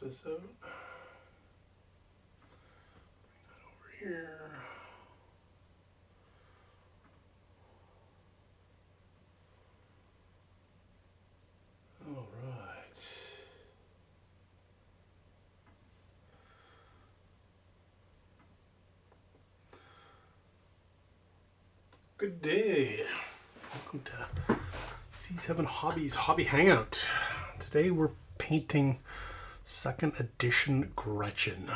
this out. Bring that over here. All right. Good day. Welcome to C7 Hobbies Hobby Hangout. Today we're painting 2nd edition Gretchin.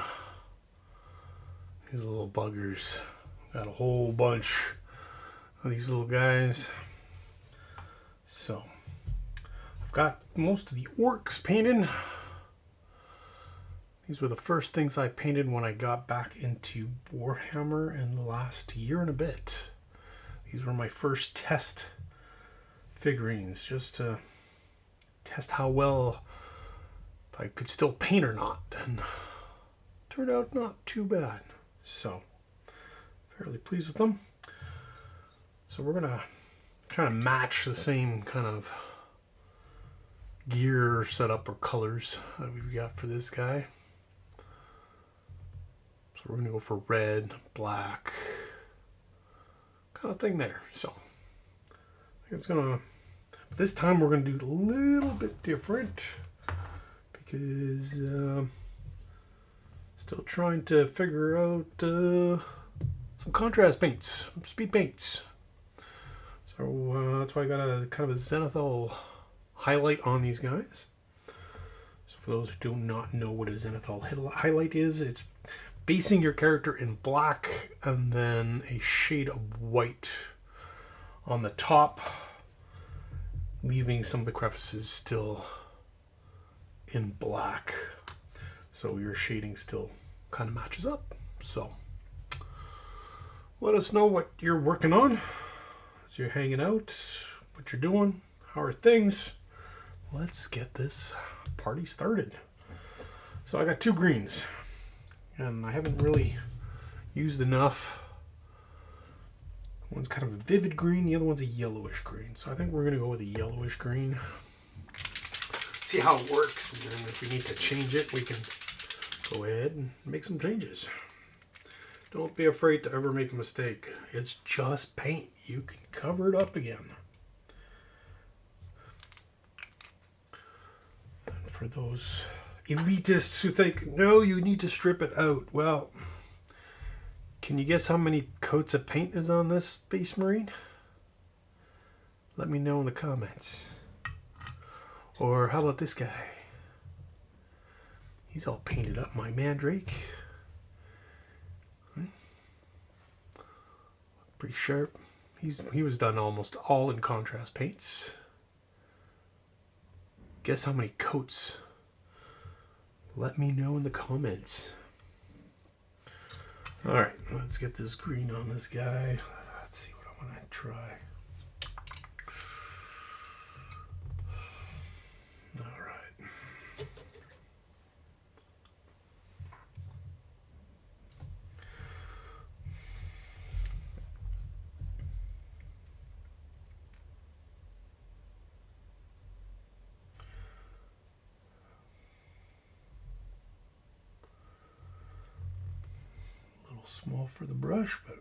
These little buggers. Got a whole bunch of these little guys. So I've got most of the orcs painted. These were the first things I painted when I got back into Warhammer in the last year and a bit. These were my first test figurines, just to test how well, if I could still paint or not, and turned out not too bad. So, fairly pleased with them. So we're gonna try to match the same kind of gear setup or colors that we've got for this guy. So we're gonna go for red, black, kind of thing there. So I think it's gonna, this time we're gonna do it a little bit different because still trying to figure out some contrast paints, some speed paints. So that's why I got a kind of a zenithal highlight on these guys. So for those who do not know what a zenithal highlight is, it's basing your character in black and then a shade of white on the top, leaving some of the crevices still in black, so your shading still kind of matches up. So let us know what you're working on as you're hanging out, what you're doing, how are things. Let's get this party started. So I got 2 greens, and I haven't really used enough. One's kind of a vivid green, the other one's a yellowish green. So I think we're gonna go with a yellowish green. See how it works, and then if we need to change it, we can go ahead and make some changes. Don't be afraid to ever make a mistake. It's just paint. You can cover it up again. And for those elitists who think, no, you need to strip it out. Well, can you guess how many coats of paint is on this Space Marine? Let me know in the comments. Or how about this guy? He's all painted up, my mandrake. Pretty sharp. He was done almost all in contrast paints. Guess how many coats? Let me know in the comments. Alright, let's get this green on this guy. Let's see what I want to try. Alright. Small for the brush, but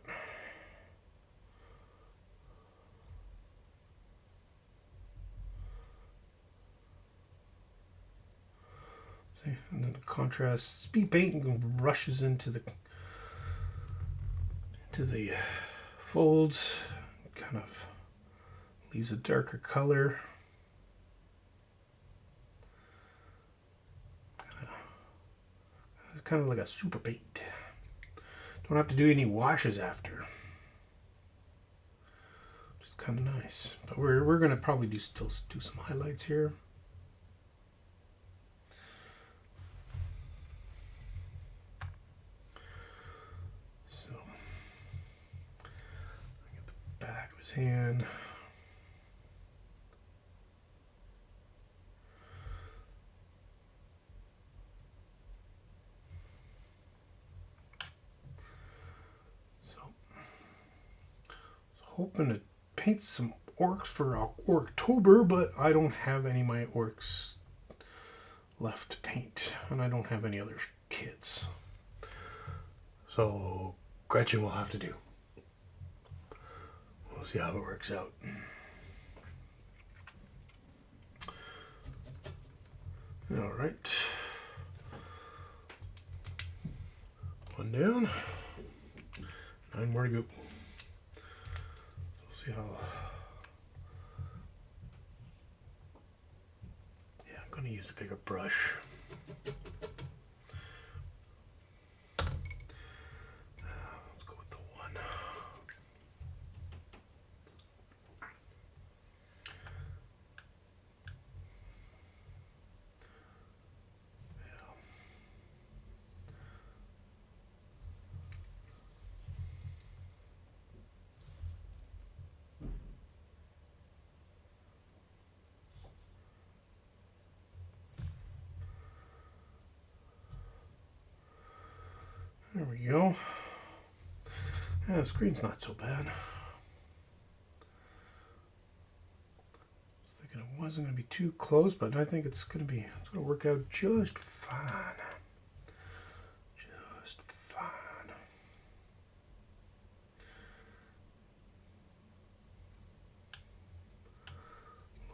see, and then the contrast speed paint rushes into the folds, kind of leaves a darker color. It's kind of like a super paint. Don't have to do any washes after. Which is kind of nice. But we're gonna probably still do some highlights here. So I get the back of his hand. Hoping to paint some orcs for Ork-tober, but I don't have any of my orcs left to paint, and I don't have any other kits. So Gretchin will have to do. We'll see how it works out. All right. One down. 9 more to go. We'll see how. Yeah, I'm going to use a bigger brush. Let's go with the 1. There we go. Yeah, the screen's not so bad. I was thinking it wasn't going to be too close, but I think it's going to work out just fine. Just fine.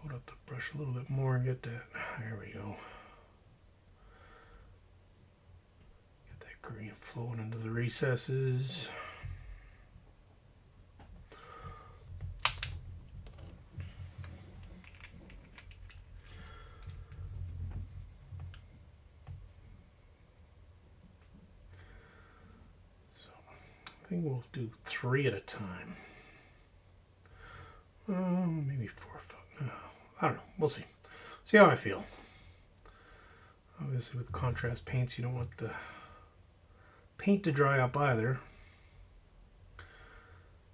Load up the brush a little bit more and get that. There we go. Green flowing into the recesses. So I think we'll do 3 at a time. Maybe 4 or 5. No, I don't know. We'll see. See how I feel. Obviously with contrast paints you don't want the paint to dry up either,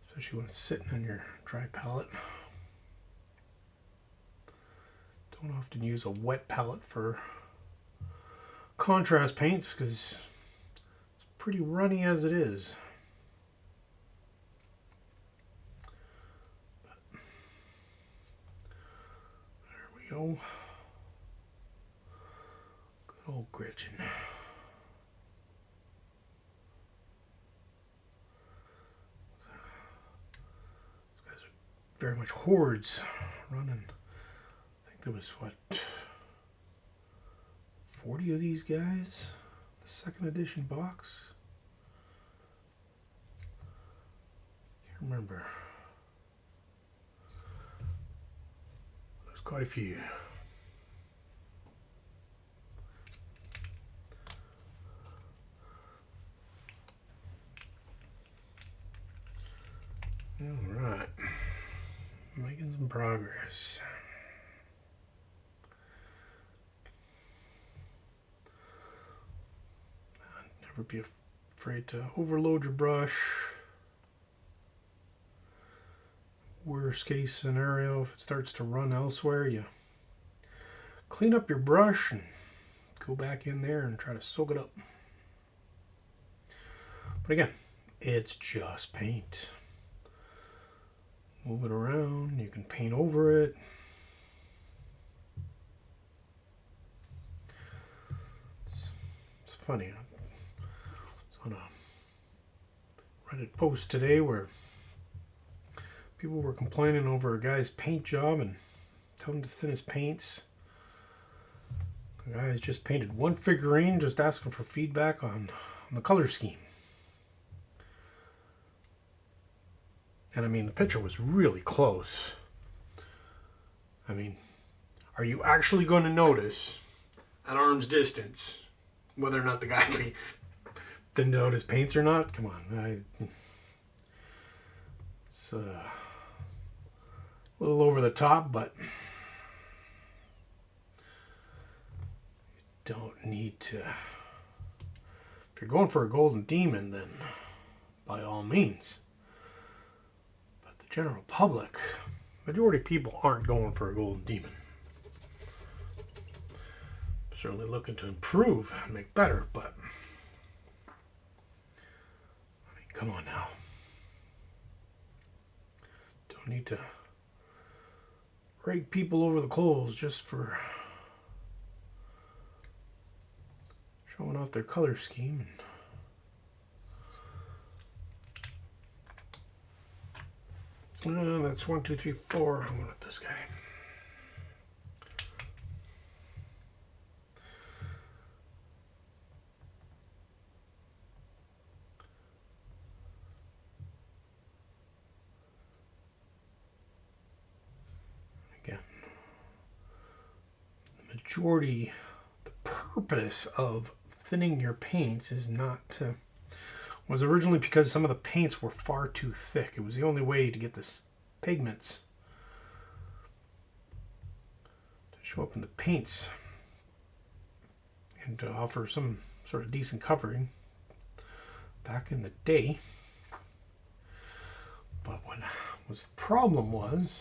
especially when it's sitting on your dry palette. Don't often use a wet palette for contrast paints because it's pretty runny as it is. But there we go. Good old Gretchin. Very much hordes running. I think there was, what, 40 of these guys? The second edition box? Can't remember. There's quite a few. All right. Making some progress. Never be afraid to overload your brush. Worst case scenario, if it starts to run elsewhere, you clean up your brush and go back in there and try to soak it up. But again, it's just paint. Move it around, you can paint over it. It's funny. I was on a Reddit post today where people were complaining over a guy's paint job and telling him to thin his paints. The guy has just painted 1 figurine, just asking for feedback on the color scheme. And I mean, the picture was really close. I mean, are you actually going to notice at arm's distance whether or not the guy thinned out his paints or not? Come on. It's a little over the top, but you don't need to. If you're going for a golden demon, then by all means. General public, majority of people aren't going for a golden demon. Certainly looking to improve and make better, but I mean, come on now. Don't need to rake people over the coals just for showing off their color scheme. That's 1, 2, 3, 4. I'm going with this guy. Again, the majority, the purpose of thinning your paints is not to, was originally because some of the paints were far too thick. It was the only way to get the pigments to show up in the paints and to offer some sort of decent covering back in the day. But what was the problem was,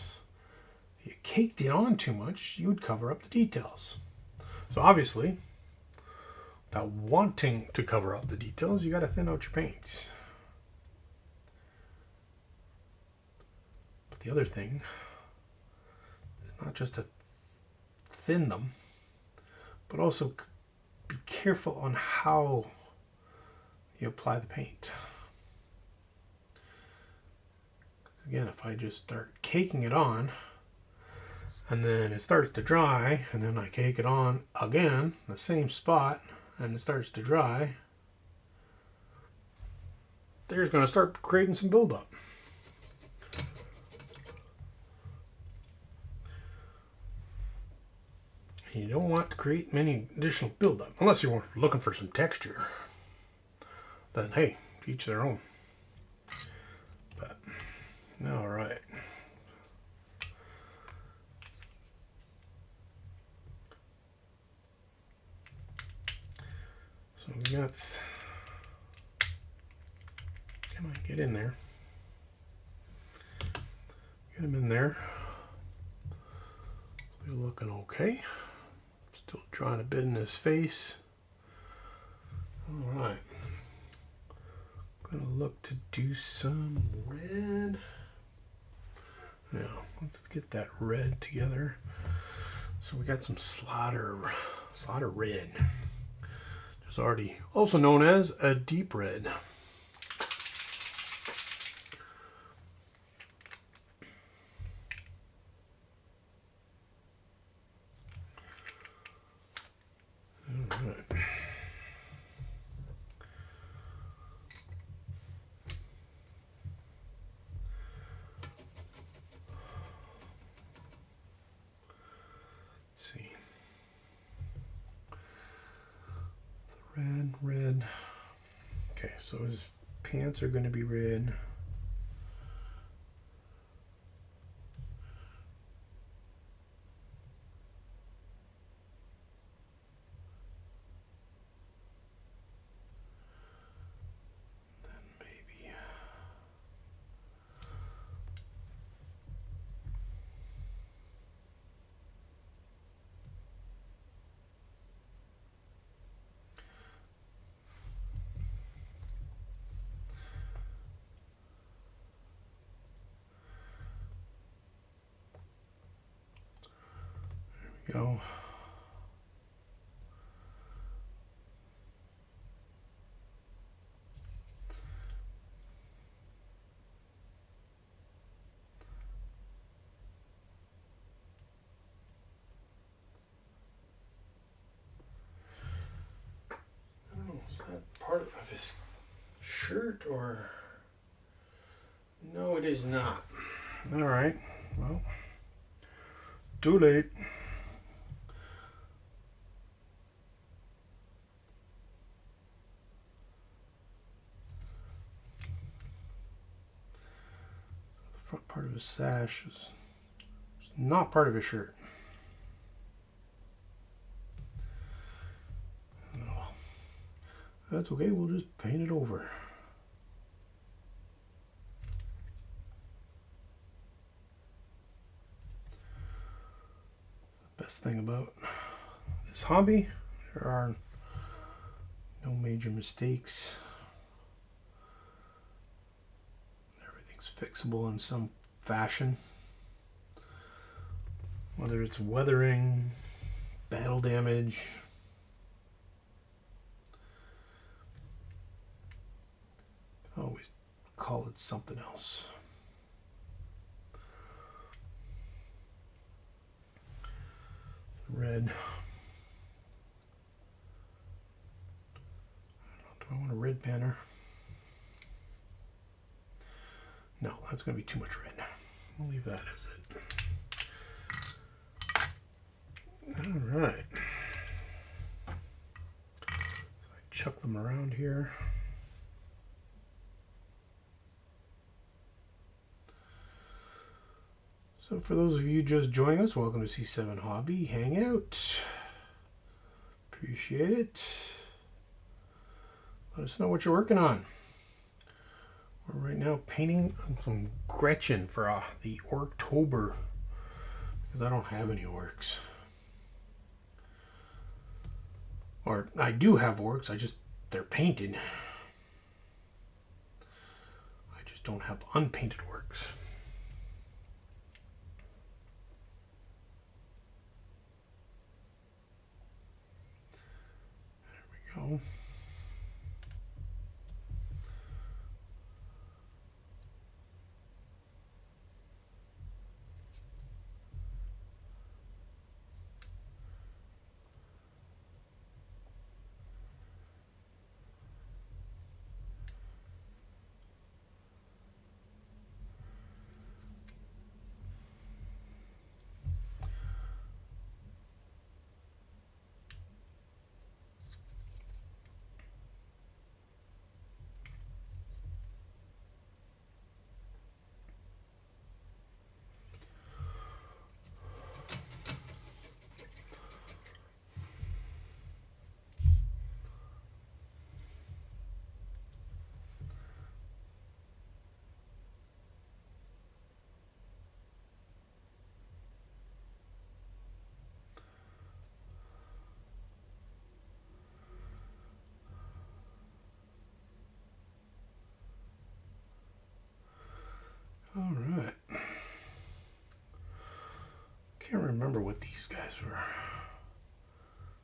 if you caked it on too much, you would cover up the details. So obviously, without wanting to cover up the details, you got to thin out your paints. But the other thing is not just to thin them, but also be careful on how you apply the paint. Again, if I just start caking it on, and then it starts to dry, and then I cake it on again, the same spot, and it starts to dry, there's going to start creating some buildup. And you don't want to create many additional buildup, unless you're looking for some texture. Then, hey, each their own. But, all right. So we got, come on, get in there. Get him in there. We're looking okay. Still drawing a bit in his face. All right. Gonna look to do some red. Now, let's get that red together. So we got some slaughter red. It's already also known as a deep red. All right. Let's see. Red. Okay, so his pants are going to be red. Then maybe go. I don't know, is that part of his shirt or? No, it is not. All right, well, too late. Front part of his sash is not part of his shirt. Oh, that's okay, we'll just paint it over. The best thing about this hobby, there are no major mistakes. Fixable in some fashion, whether it's weathering, battle damage, call it something else. Red. Do I want a red banner? No, that's going to be too much red. We'll leave that as it. All right. So I chuck them around here. So for those of you just joining us, welcome to C7 Hobby Hangout. Appreciate it. Let us know what you're working on. We're right now painting some Gretchin for the Ork-tober, because I don't have any orcs. Or I do have orcs, they're painted. I just don't have unpainted orcs. There we go. All right. Can't remember what these guys were.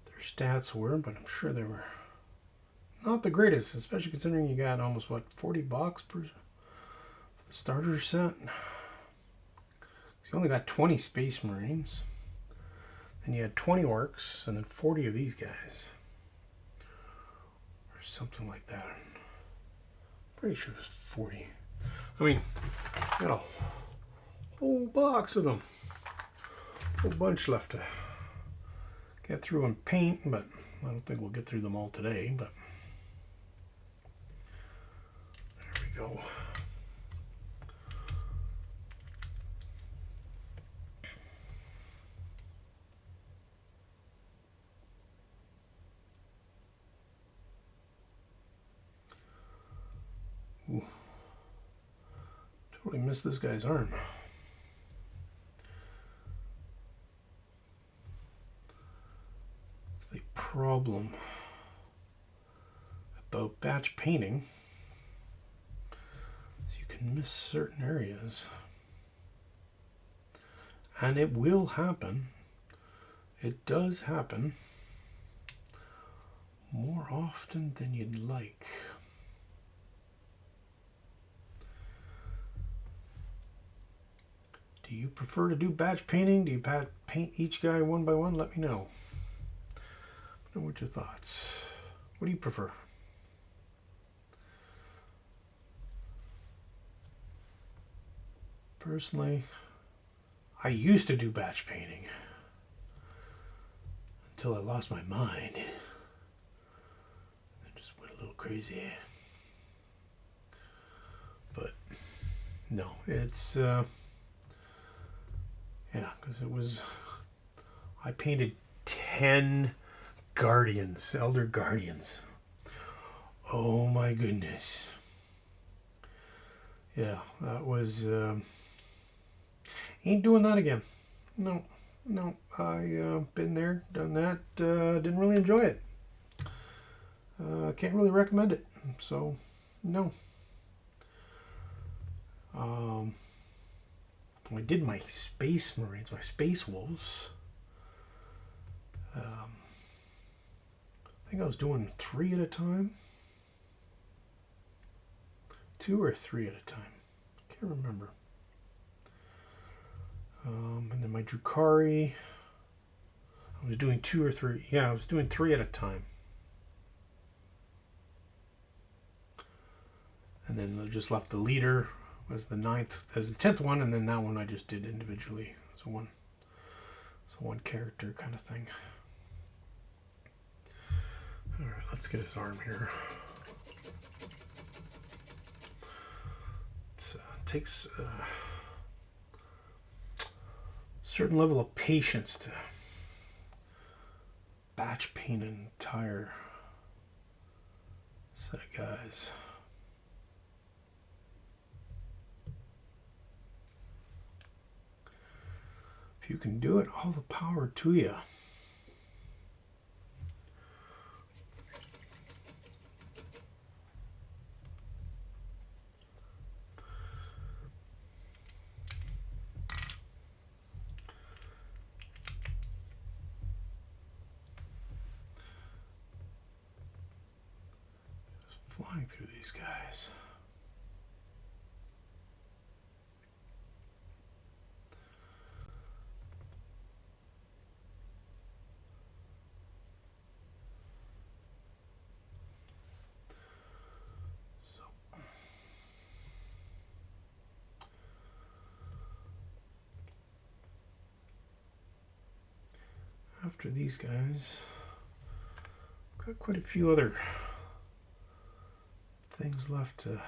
Their stats were, but I'm sure they were not the greatest, especially considering you got almost, what, 40 bucks for the starter set. You only got 20 Space Marines. And you had 20 orcs, and then 40 of these guys. Or something like that. Pretty sure it was 40. I mean, got a whole box of them. A whole bunch left to get through and paint, but I don't think we'll get through them all today, but there we go. Ooh. Totally missed this guy's arm. It's the problem about batch painting is you can miss certain areas. And it will happen. It does happen more often than you'd like. Do you prefer to do batch painting? Do you paint each guy one by one? Let me know. What's your thoughts? What do you prefer? Personally, I used to do batch painting until I lost my mind. I just went a little crazy. But no, it's yeah, because it was, I painted 10 guardians, elder guardians. Oh my goodness. Yeah, that was, ain't doing that again. No, I been there, done that, didn't really enjoy it. Can't really recommend it, so no. I did my Space Marines, my Space Wolves. I think I was doing 3 at a time. 2 or 3 at a time. Can't remember. And then my Drukhari, I was doing 2 or 3. Yeah, I was doing 3 at a time. And then I just left the leader was the 9th, as the 10th one, and then that one I just did individually. So one character kind of thing. All right, let's get his arm here. It takes a certain level of patience to batch paint an entire set of guys. If you can do it, all the power to you. Flying through these guys. After these guys, got quite a few other things left to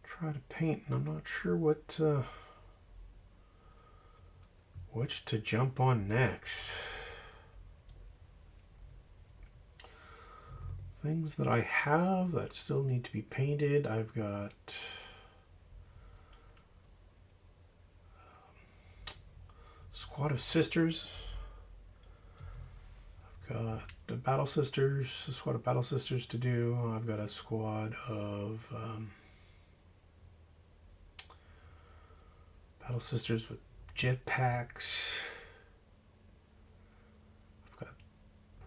try to paint, and I'm not sure which to jump on next. Things that I have that still need to be painted. I've got Squad of Sisters. I've got the Battle Sisters, a squad of Battle Sisters to do. I've got a squad of Battle Sisters with jetpacks. I've got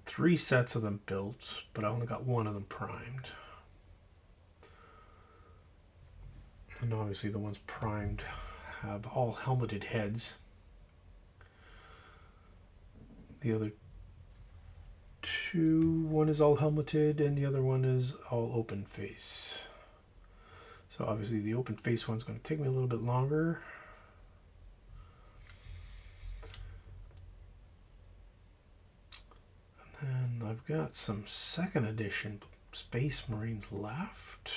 3 sets of them built, but I only got 1 of them primed. And obviously the ones primed have all helmeted heads. The other 2, one is all helmeted and the other one is all open face. So obviously the open face one's going to take me a little bit longer. And then I've got some 2nd edition Space Marines left.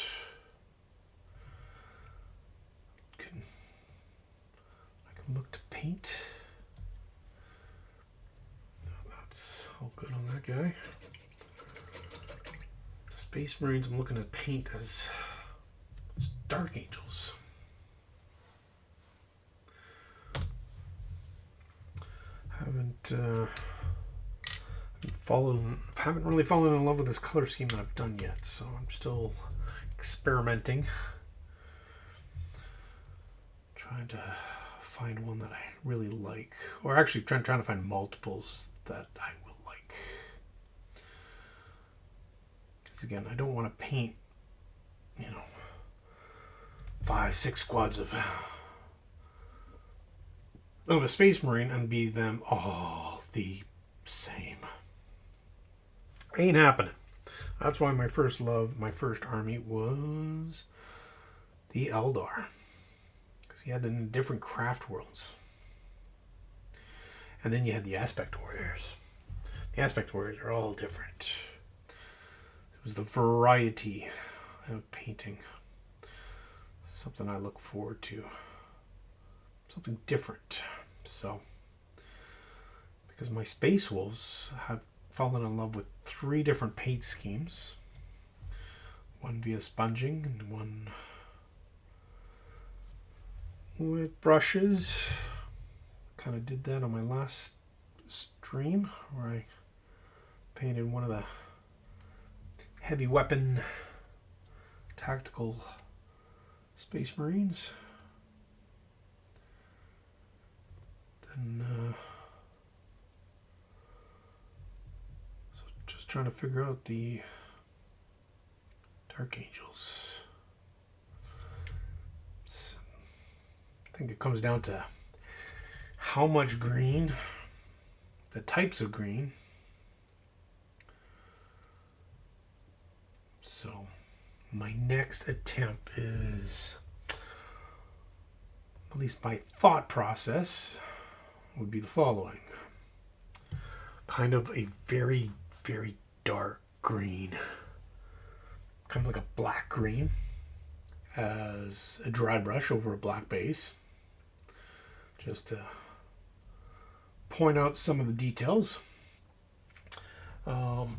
I can look to paint. All good on that guy. The Space Marines I'm looking to paint as Dark Angels. Haven't really fallen in love with this color scheme that I've done yet, so I'm still experimenting. Trying to find one that I really like, or actually trying to find multiples that I will like. Because again, I don't want to paint, 5, 6 squads of a Space Marine and be them all the same. Ain't happening. That's why my first army was the Eldar. Because you had the different craft worlds. And then you had the Aspect Warriors. The Aspect Warriors are all different. It was the variety of painting. Something I look forward to. Something different. So, because my Space Wolves have fallen in love with 3 different paint schemes. One via sponging and one with brushes. Kind of did that on my last stream where I painted one of the heavy weapon tactical Space Marines. Then so just trying to figure out the Archangels. I think it comes down to how much green, the types of green. So my next attempt is, at least my thought process would be the following. Kind of a very, very dark green. Kind of like a black green as a dry brush over a black base. Just to point out some of the details. And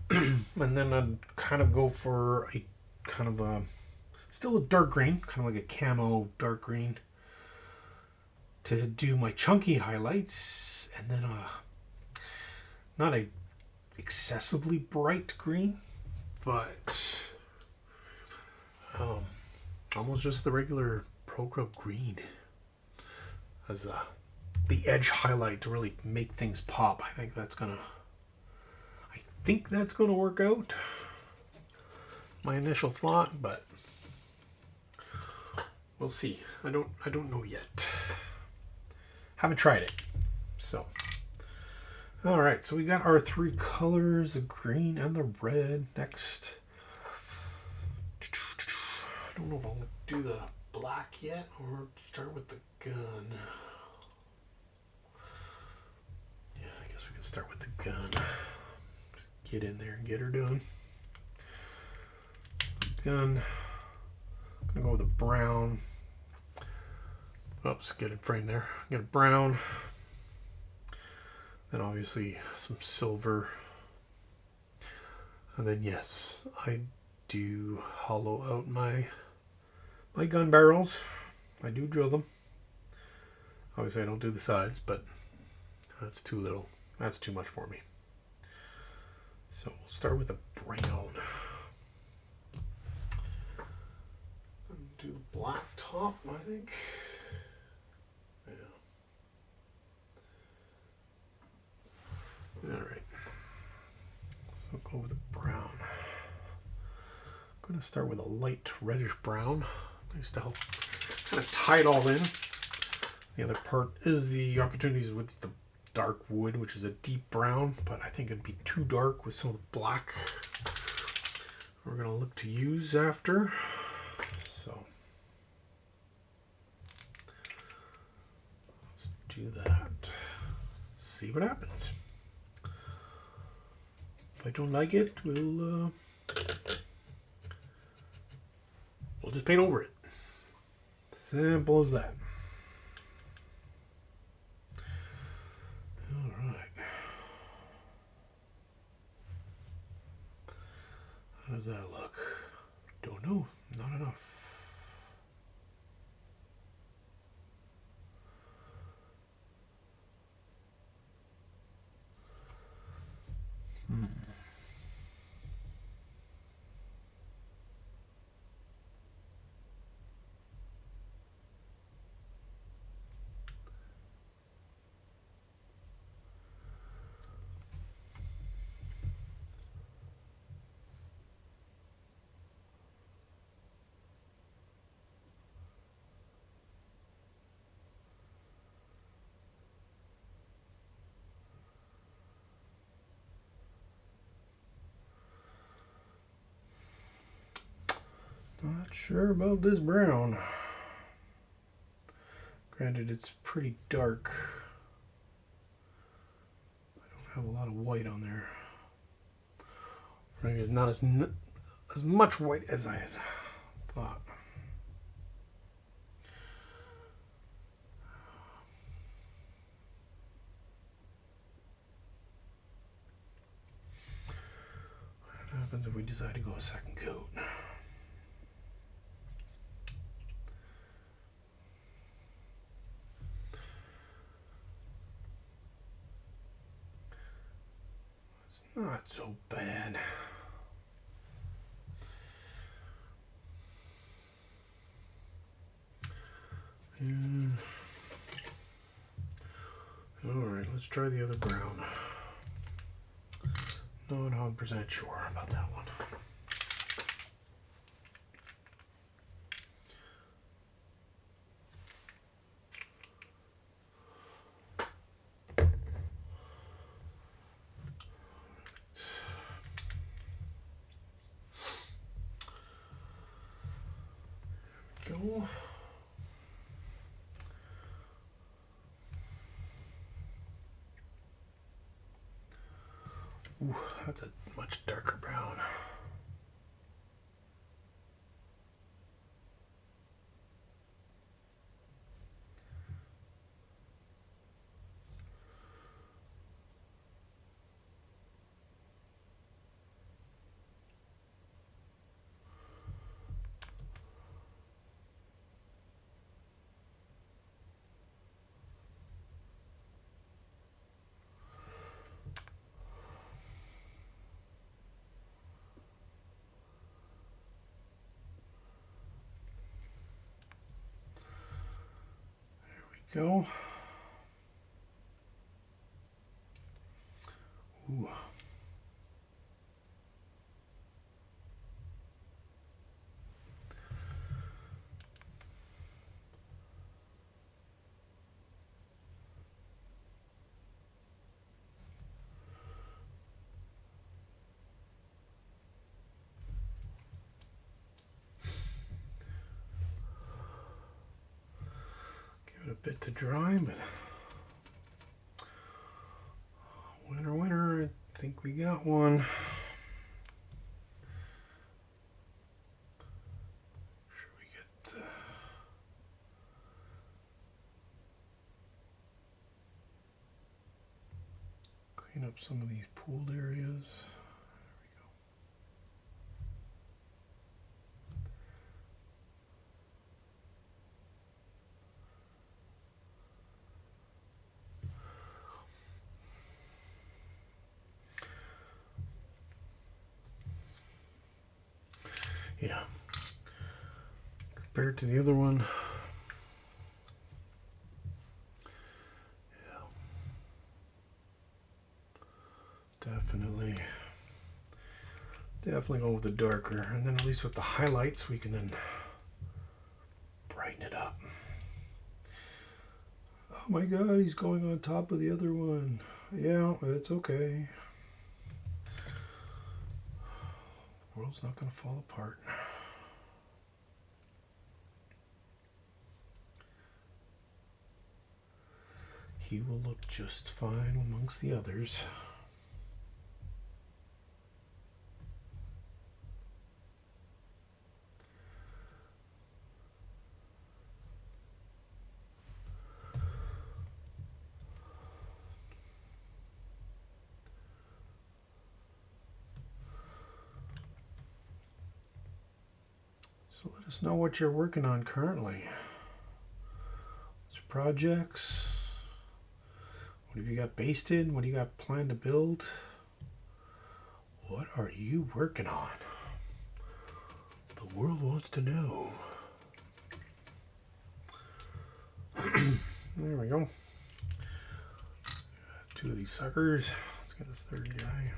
then I'd kind of go for a kind of a, still a dark green, kind of like a camo dark green, to do my chunky highlights, and then not a excessively bright green, but almost just the regular Pro-Grub green as the edge highlight to really make things pop. I think that's gonna work out. My initial thought, but we'll see. I don't know yet. Haven't tried it. So, all right. So we got our three colors: the green and the red. Next, I don't know if I'll do the black yet or start with the gun. Yeah, I guess we can start with the gun. Get in there and get her done. Gun. I'm gonna go with a brown. Oops, get in frame there. Get a brown. Then obviously some silver. And then yes, I do hollow out my gun barrels. I do drill them. Obviously I don't do the sides, but that's too little. That's too much for me. So we'll start with a brown. Do the black top, I think. Yeah. All right. So go with the brown. I'm going to start with a light reddish brown. Nice to help kind of tie it all in. The other part is the opportunities with the dark wood, which is a deep brown, but I think it'd be too dark with some of the black we're going to look to use after. So let's do that. See what happens. If I don't like it, we'll just paint over it. Simple as that. All right. How does that look? Don't know. Not enough. Not sure about this brown. Granted, it's pretty dark. I don't have a lot of white on there. Right, it's not as much white as I had thought. What happens if we decide to go a second coat? Not so bad. All right, let's try the other brown. Not 100% sure about that one. go. Ooh, that's a much darker brown. Go. Ooh. Give it a bit to dry, but winner, I think we got one. Should we get clean up some of these pooled areas? Yeah, compared to the other one, yeah, definitely go with the darker, and then at least with the highlights we can then brighten it up. Oh my god, he's going on top of the other one. Yeah, it's okay. The world's not going to fall apart. He will look just fine amongst the others. So let us know what you're working on currently. What's your projects? What have you got basted? What do you got planned to build? What are you working on? The world wants to know. There we go. Two of these suckers. Let's get this third guy.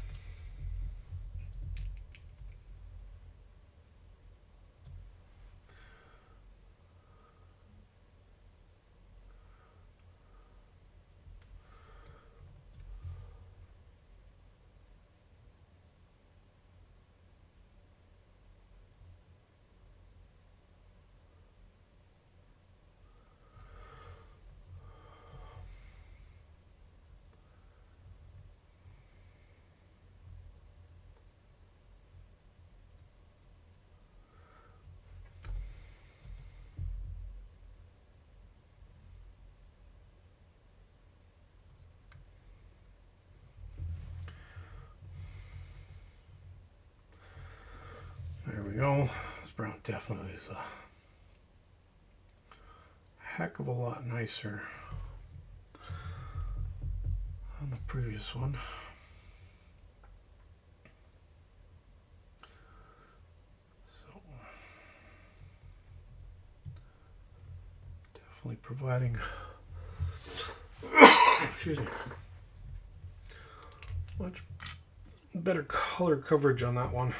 There we go. This brown definitely is a heck of a lot nicer than the previous one. So definitely providing excuse me, much better color coverage on that one.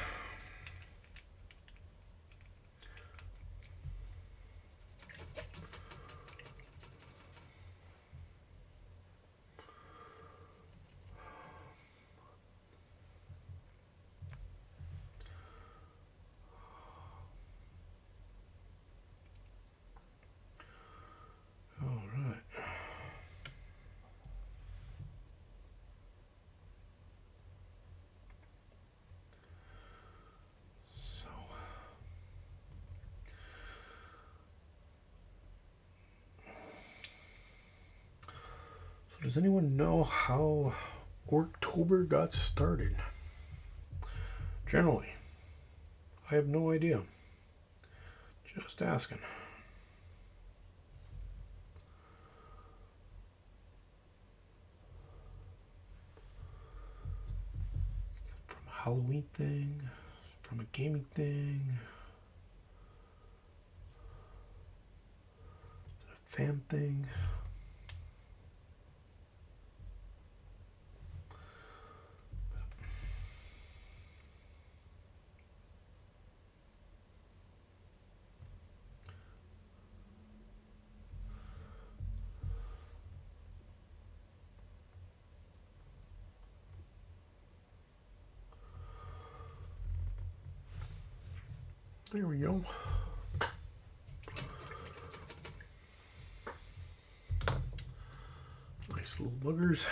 Does anyone know how Ork-tober got started? Generally, I have no idea. Just asking. From a Halloween thing, from a gaming thing, a fan thing. There we go. Nice little boogers.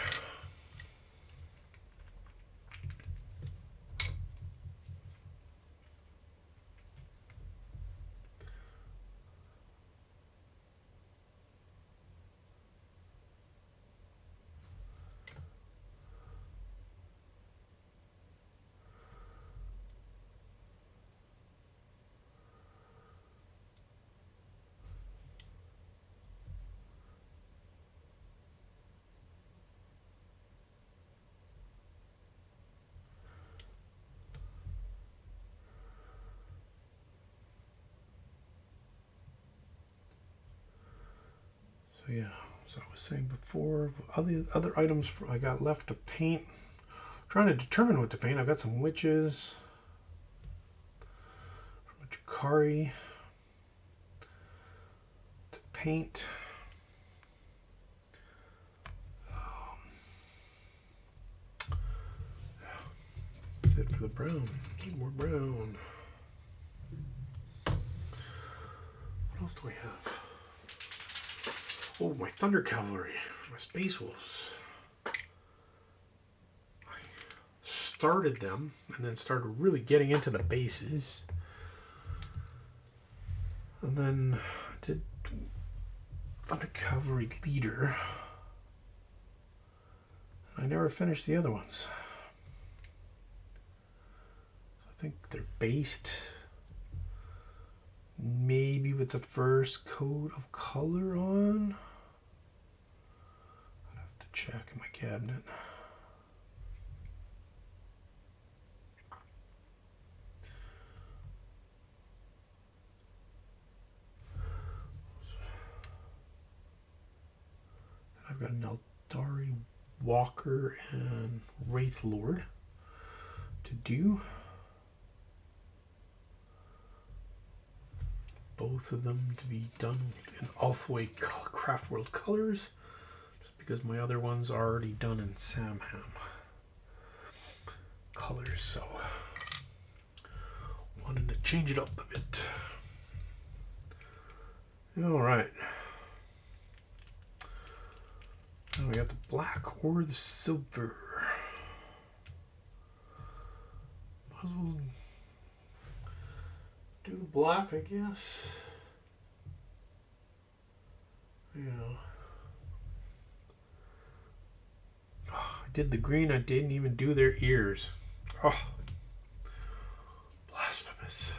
So yeah, as I was saying before, other items I got left to paint. Trying to determine what to paint. I've got some witches from a Jakari to paint. That's it for the brown. Need more brown. What else do we have? Oh, my Thunder Cavalry for my Space Wolves. I started them and then started really getting into the bases. And then I did Thunder Cavalry Leader. And I never finished the other ones. I think they're based maybe with the first coat of color on. I'd have to check in my cabinet. I've got an Eldari Walker and Wraith Lord to do. Both of them to be done in Althway Craft World colors, just because my other ones are already done in Samham colors, so wanted to change it up a bit. All right. Now we got the black or the silver. Might as well do the black, I guess. Yeah. Oh, I did the green. I didn't even do their ears. Oh, blasphemous.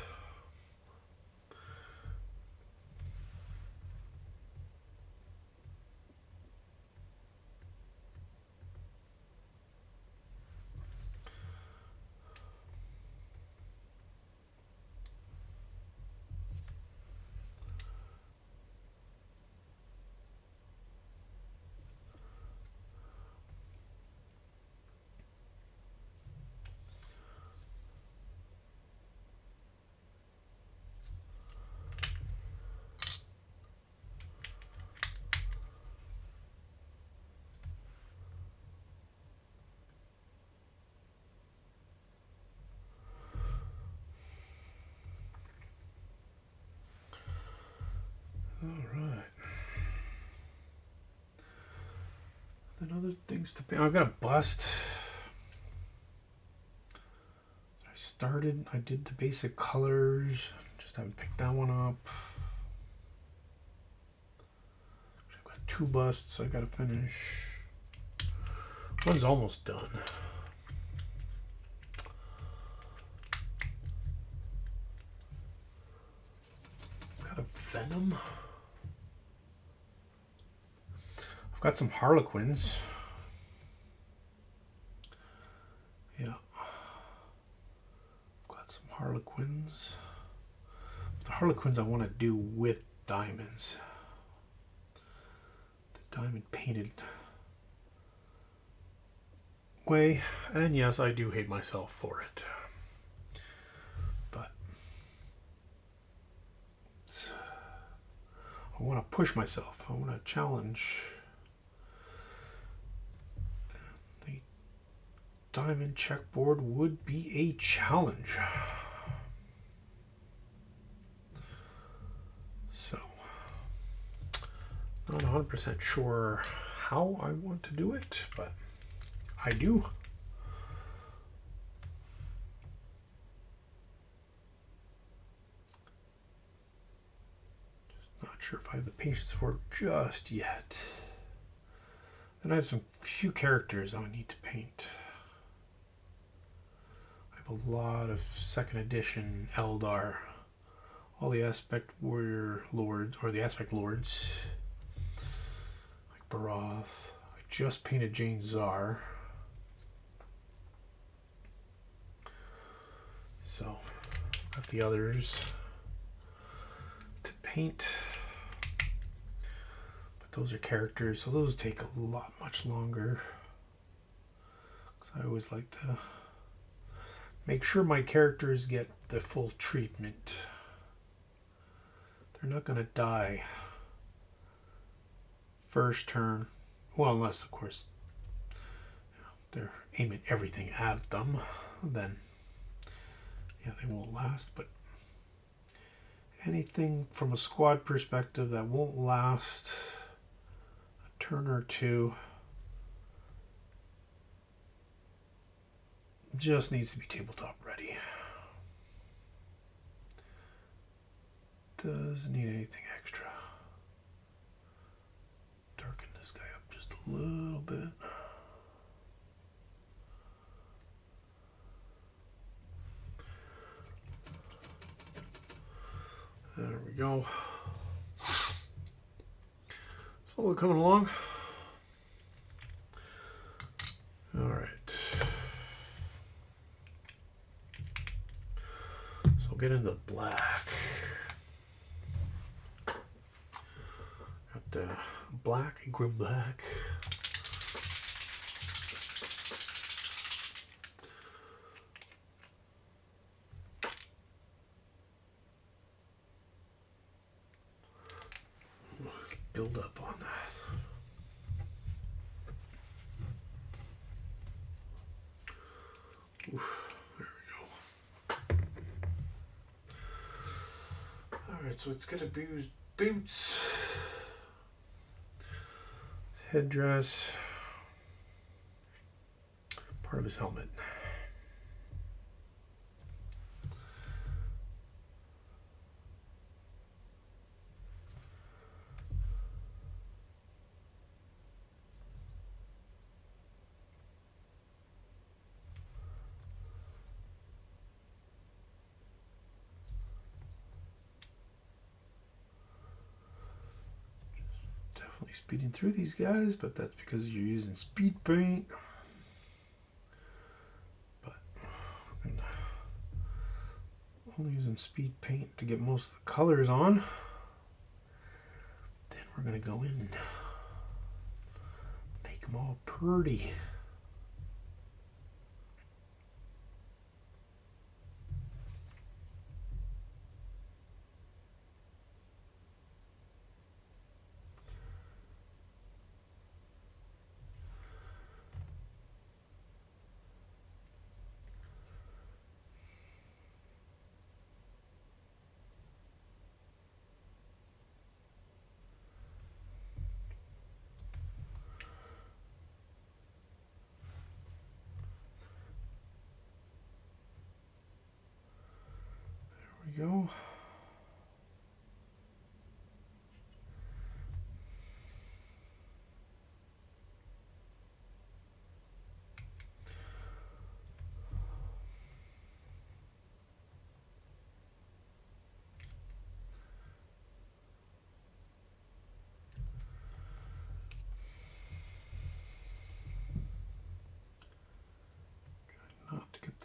All right. Then other things to paint. I've got a bust. I did the basic colors. Just haven't picked that one up. I've got 2 busts I gotta finish. One's almost done. Got a Venom. I've got some Harlequins. Yeah. Got some Harlequins. The Harlequins I want to do with diamonds. The diamond painted way. And yes, I do hate myself for it. But I want to push myself. I want to challenge. The diamond checkboard would be a challenge. So, not 100% sure how I want to do it, but I do. Just not sure if I have the patience for it just yet. Then I have some few characters I need to paint. I have a lot of second edition Eldar. All the aspect warrior lords, or the aspect lords, like Baroth. I just painted Jane Czar. So, got the others to paint. But those are characters, so those take a lot much longer. Because I always like to make sure my characters get the full treatment. They're not going to die first turn. Well, unless, of course, they're aiming everything at them. Then, yeah, they won't last. But anything from a squad perspective that won't last a turn or two just needs to be tabletop ready. Doesn't need anything extra. Darken this guy up just a little bit. There we go. Slowly coming along. All right. So we'll get into black. Got the black, grim black. Build up on that. Oof, there we go. Alright, so it's gonna be boots, headdress, part of his helmet. Speeding through these guys, but that's because you're using speed paint. But we're only using speed paint to get most of the colors on. Then we're going to go in and make them all pretty. There we go.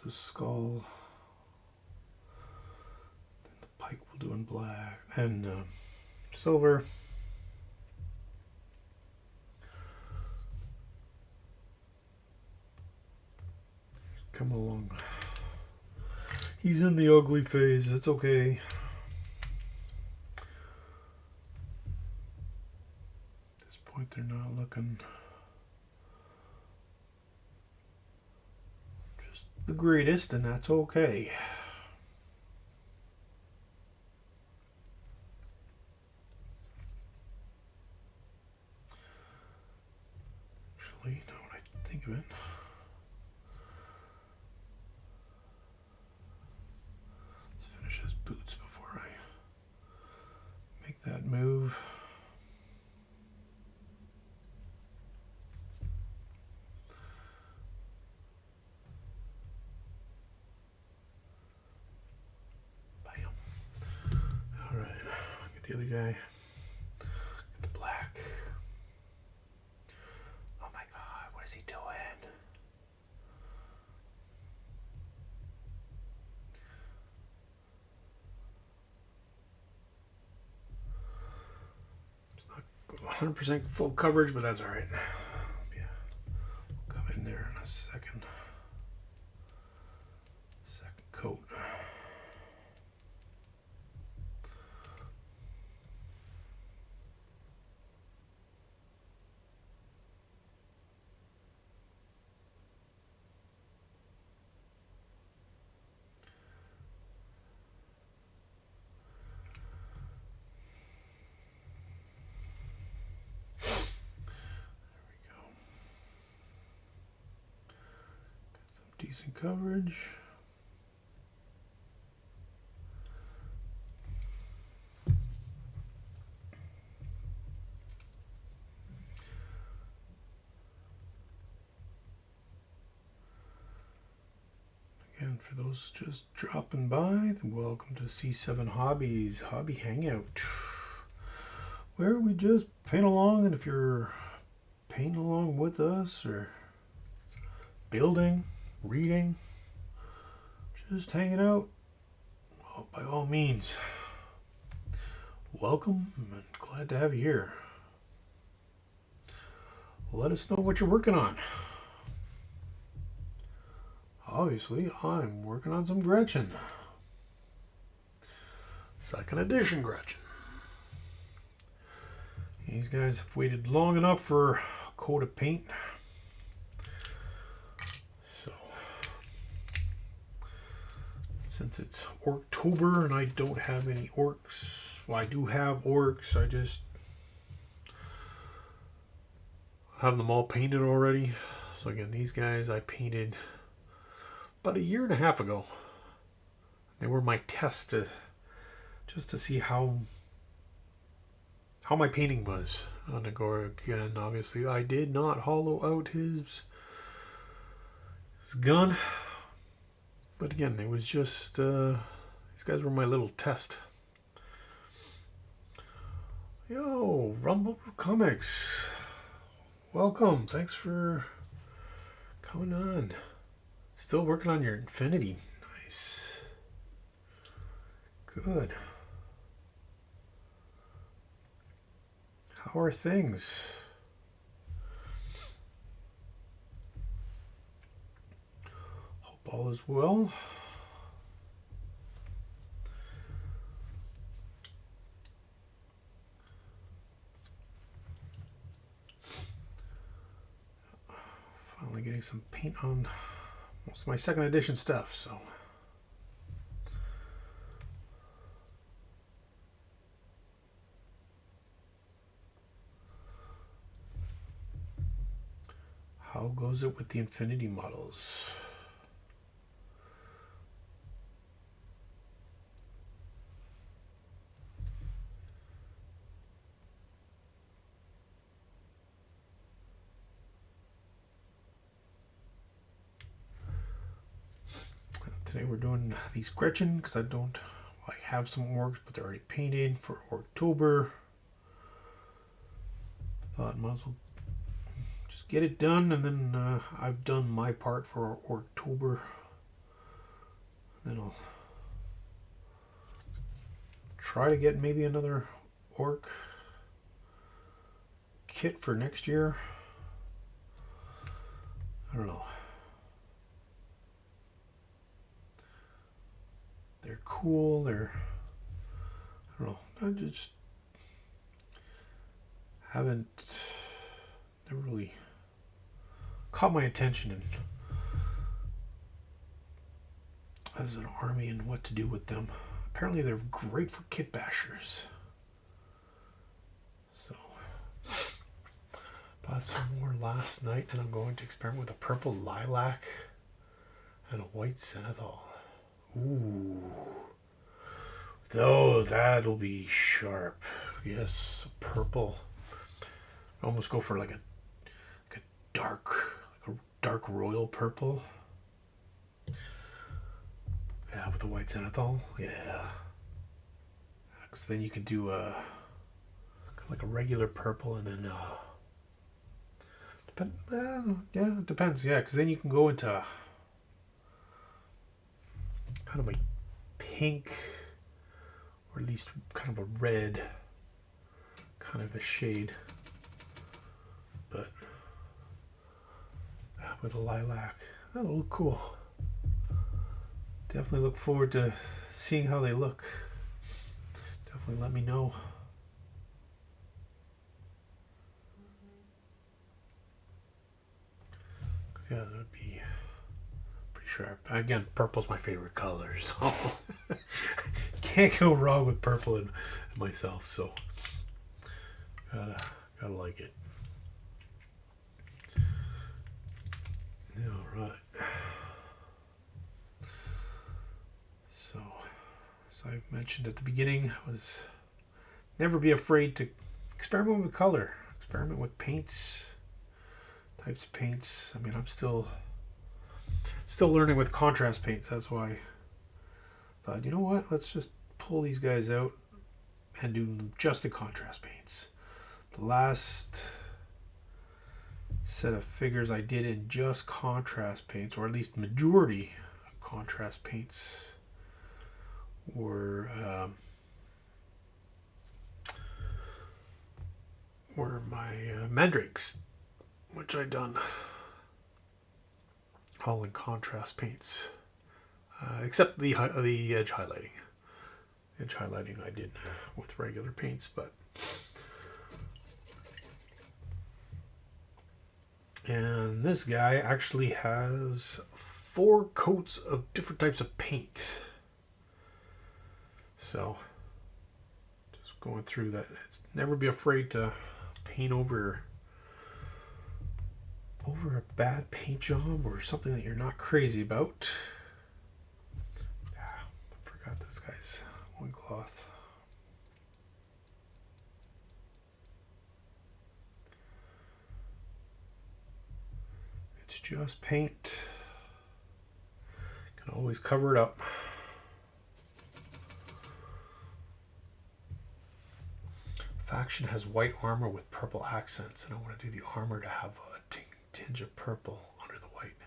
the skull. Then the pike we'll do in black and silver. Come along. He's in the ugly phase. It's okay. At this point, they're not looking just the greatest, and that's okay. Actually, now when I think of it, boots before I make that move. Bam. All right, get the other guy. Get the black. Oh my God, what is he doing? It's not 100% full coverage, but that's all right. Yeah, we'll come in there in a second. Second coat. Decent coverage. Again, for those just dropping by, welcome to C7 Hobbies Hobby Hangout, where we just paint along, and if you're painting along with us or building, reading, just hanging out, well, by all means, welcome and glad to have you here. Let us know what you're working on. Obviously, I'm working on some Gretchin. Second edition Gretchin. These guys have waited long enough for a coat of paint. Since it's Ork-tober and I don't have any orcs, well, I do have orcs, I just have them all painted already. So again, these guys I painted about 1.5 years ago. They were my test just to see how my painting was on the Gorg. And obviously I did not hollow out his gun. But again, it was just, these guys were my little test. Yo, Rumble Comics. Welcome. Thanks for coming on. Still working on your Infinity. Nice. Good. How are things? All is well. Finally getting some paint on most of my second edition stuff, so how goes it with the Infinity models? Today we're doing these Gretchin because I have some orcs, but they're already painted for Ork-tober. Thought might as well just get it done, and then I've done my part for Ork-tober. Then I'll try to get maybe another orc kit for next year. I don't know. They're cool. I don't know. I just never really caught my attention as an army and what to do with them. Apparently they're great for kit bashers. So, bought some more last night, and I'm going to experiment with a purple lilac and a white senethol. Ooh. Oh, that'll be sharp. Yes, purple. Almost go for like a dark royal purple. Yeah, with the white senethol. Yeah. Because then you can do like a regular purple, and then it depends. Yeah, because then you can go into kind of a pink, or at least kind of a red kind of a shade, but with a lilac. That'll look cool. Definitely look forward to seeing how they look. Definitely let me know. Yeah, that would be pretty sharp. Again, purple's my favorite color, so can't go wrong with purple in myself. So gotta like it. All right. So, as I mentioned at the beginning, was never be afraid to experiment with color, experiment with paints, types of paints. I mean, I'm still learning with contrast paints. That's why I thought, you know what, let's just pull these guys out and do just the contrast paints. The last set of figures I did in just contrast paints, or at least majority of contrast paints, were my mandrakes, which I done all in contrast paints, except the edge highlighting. Edge highlighting I did with regular paints, but and this guy actually has 4 coats of different types of paint. So just going through that. It's never be afraid to paint over a bad paint job or something that you're not crazy about. I forgot this guy's loincloth. It's just paint. Can always cover it up. Faction has white armor with purple accents, and I want to do the armor to have a tinge of purple under the white.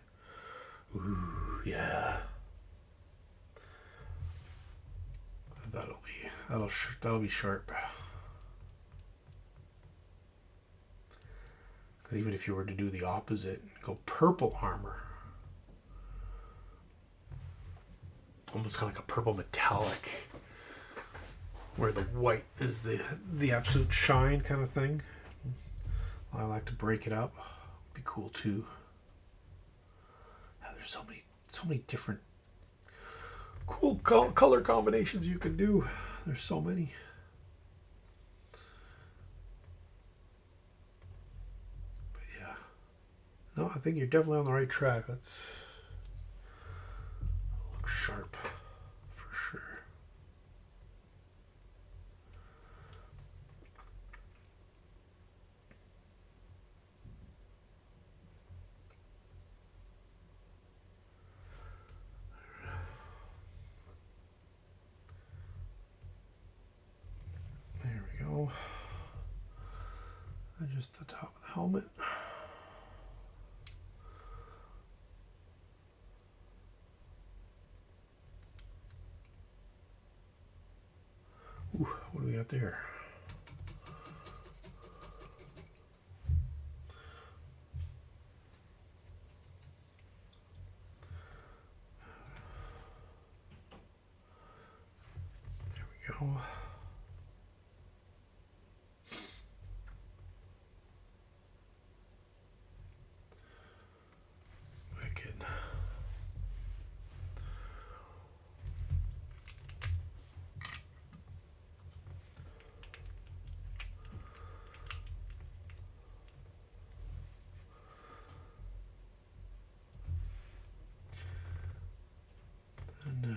Ooh, yeah. That'll be sharp. Because even if you were to do the opposite and go purple armor, almost kind of like a purple metallic, where the white is the absolute shine kind of thing. I like to break it up. Be cool too. There's so many different cool color combinations you can do. There's so many. But yeah, no, I think you're definitely on the right track. Let's look sharp for sure. Just the top of the helmet. got there? There we go. Wicked. And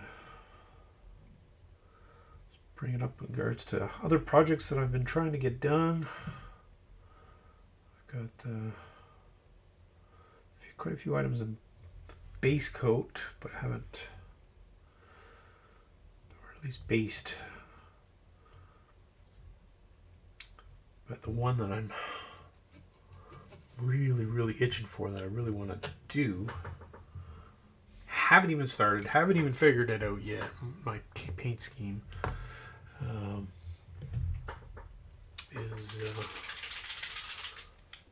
bring it up in regards to other projects that I've been trying to get done. I've got quite a few items in base coat, but haven't, or at least based. But the one that I'm really itching for, that I really want to do, haven't even started, haven't even figured it out yet, my paint scheme, is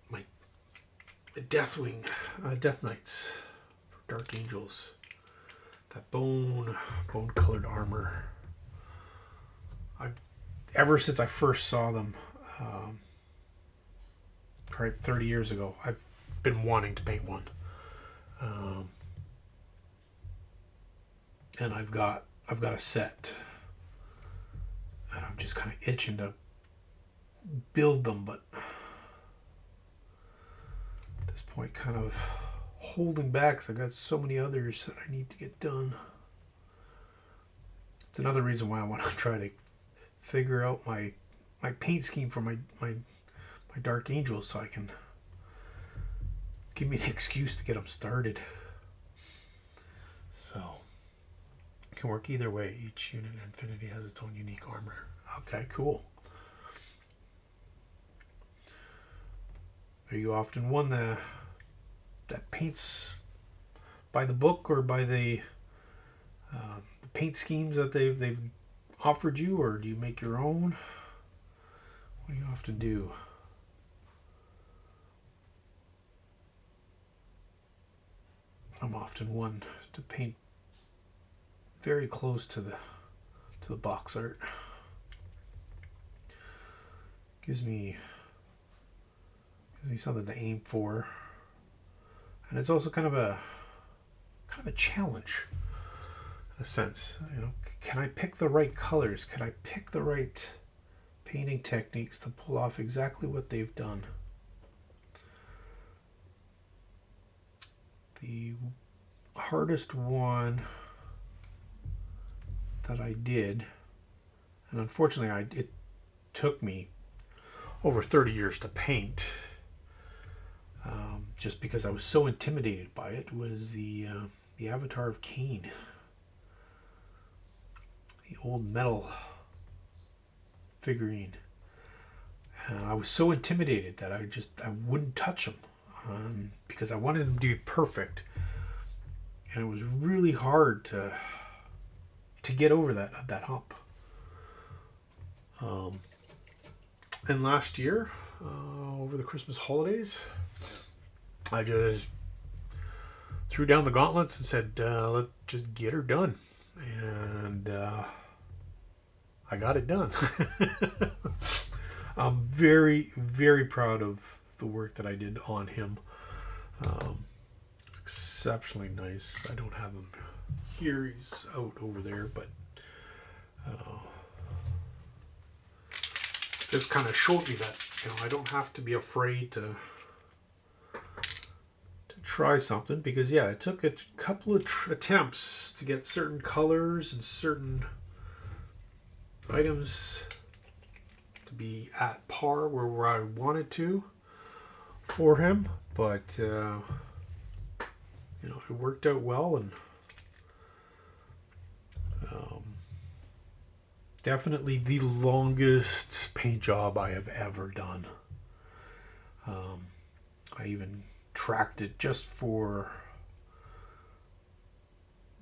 my Deathwing, Death Knights for Dark Angels. That bone colored armor. Ever since I first saw them, probably 30 years ago, I've been wanting to paint one. And I've got a set, and I'm just kind of itching to build them, but at this point kind of holding back because I got so many others that I need to get done. It's another reason why I want to try to figure out my paint scheme for my Dark Angels, so I can give me an excuse to get them started. So it can work either way. Each unit in Infinity has its own unique armor. Okay, cool. Are you often one that paints by the book or by the paint schemes that they've offered you, or do you make your own? What do you often do? I'm often one to paint very close to the box art. Gives me something to aim for, and it's also kind of a challenge in a sense. You know, can I pick the right colors? Can I pick the right painting techniques to pull off exactly what they've done? The hardest one that I did, and unfortunately it took me over 30 years to paint, just because I was so intimidated by it, was the Avatar of Cain, the old metal figurine. And I was so intimidated that I wouldn't touch him, because I wanted him to be perfect, and it was really hard to get over that hump. And last year, over the Christmas holidays, I just threw down the gauntlets and said, let's just get her done. And I got it done. I'm very, very proud of the work that I did on him. Exceptionally nice. I don't have him here. He's out over there, but this kind of showed me that, I don't have to be afraid to try something, because it took a couple of attempts to get certain colors and certain items to be at par where I wanted to for him, but it worked out well, and definitely the longest paint job I have ever done. I even tracked it just for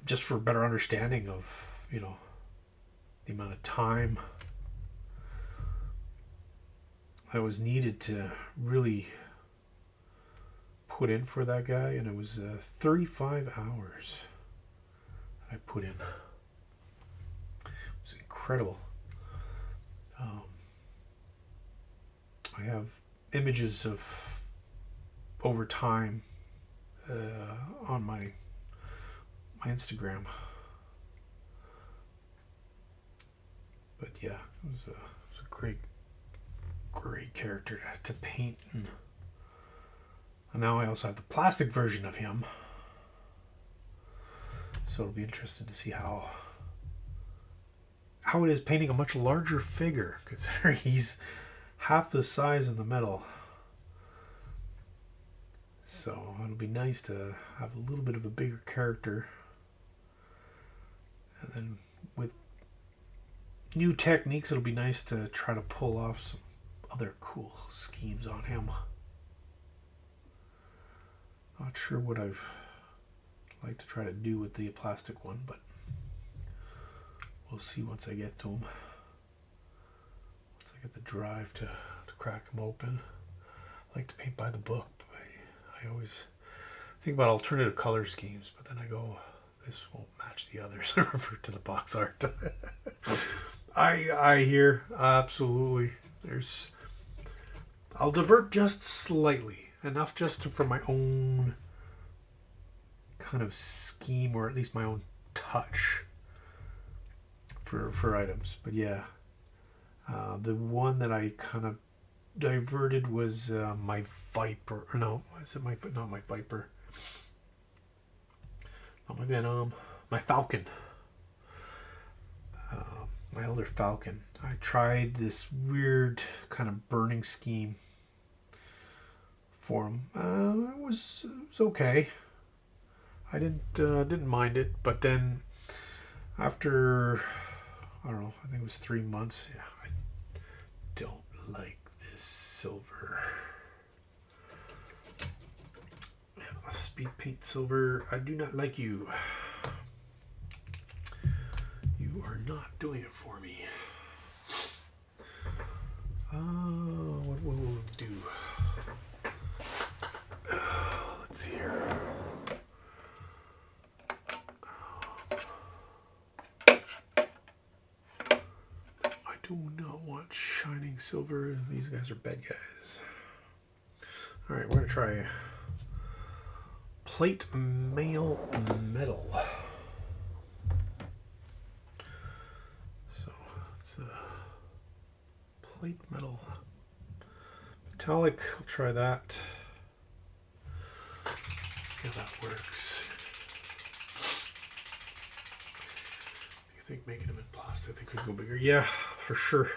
better understanding of the amount of time that was needed to really put in for that guy, and it was 35 hours I put in. It was incredible. I have images of over time on my Instagram. But yeah, it was a great character to paint. And now I also have the plastic version of him. So it'll be interesting to see how it is painting a much larger figure, considering he's half the size in the metal. So it'll be nice to have a little bit of a bigger character. And then with new techniques, it'll be nice to try to pull off some other cool schemes on him. Not sure what I've like to try to do with the plastic one, but we'll see once I get to him. Once I get the drive to crack him open. I like to paint by the book. I always think about alternative color schemes, but then I go, this won't match the others. I revert to the box art. I hear, absolutely. I'll divert just slightly, enough just for my own kind of scheme, or at least my own touch for items. But yeah, the one that I kind of diverted was my Viper. Or no, is it not my Viper? Not my Venom. My Falcon. My elder Falcon. I tried this weird kind of burning scheme for him. It was okay. I didn't mind it, but then after, I don't know, I think it was 3 months. Yeah, I don't like this silver. Yeah, speed paint silver. I do not like you. You are not doing it for me. What will we do? Let's see here. I do not want shining silver. These guys are bad guys. All right, we're gonna try plate mail metal. So it's plate metal metallic. I'll try that. See how that works. You think making them in plastic they could go bigger? Yeah, for sure.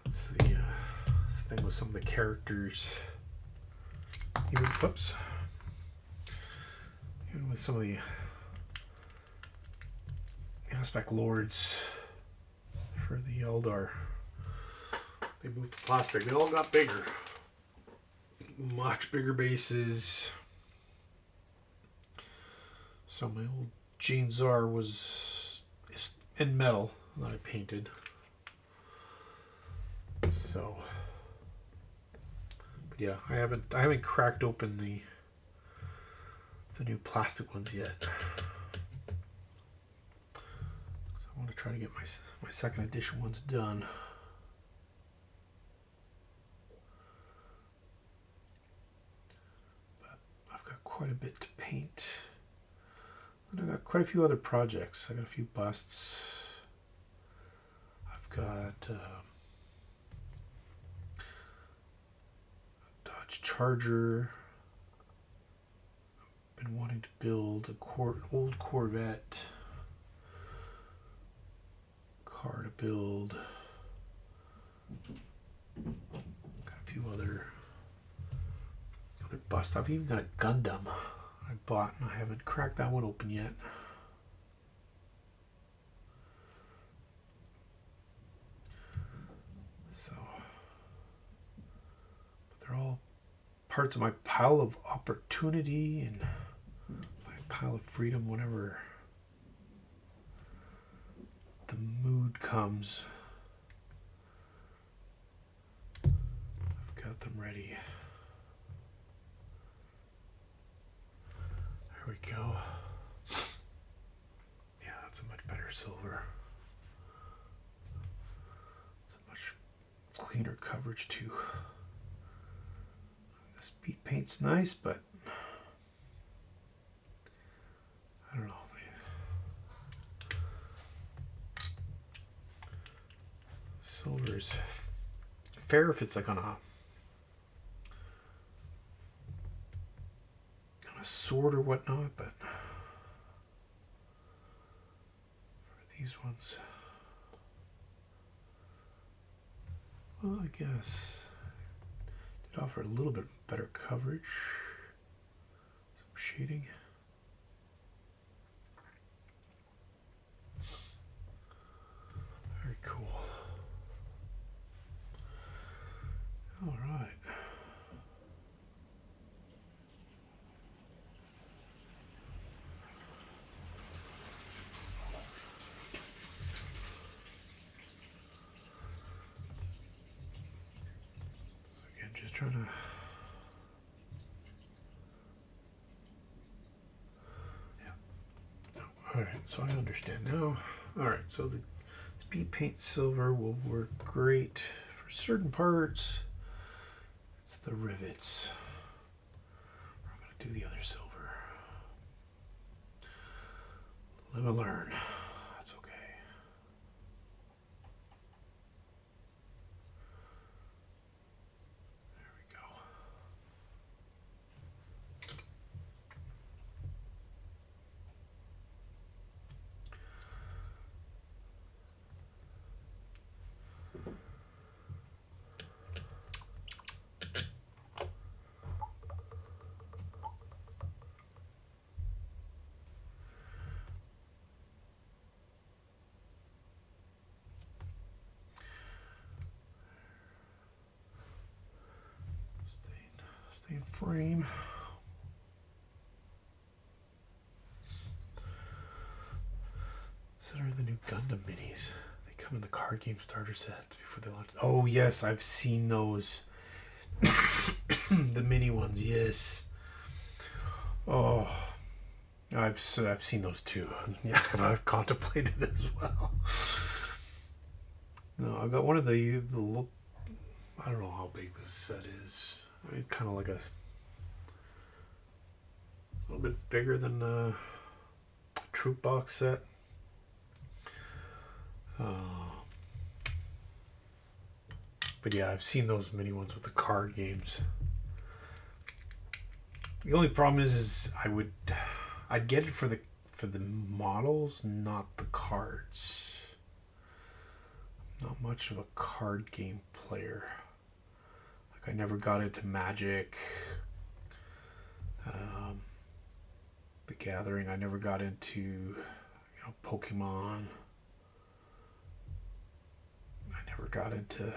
That's the thing with some of the characters. Even with some of the aspect lords for the Eldar, they moved to plastic. They all got bigger. Much bigger bases. So my old Gene Czar was in metal that I painted. So, but yeah, I haven't cracked open the new plastic ones yet. So I want to try to get my second edition ones done. Quite a bit to paint. And I got quite a few other projects. I got a few busts. I've got a Dodge Charger. I've been wanting to build an old Corvette car to build. Got a few other bust. I've even got a Gundam I bought and I haven't cracked that one open yet. So, but they're all parts of my pile of opportunity and my pile of freedom whenever the mood comes. got them ready. There we go. Yeah, that's a much better silver. It's a much cleaner coverage too. This bead paint's nice, but I don't know. Silver is fair if it's like on a sword or whatnot, but for these ones, well, I guess it did offer a little bit better coverage, some shading. Very cool. All right. Again, just trying to. Yeah. Oh, all right. So I understand now. All right. So the speed paint silver will work great for certain parts. It's the rivets. I'm going to do the other silver. Live and learn. That's okay. There we go. Stay in frame. These are the new Gundam minis. They come in the card game starter sets before they launch. Oh yes, I've seen those. The mini ones, yes. Oh, I've seen those too. Yeah, I've contemplated as well. No, I've got one of the I don't know how big this set is. I mean, kind of like a little bit bigger than a troop box set. But yeah, I've seen those mini ones with the card games. The only problem is I'd get it for the models, not the cards. Not much of a card game player. Like I never got into Magic, the Gathering. I never got into Pokemon. I never got into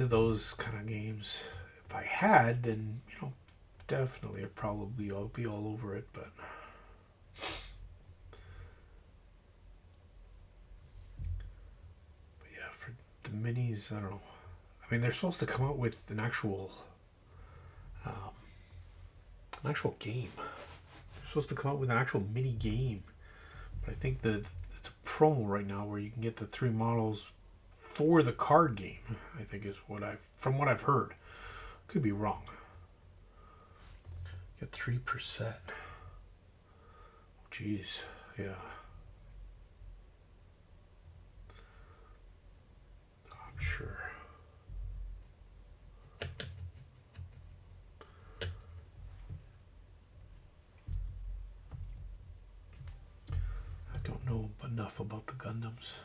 those kind of games. If I had, then definitely I'd probably be all over it, but yeah, for the minis, I don't know. I mean, they're supposed to come out with an actual game. They're supposed to come out with an actual mini game, but I think that it's a promo right now where you can get the 3 models for the card game. I think is from what I've heard. Could be wrong. Get 3%. Jeez, yeah. I'm sure. I don't know enough about the Gundams.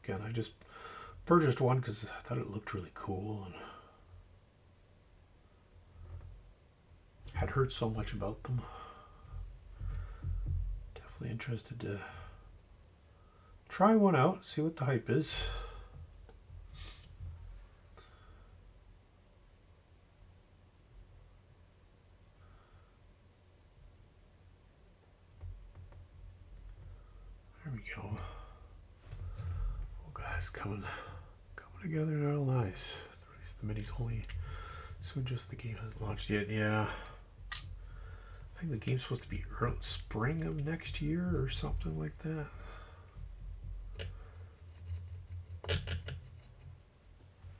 Again, I just purchased one because I thought it looked really cool and had heard so much about them. Definitely interested to try one out, see what the hype is. There we go. Well, guys, coming together real nice. The mini's only so just the game hasn't launched yet. Yeah, I think the game's supposed to be early spring of next year or something like that.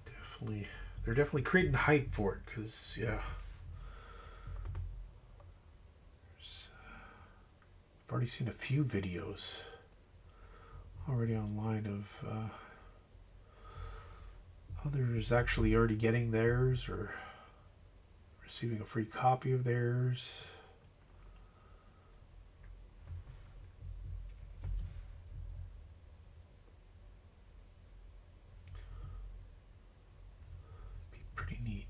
Definitely, they're definitely creating hype for it because yeah. I've already seen a few videos already online of others actually already getting theirs or receiving a free copy of theirs. Be pretty neat.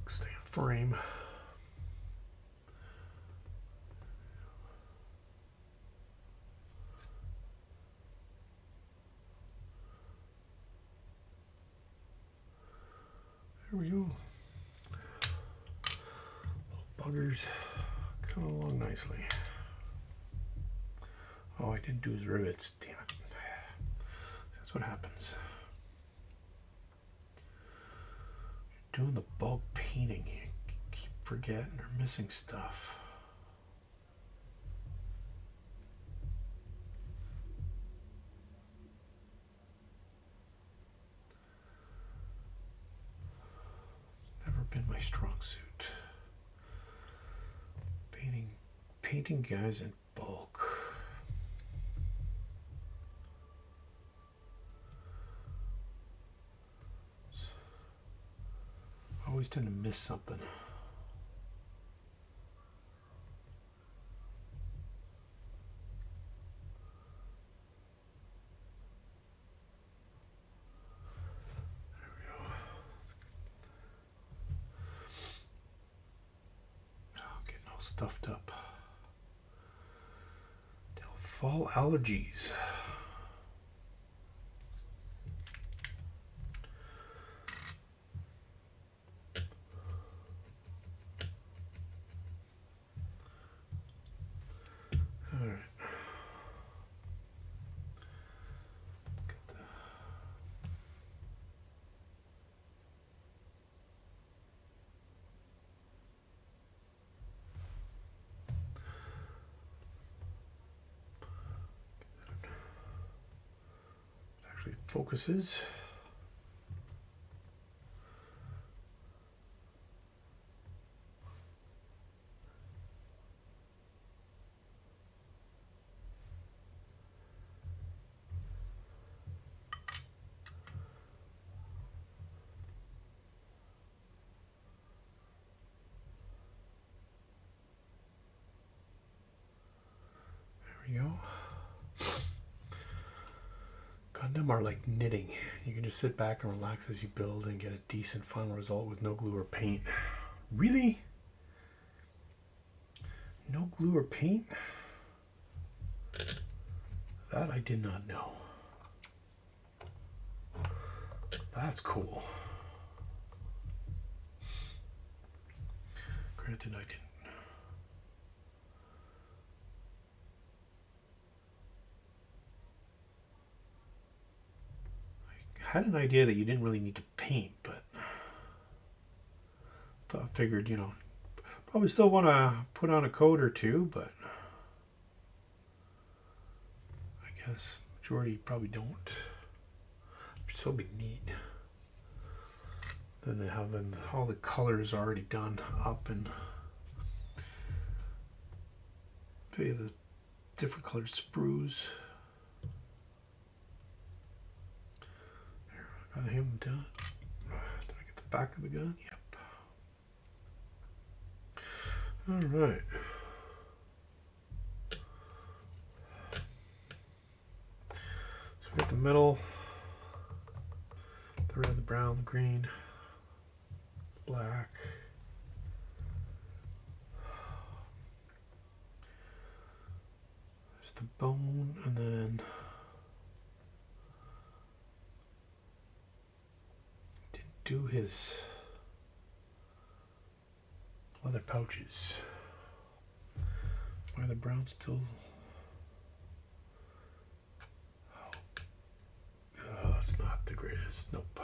Stay in frame. There we go. Little buggers coming along nicely. Oh, I didn't do his rivets. Damn it. That's what happens. Doing the bulk painting, you keep forgetting or missing stuff. Never been my strong suit. Painting guys in bulk. I always tend to miss something. There we go. Oh, getting all stuffed up. Fall allergies. All right. Actually focuses. There we go. Gundam are like knitting. You can just sit back and relax as you build and get a decent final result with no glue or paint. Really? No glue or paint? That I did not know. That's cool. Granted, I didn't. I had an idea that you didn't really need to paint, but I figured, you know, probably still want to put on a coat or two, but I guess majority probably don't. It'd still be neat. Then they have all the colors already done up and the different colored sprues. There, got him done. Did I get the back of the gun? Yep. All right. So we got the middle, the red, the brown, the green, the black. There's the bone, and then do his leather pouches? Why are the brown still? Oh, it's not the greatest. Nope.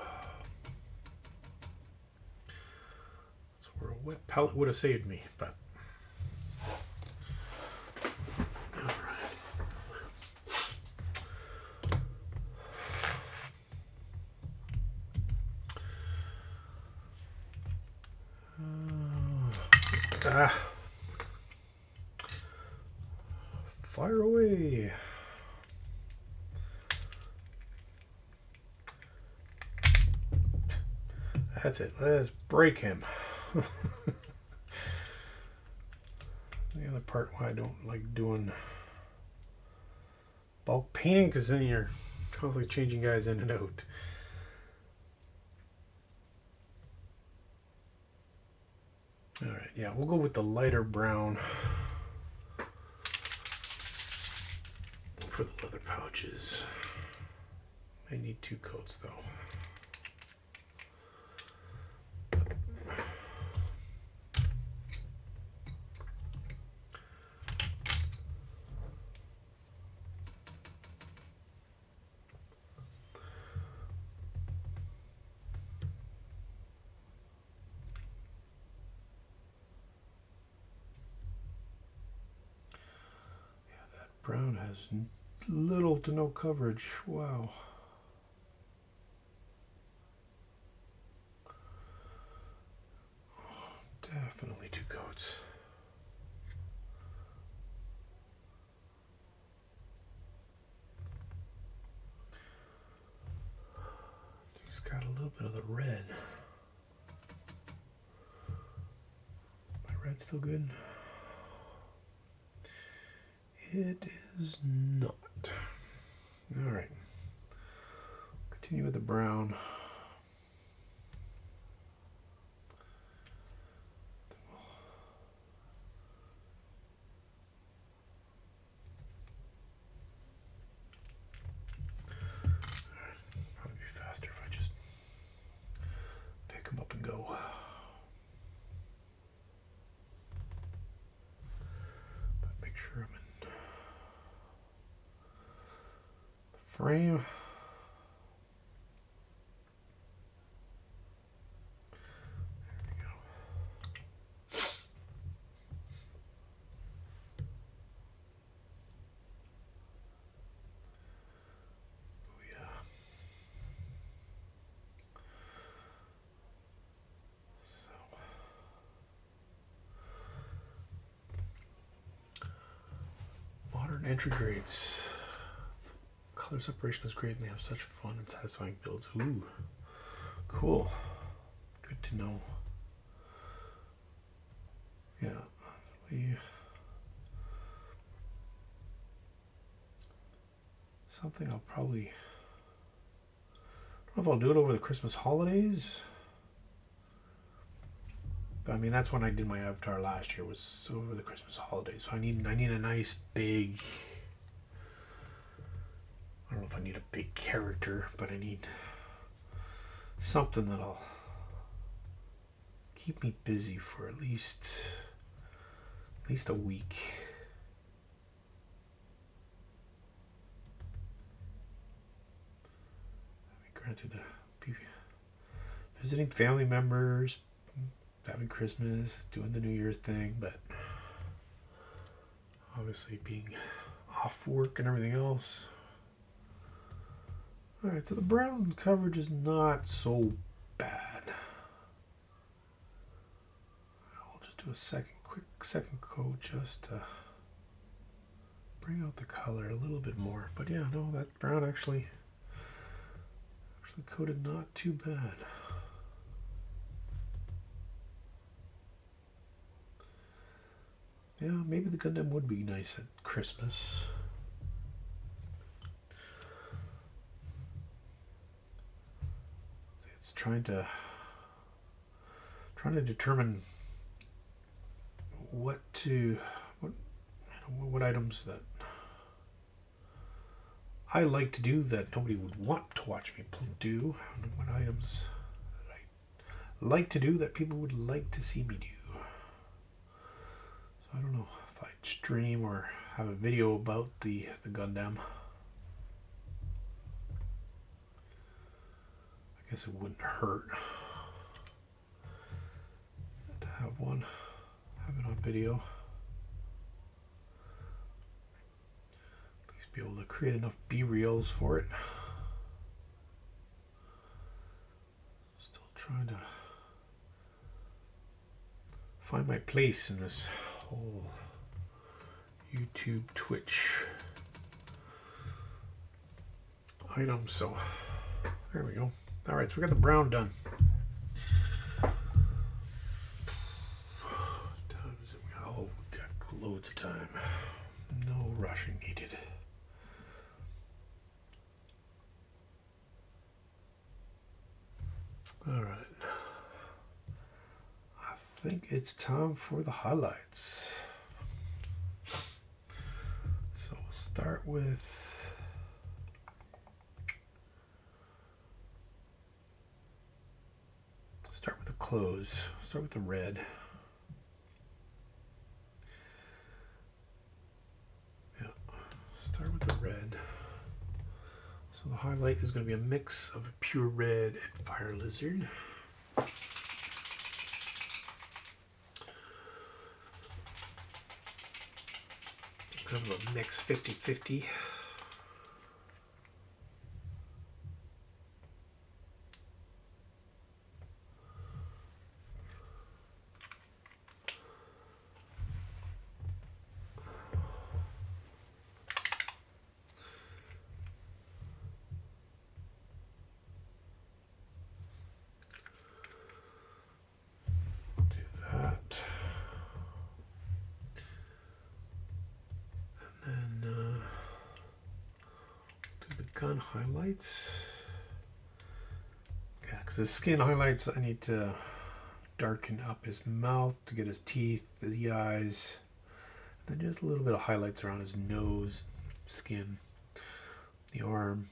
That's where a wet palette would have saved me, but. Fire away. That's it. Let's break him. The other part why I don't like doing bulk painting, because then you're constantly changing guys in and out. Alright, yeah, we'll go with the lighter brown for the leather pouches. I need 2 coats though. Brown has little to no coverage. Wow. Definitely 2 coats. He's got a little bit of the red. My red still good? It is not. All right. Continue with the brown. Probably be faster if I just pick them up and go. But make sure I'm in frame. There we go. Oh yeah. So modern entry grades. Color separation is great and they have such fun and satisfying builds. Ooh, cool. Good to know. Yeah, something I'll probably, I don't know if I'll do it over the Christmas holidays. I mean, that's when I did my avatar last year, was over the Christmas holidays. So I need a nice big, I don't know if I need a big character, but I need something that'll keep me busy for at least a week. Granted, visiting family members, having Christmas, doing the New Year's thing, but obviously being off work and everything else. Alright, so the brown coverage is not so bad. I'll just do a quick second coat just to bring out the color a little bit more. But yeah, no, that brown actually coated not too bad. Yeah, maybe the Gundam would be nice at Christmas. It's trying to determine what items that I like to do that nobody would want to watch me do, and what items that I like to do that people would like to see me do. So I don't know if I'd stream or have a video about the Gundam. I guess it wouldn't hurt to have it on video. At least be able to create enough B-reels for it. Still trying to find my place in this whole YouTube, Twitch item. So there we go. All right, so we got the brown done. What time is it? Oh, we got loads of time. No rushing needed. All right. I think it's time for the highlights. So we'll start with the clothes. Start with the red. Yeah, start with the red. So the highlight is going to be a mix of a pure red and fire lizard. Kind of a mix 50-50. Gun highlights. Yeah, because the skin highlights, I need to darken up his mouth to get his teeth, the eyes, and then just a little bit of highlights around his nose, skin, the arm,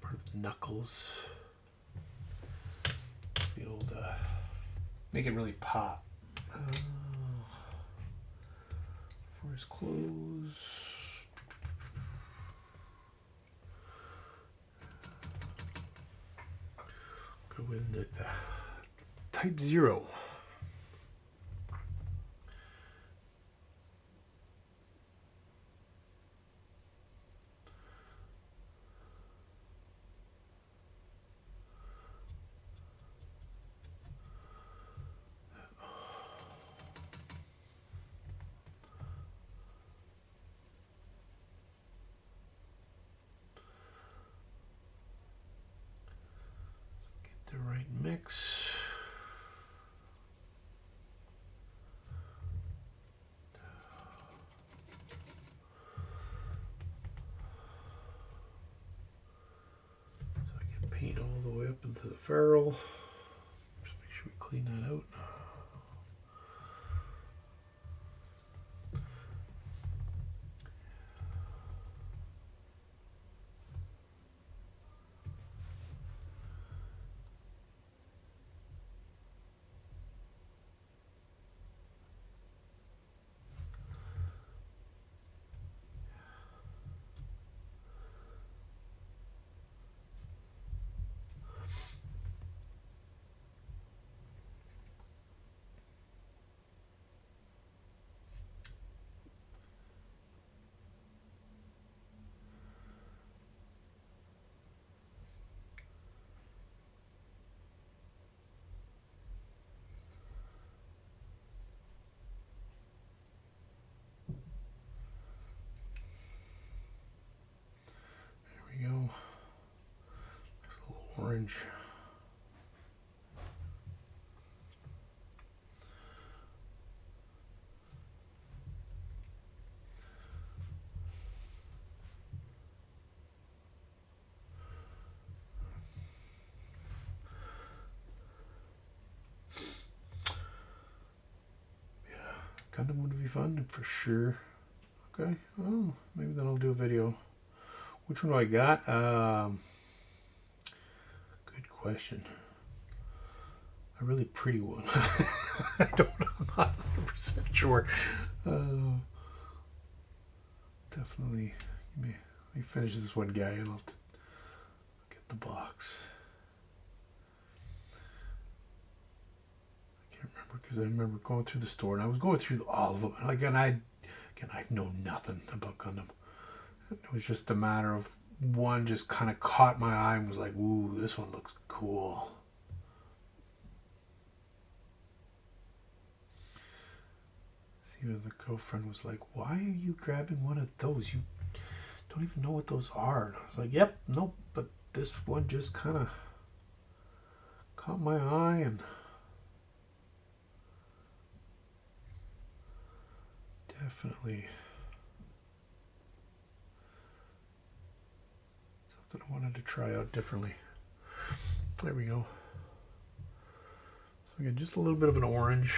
part of the knuckles. Be able to make it really pop. For his clothes. Go with the Type 0. The right mix. So I get paint all the way up into the ferrule. Just make sure we clean that out. There we go. There's a little orange. Gundam would be fun for sure. Okay, oh, maybe then I'll do a video. Which one do I got? Good question. a really pretty one. I'm not 100% sure. Definitely, let me finish this one guy and I'll get the box. I can't remember because I remember going through the store and I was going through all of them. And I know nothing about Gundam. It was just a matter of one just kind of caught my eye and was like, ooh, this one looks cool. Even the girlfriend was like, why are you grabbing one of those? You don't even know what those are. And I was like, yep, nope, but this one just kind of caught my eye and definitely something I wanted to try out differently. There we go. So again, just a little bit of an orange.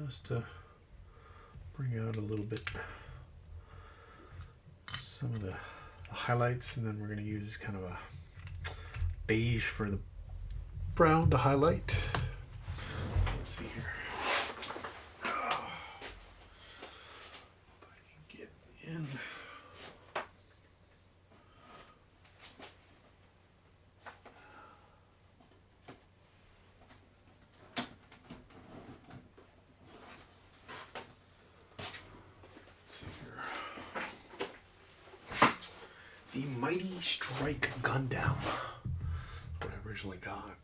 Just to bring out a little bit some of the highlights, and then we're going to use kind of a beige for the brown to highlight. So let's see here. Oh, if I can get in. The Mighty Strike Gundam. What I originally got.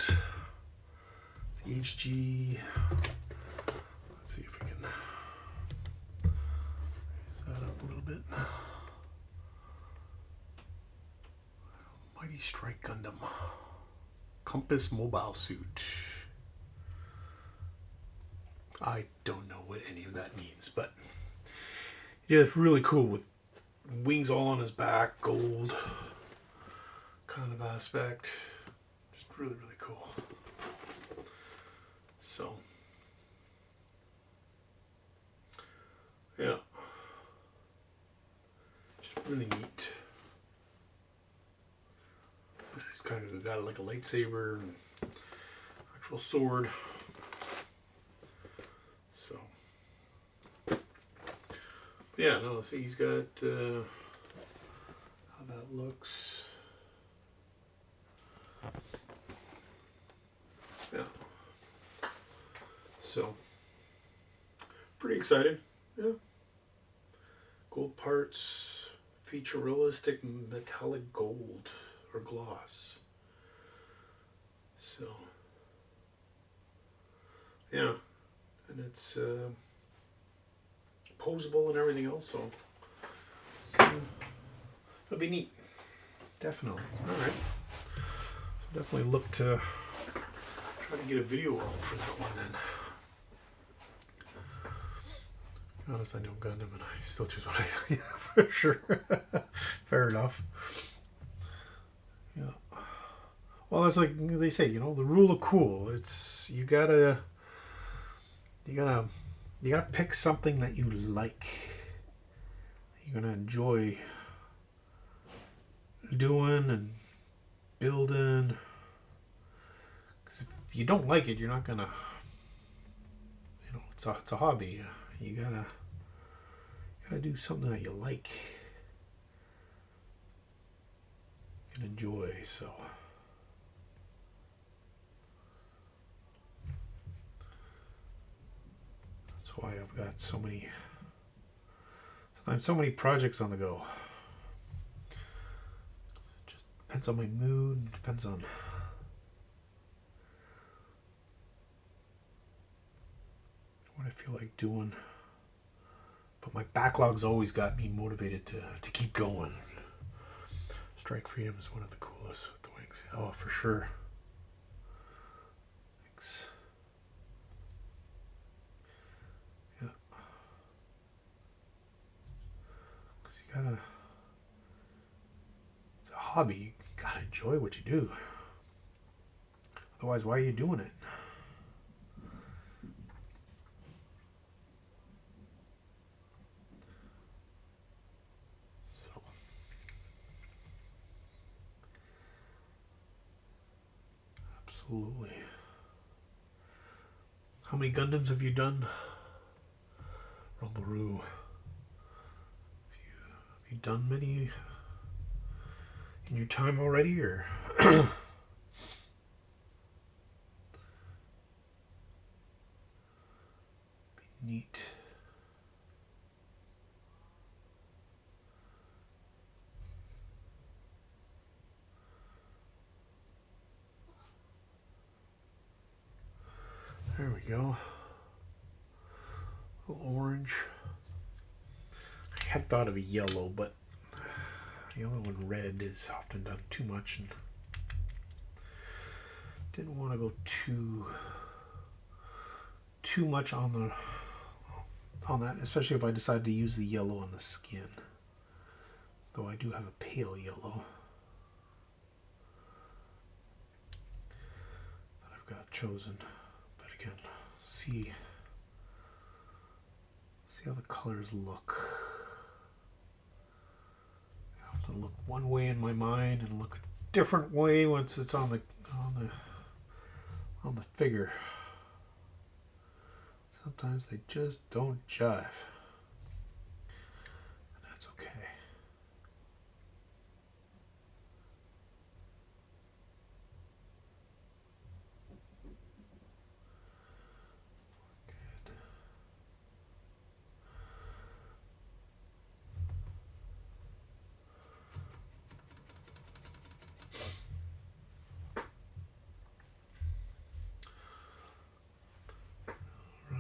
The HG. Let's see if we can raise that up a little bit. Mighty Strike Gundam. Compass Mobile Suit. I don't know what any of that means, but yeah, it's really cool with wings all on his back, gold kind of aspect. Just really, really cool. So, yeah. Just really neat. He's kind of got like a lightsaber and actual sword. So, yeah, no, so he's got how that looks. Yeah. So, pretty excited. Yeah. Gold parts, feature realistic metallic gold or gloss. So, yeah. And it's posable and everything else, so it'll be neat. Definitely. Alright. So definitely look to try to get a video up for that one then. To be honest, I know Gundam and I still choose what I yeah, for sure. Fair enough. Yeah. Well, that's like they say, you know, the rule of cool. It's you gotta pick something that you like. You're gonna enjoy doing and building. Because if you don't like it, you're not gonna. You know, it's a hobby. You gotta do something that you like and enjoy. So. That's why I've got sometimes so many projects on the go. Just depends on my mood, depends on what I feel like doing. But my backlog's always got me motivated to keep going. Strike Freedom is one of the coolest with the wings. Oh, for sure. Thanks. It's a hobby. You gotta enjoy what you do. Otherwise, why are you doing it? So, Absolutely. How many Gundams have you done? Rumbaroo. Have you done many in your time already, or? Neat. There we go. A little orange. I had thought of a yellow, but yellow and red is often done too much, and didn't want to go too much on that, especially if I decide to use the yellow on the skin. Though I do have a pale yellow that I've got chosen. But again, see how the colors look. I have to look one way in my mind and look a different way once it's on the figure. Sometimes they just don't jive. And that's okay.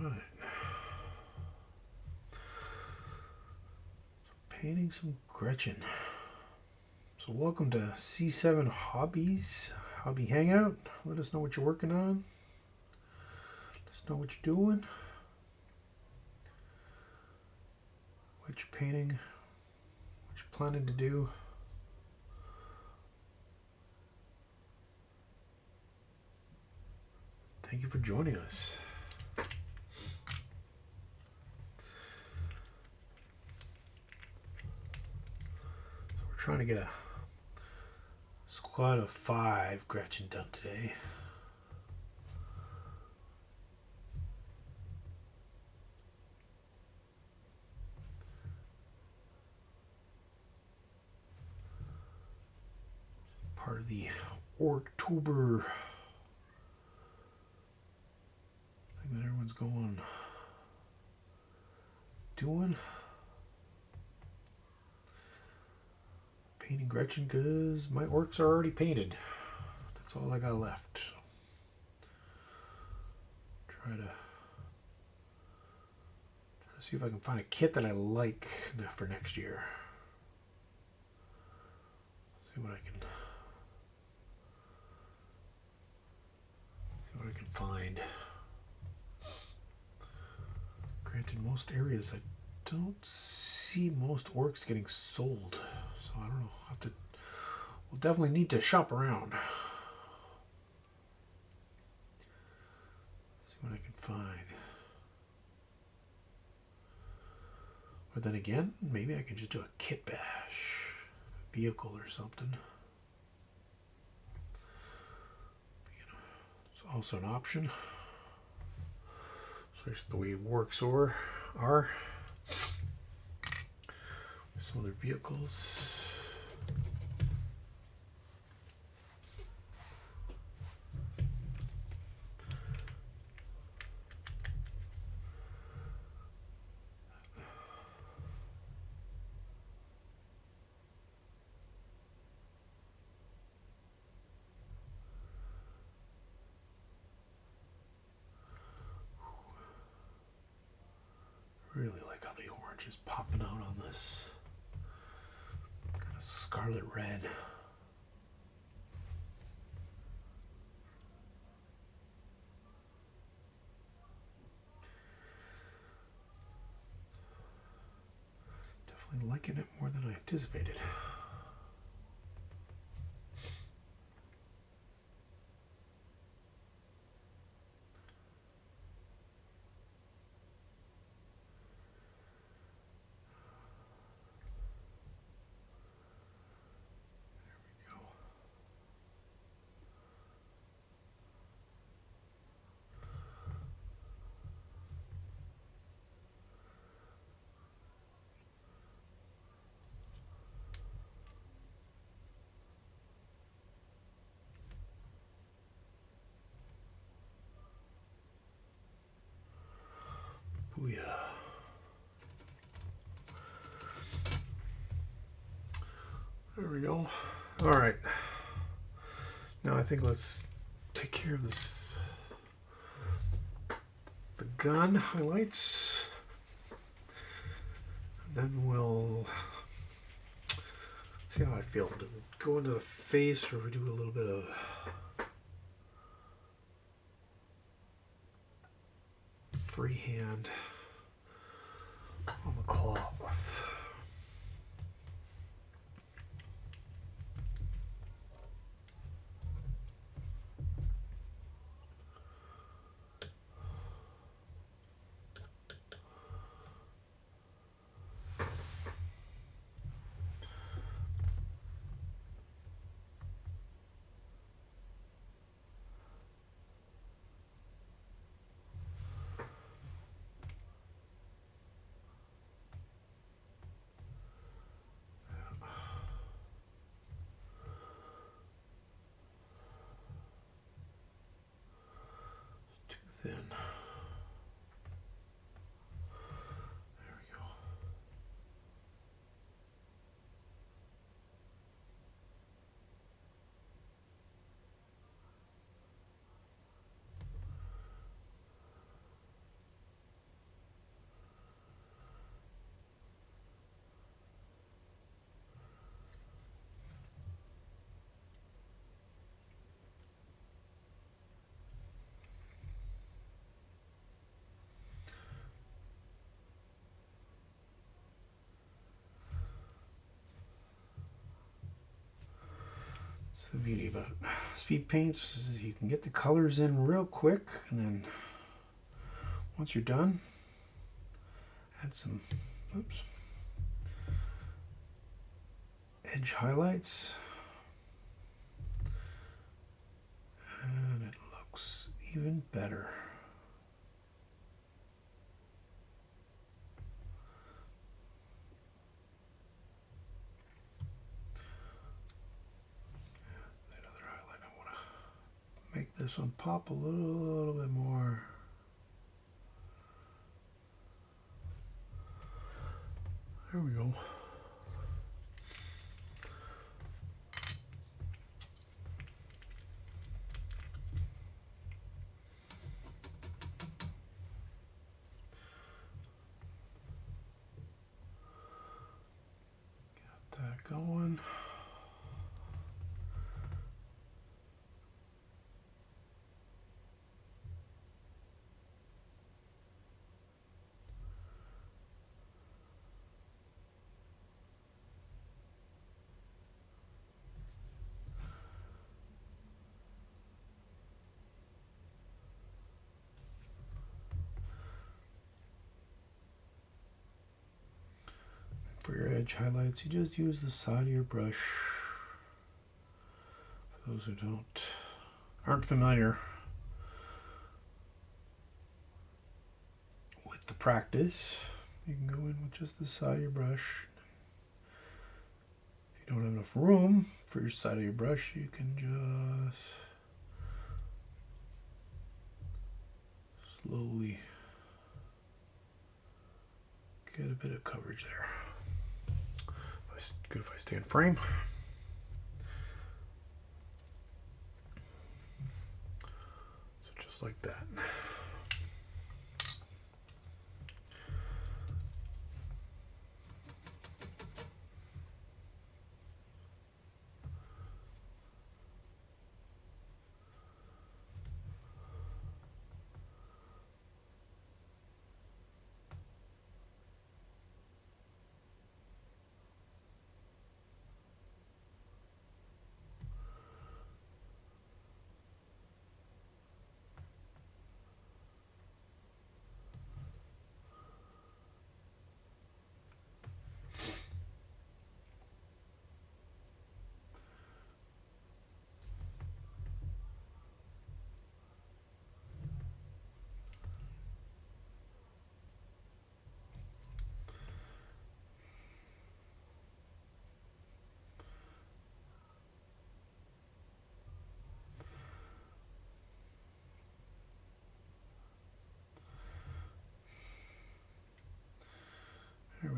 Good. Right. Painting some Gretchin. So welcome to C7 Hobby Hangout. Let us know what you're working on. Let us know what you're doing. What you're painting. What you're planning to do. Thank you for joining us. Trying to get a squad of 5 Gretchin done today. Part of the Ork-tober thing that everyone's doing. Painting Gretchin because my orcs are already painted. That's all I got left. Try to see if I can find a kit that I like for next year. See what I can find. Granted, most areas I don't see most orcs getting sold. So I don't know. We'll definitely need to shop around. See what I can find. Or then again, maybe I can just do a kit bash. A vehicle or something. It's also an option. Especially the way works are. Some other vehicles. Really like how the orange is popping out on this kind of scarlet red. Definitely liking it more than I anticipated. Hallelujah. There we go. All right. Now I think let's take care of this. The gun highlights. Then we'll see how I feel. Do we go into the face, or we do a little bit of freehand on the cloth? Thin. There we go. That's the beauty about speed paints, is you can get the colors in real quick, and then once you're done, add some edge highlights, and it looks even better. Make this one pop a little bit more. There we go. Got that going. For your edge highlights, you just use the side of your brush. For those who aren't familiar with the practice, you can go in with just the side of your brush. If you don't have enough room for your side of your brush, you can just slowly get a bit of coverage there. Good if I stay in frame. So just like that.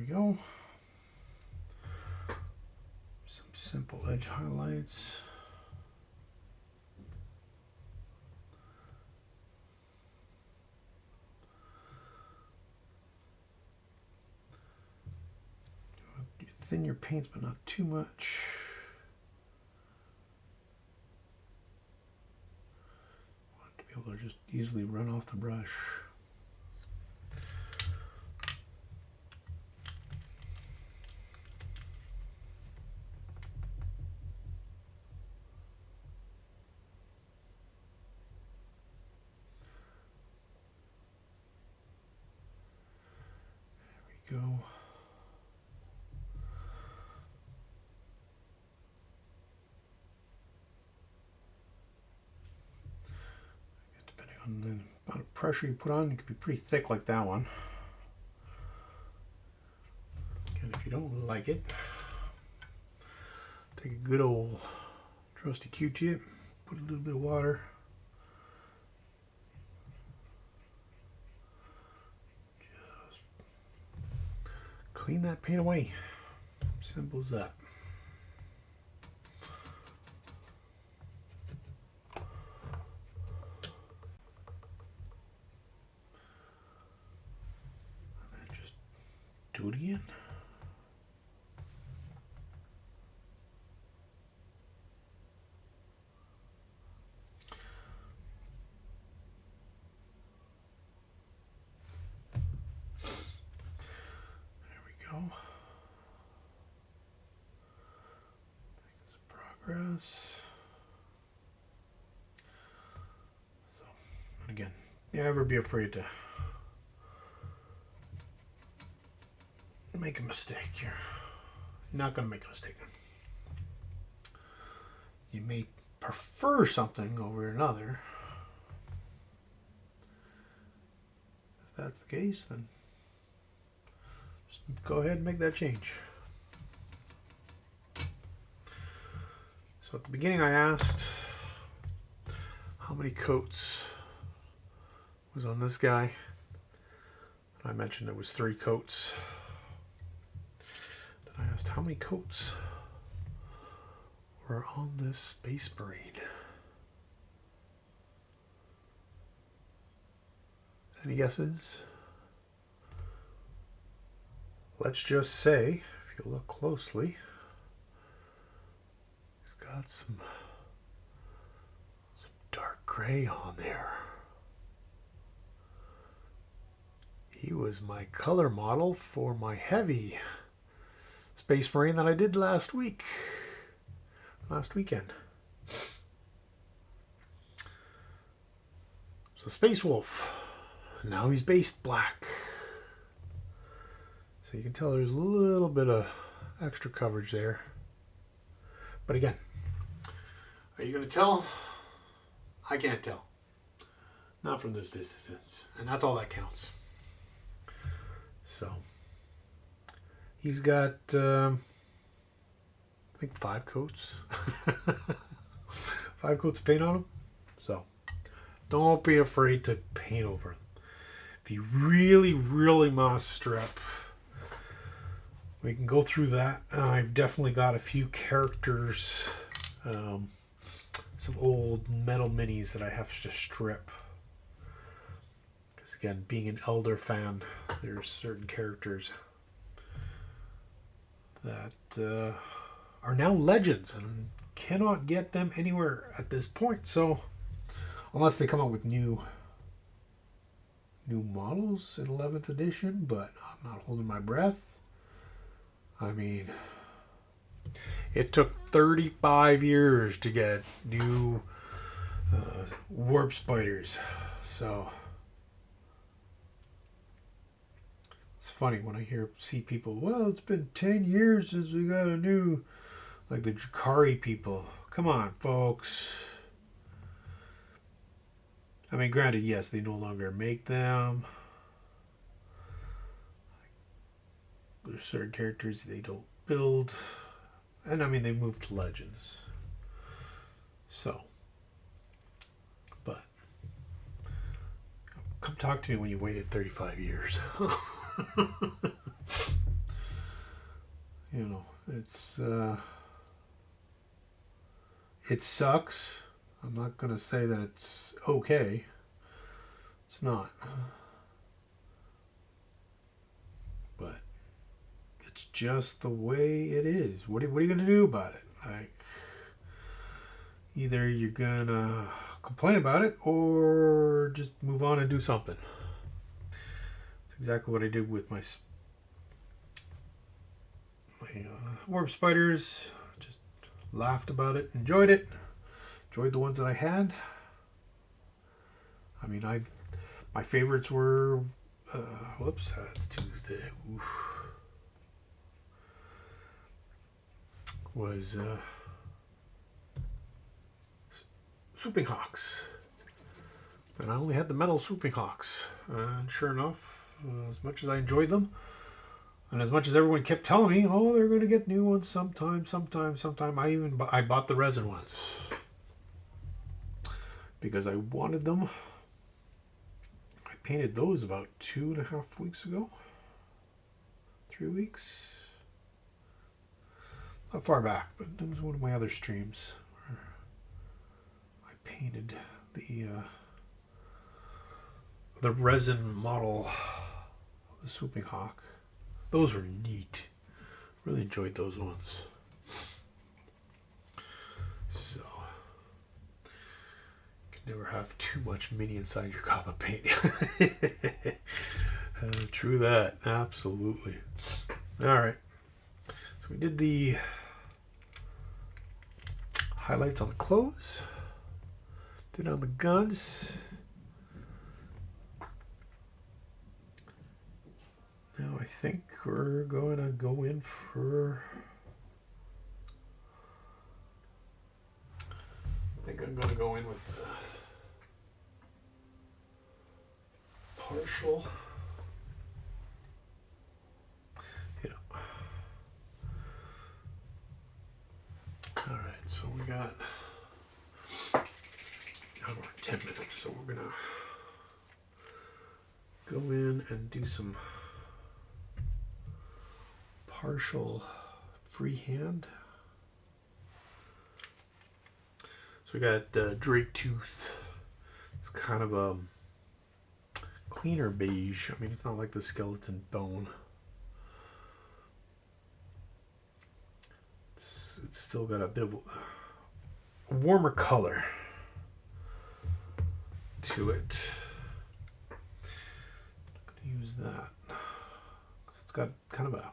we go. Some simple edge highlights. You thin your paints, but not too much. Want to be able to just easily run off the brush. There we go. Depending on the amount of pressure you put on, it could be pretty thick like that one. Again, if you don't like it, take a good old trusty Q-tip, put a little bit of water. Just clean that paint away. Simple as that. Do it again. There we go. Makes progress. So, and again, never be afraid to make a mistake. You're not going to make a mistake. You may prefer something over another. If that's the case, then just go ahead and make that change. So at the beginning I asked how many coats was on this guy. I mentioned it was 3 coats. I asked how many coats were on this Space Marine. Any guesses? Let's just say, if you look closely, he's got some dark gray on there. He was my color model for my heavy Space Marine that I did last weekend. So Space Wolf, now he's based black. So you can tell there's a little bit of extra coverage there. But again, are you going to tell? I can't tell. Not from this distance. And that's all that counts. So he's got, I think 5 coats. 5 coats of paint on him. So don't be afraid to paint over him. If you really, really must strip, we can go through that. I've definitely got a few characters, some old metal minis that I have to strip. Because again, being an Elder fan, there's certain characters that are now legends and cannot get them anywhere at this point. So unless they come out with new models in 11th edition, but I'm not holding my breath. I mean, it took 35 years to get new warp spiders. So it's funny when I see people, well, it's been 10 years since we got a new, like the Drakari people. Come on, folks. I mean, granted, yes, they no longer make them. There's certain characters they don't build. And I mean, they moved to Legends. So, but come talk to me when you waited 35 years. You know, it sucks. I'm not going to say that it's okay. It's not. But it's just the way it is. What are you going to do about it? Like, either you're going to complain about it or just move on and do something. It's exactly what I did with my orb spiders. Just laughed about it, enjoyed it, enjoyed the ones that I had. I mean, my favorites were whoops, that's too thick. Oof. Was swooping hawks. And I only had the metal swooping hawks. And sure enough, as much as I enjoyed them, and as much as everyone kept telling me, oh, they're going to get new ones sometime, I bought the resin ones. Because I wanted them. I painted those about 2.5 weeks ago. 3 weeks. Not far back, but it was one of my other streams where I painted the resin model of the swooping hawk. Those were neat. Really enjoyed those ones. So, you can never have too much mini inside your cup of paint. True that. Absolutely. All right. So we did the highlights on the clothes. Did on the guns. Now I think we're going to go in for... I think I'm going to go in with the partial. Yeah. All right, so we got now we're 10 minutes, so we're going to go in and do some partial freehand. So we got Drake Tooth. It's kind of a cleaner beige. I mean, it's not like the skeleton bone. It's still got a bit of a warmer color to it. I'm going to use that. It's got kind of a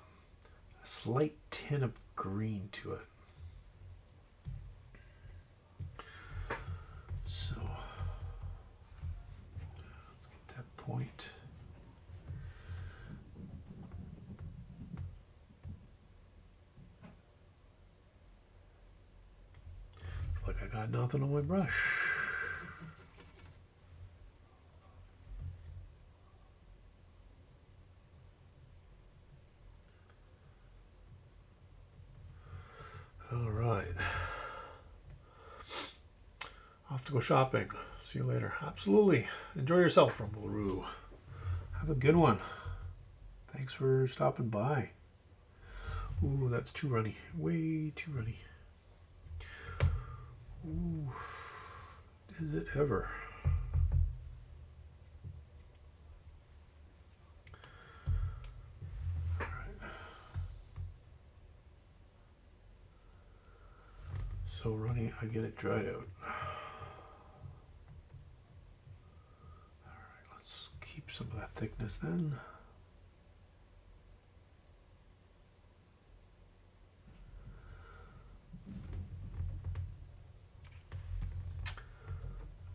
slight tint of green to it. So let's get that point. It's like I got nothing on my brush. All right. Off to go shopping. See you later. Absolutely. Enjoy yourself, Rumbleroo. Have a good one. Thanks for stopping by. Ooh, that's too runny. Way too runny. Ooh. Is it ever? So runny, I get it dried out. Alright, let's keep some of that thickness then.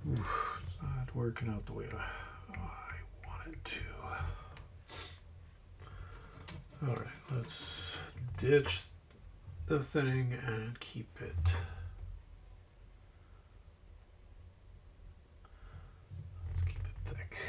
Oof, it's not working out the way I wanted to. Alright, let's ditch the thing and keep it. Let's keep it thick.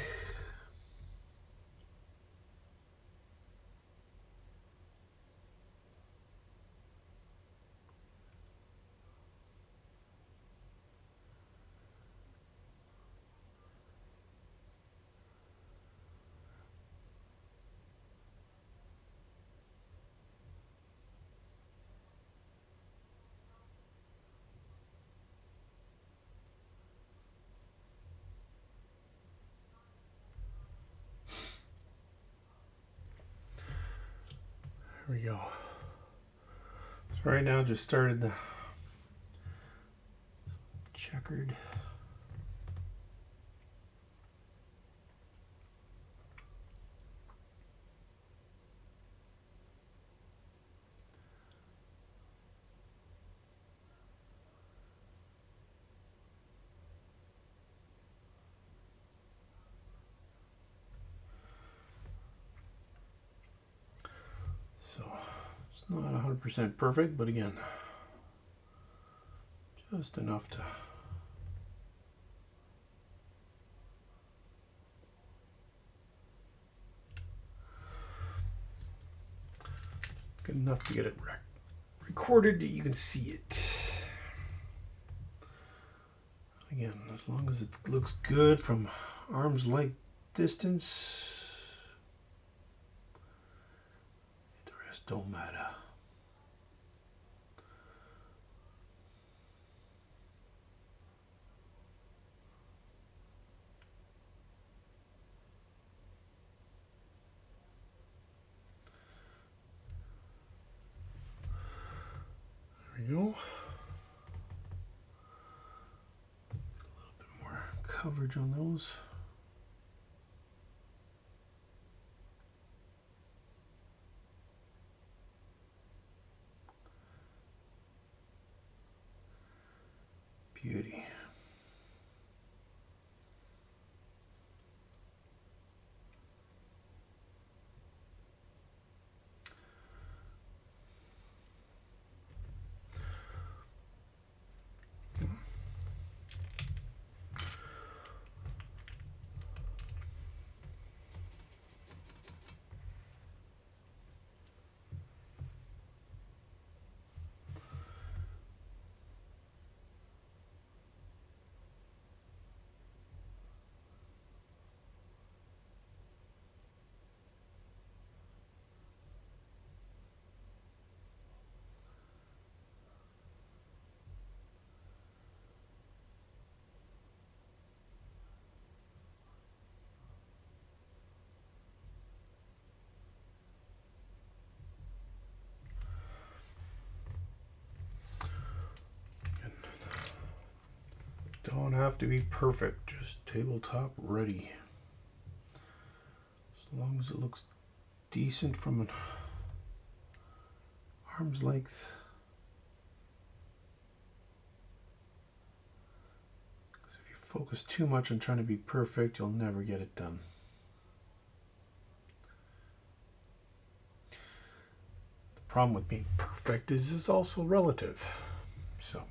There we go. So right now just started the checkered. So it's not 100% perfect, but again, just enough to good enough to get it recorded that you can see it. Again, as long as it looks good from arm's length distance, the rest don't matter. There we go. A little bit more coverage on those. Beauty. Don't have to be perfect, just tabletop ready. As long as it looks decent from an arm's length. Because if you focus too much on trying to be perfect, you'll never get it done. The problem with being perfect is it's also relative. So,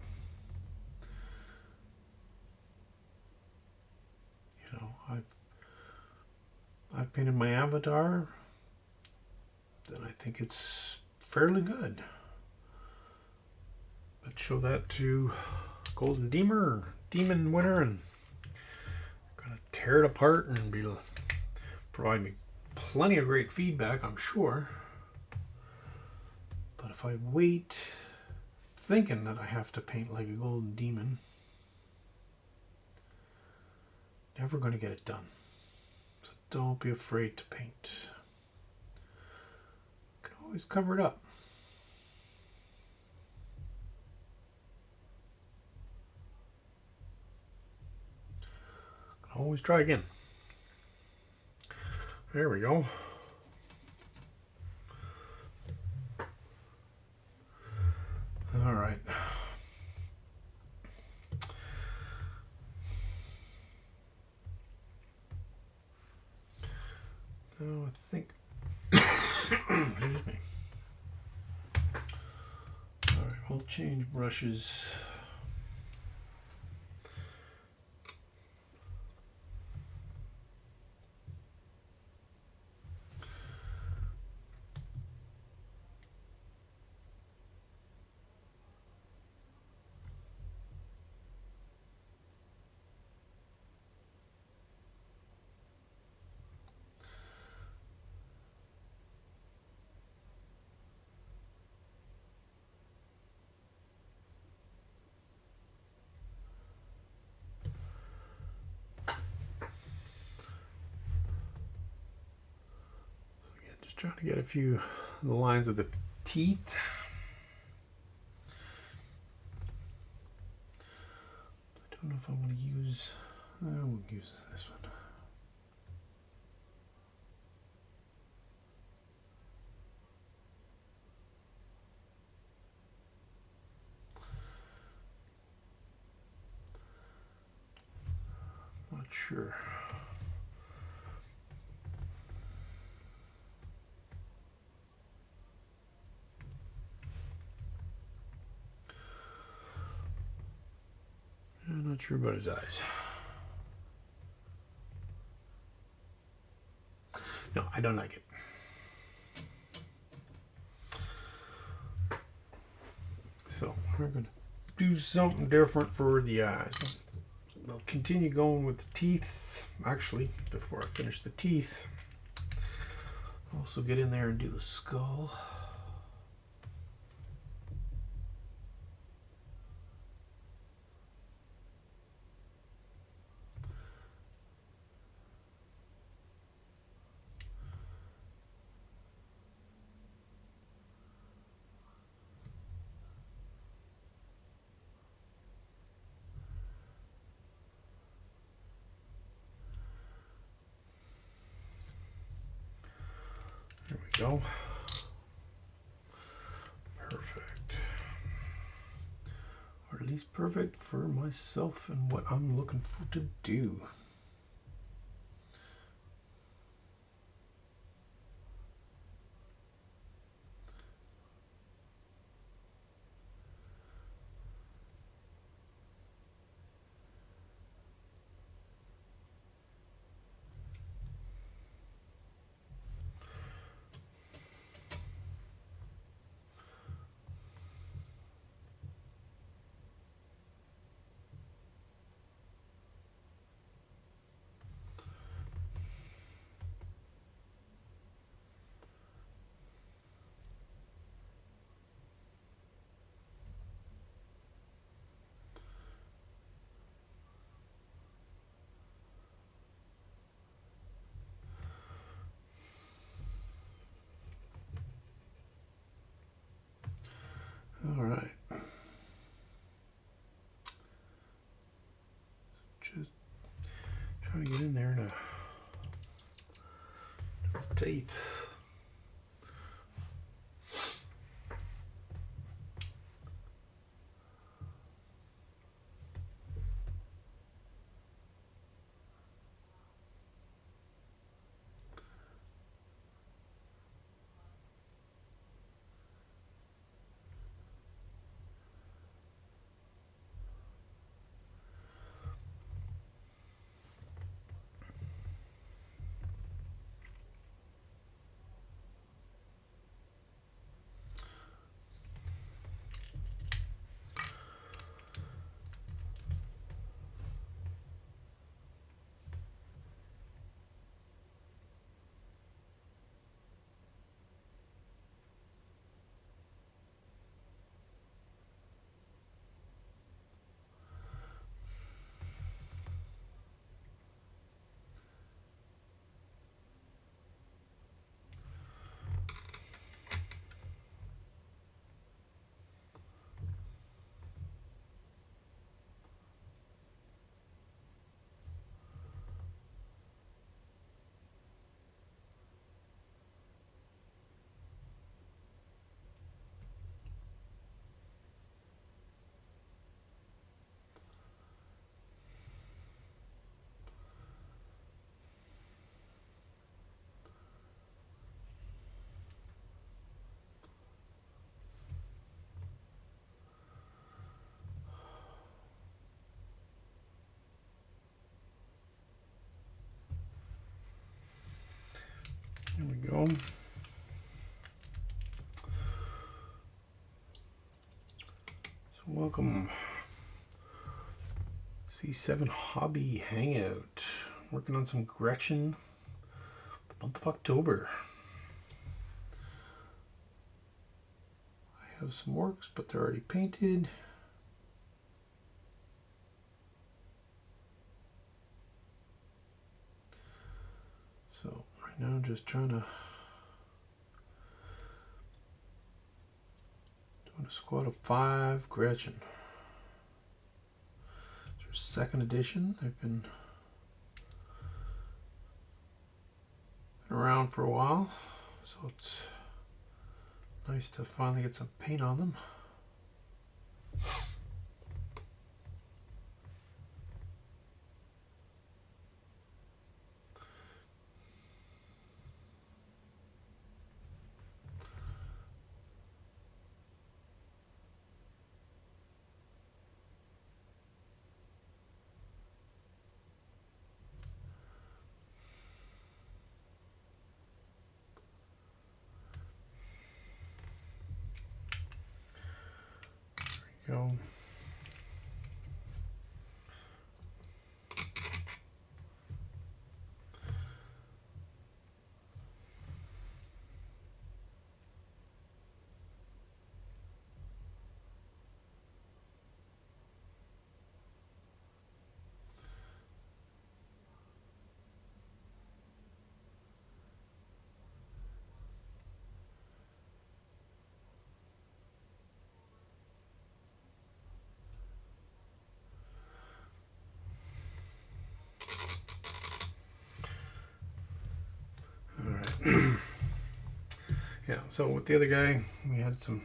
you know, I've painted my avatar, then I think it's fairly good. But show that to Golden Demon winner, and gonna tear it apart and provide me plenty of great feedback, I'm sure. But if I wait thinking that I have to paint like a Golden Demon, never gonna get it done. So don't be afraid to paint. You can always cover it up. Always try again. There we go. All right. Now I think, excuse me. All right, we'll change brushes. Trying to get a few the lines of the teeth. I don't know if I want to use, we'll use this one. Not sure. I'm not sure about his eyes. No, I don't like it. So we're going to do something different for the eyes. I'll continue going with the teeth. Actually, before I finish the teeth, I'll also get in there and do the skull. There we go. Perfect. Or at least perfect for myself and what I'm looking for to do. All right. Just trying to get in there to teeth. There we go. So welcome C7 Hobby Hangout. Working on some Gretchin the month of October. I have some orcs, but they're already painted. So right now I'm just trying to a squad of 5 Gretchin. It's their 2nd edition. They've been around for a while, so it's nice to finally get some paint on them. Go. Yeah, so with the other guy, we had some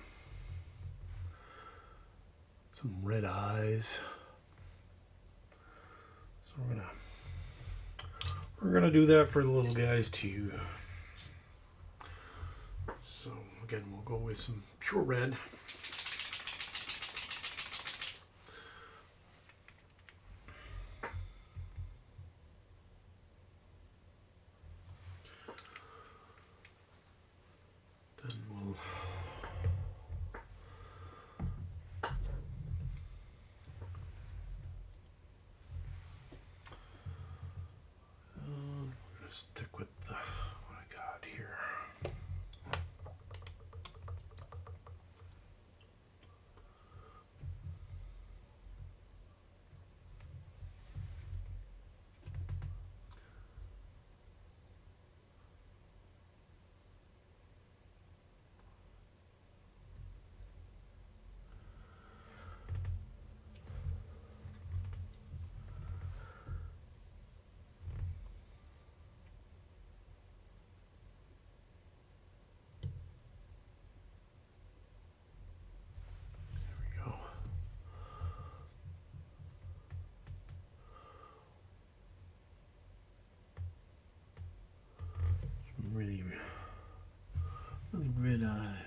red eyes. So we're gonna do that for the little guys too. So again, we'll go with some pure red. Stick with what I got here. Really red eyes.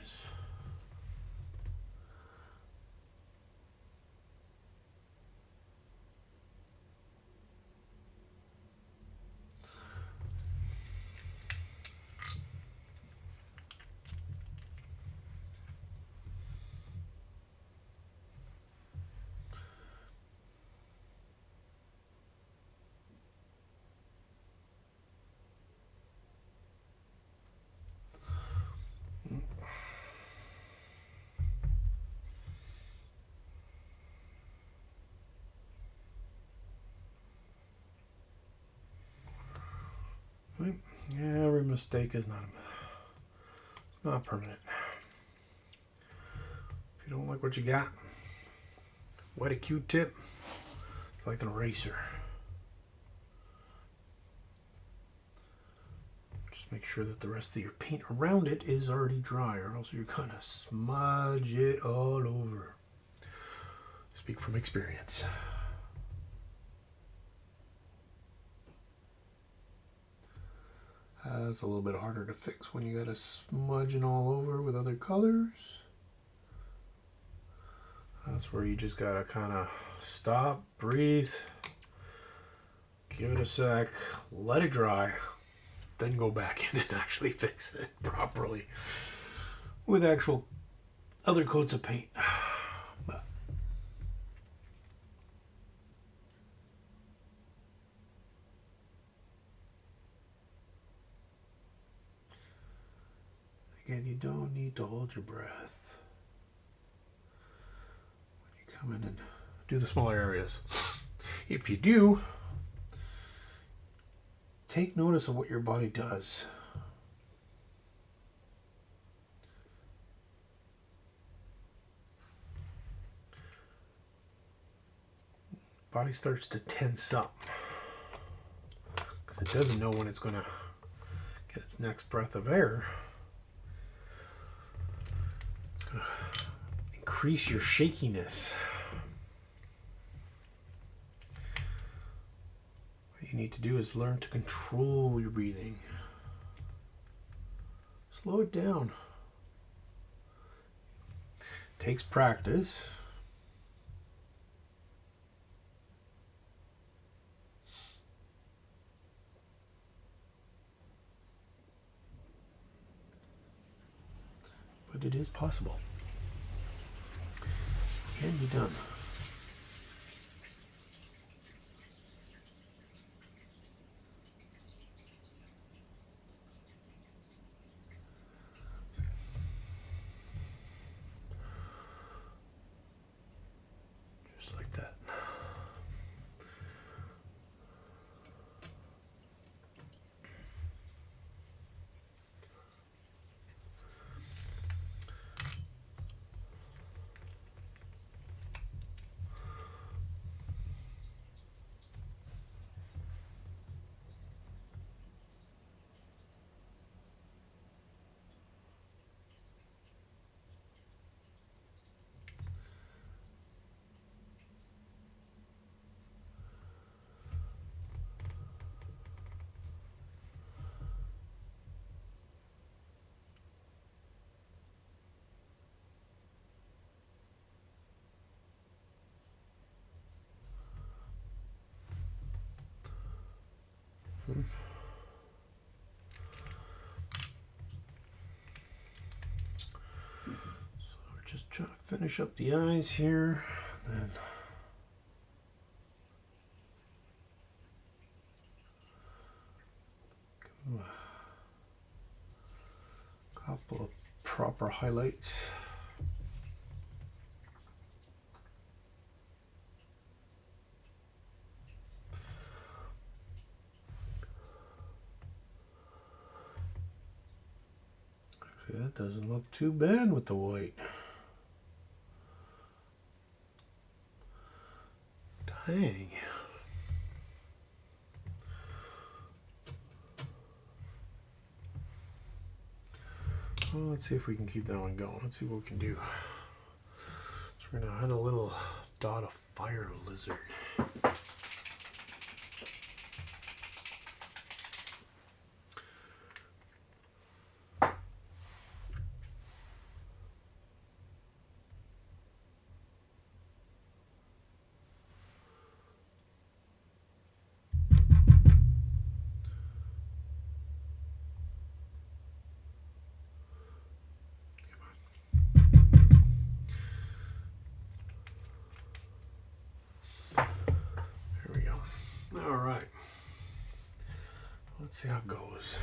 Yeah, every mistake is not permanent. If you don't like what you got, wet a Q-tip. It's like an eraser. Just make sure that the rest of your paint around it is already dry, or else you're gonna smudge it all over. Speak from experience. It's a little bit harder to fix when you got to smudging all over with other colors. That's where you just gotta kind of stop, breathe, give it a sec, let it dry, then go back in and actually fix it properly with actual other coats of paint. But again, you don't need to hold your breath when you come in and do the smaller areas. If you do, take notice of what your body does. body starts to tense up because it doesn't know when it's going to get its next breath of air. It's going to increase your shakiness. What you need to do is learn to control your breathing. Slow it down. Takes practice. But it is possible. It can be done. Just like that. So we're just trying to finish up the eyes here, then give them a couple of proper highlights. That doesn't look too bad with the white. Dang. Well, let's see if we can keep that one going. Let's see what we can do. So we're gonna add a little dot of fire lizard. All right, let's see how it goes.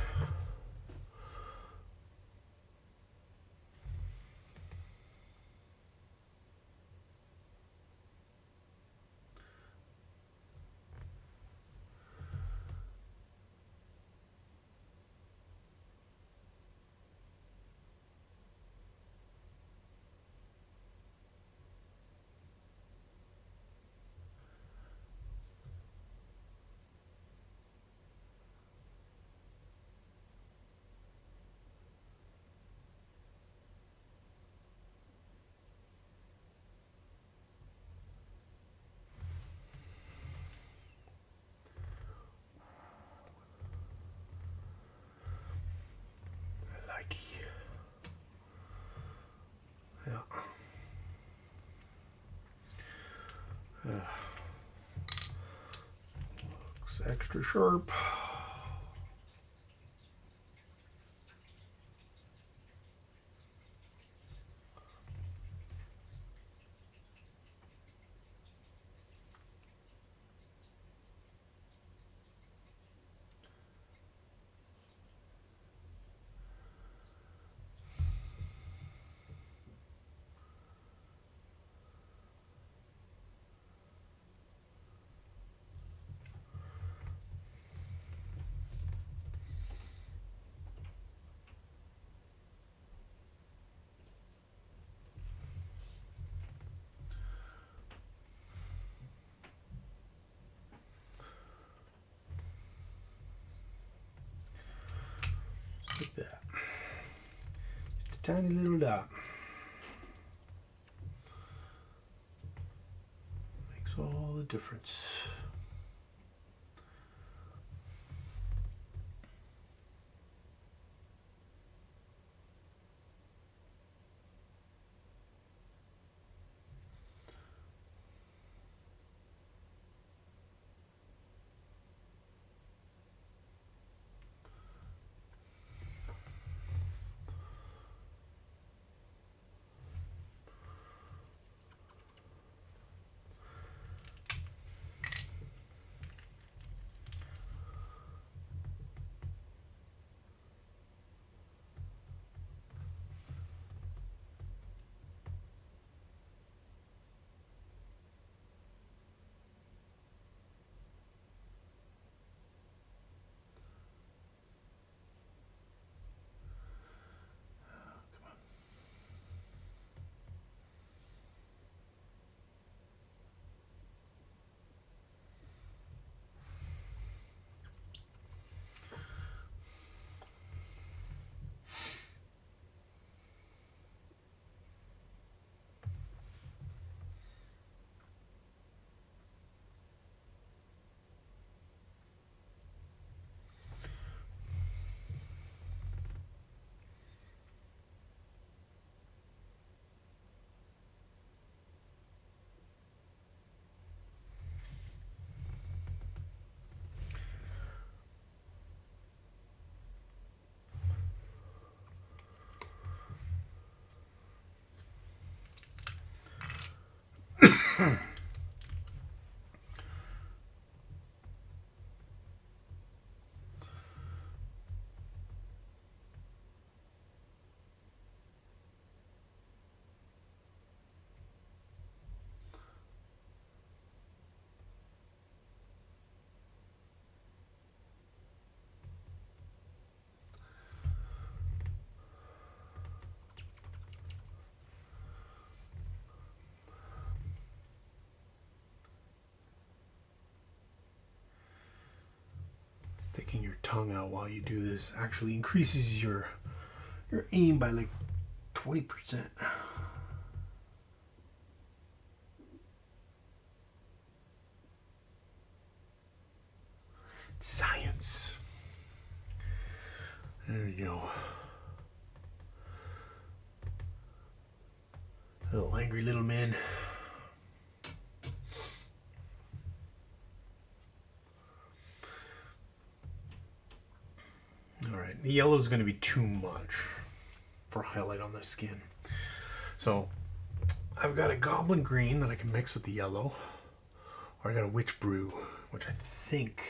Looks extra sharp. Tiny little dot. Makes all the difference. Sticking your tongue out while you do this actually increases your aim by like 20%. Science. There you go. Little angry little men. Alright, the yellow is going to be too much for highlight on the skin. So I've got a goblin green that I can mix with the yellow. Or I got a witch brew, which I think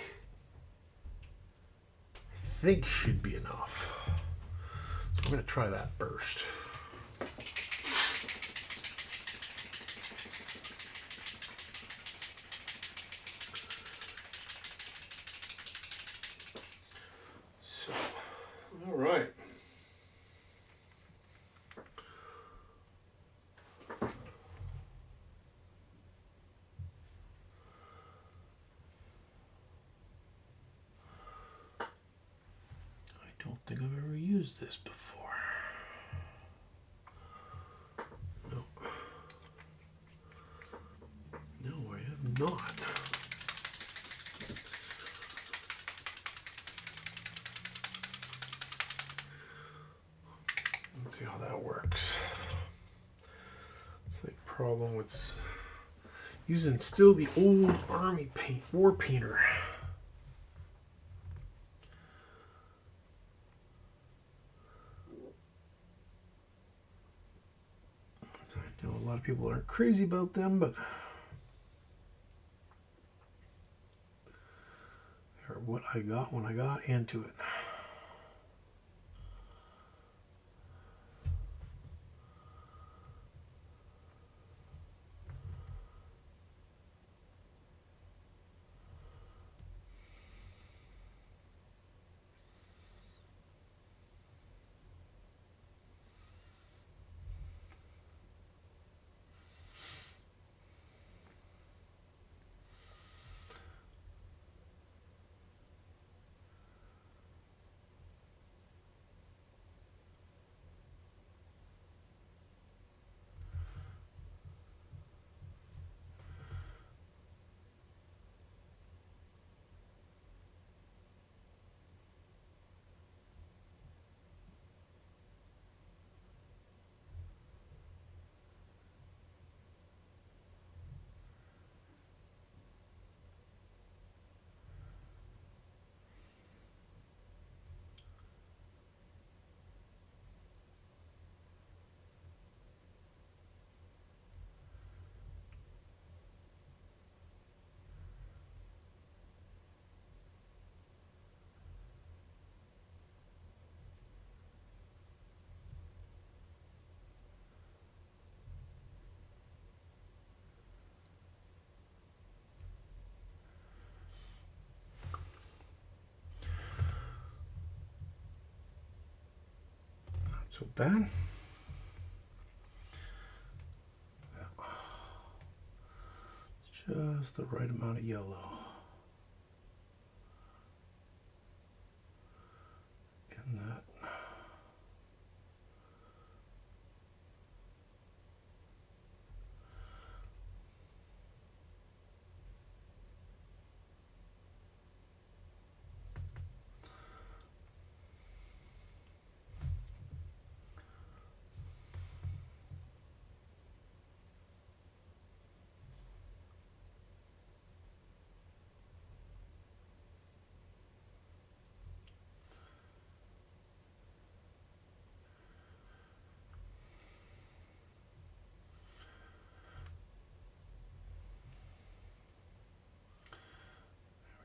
should be enough. So I'm going to try that first. So, all right. I don't think I've ever used this before. No. No, I have not. Let's see how that works. It's the problem with using still the old army paint, war painter. I know a lot of people aren't crazy about them, but they're what I got when I got into it. so bad. Just the right amount of yellow in that.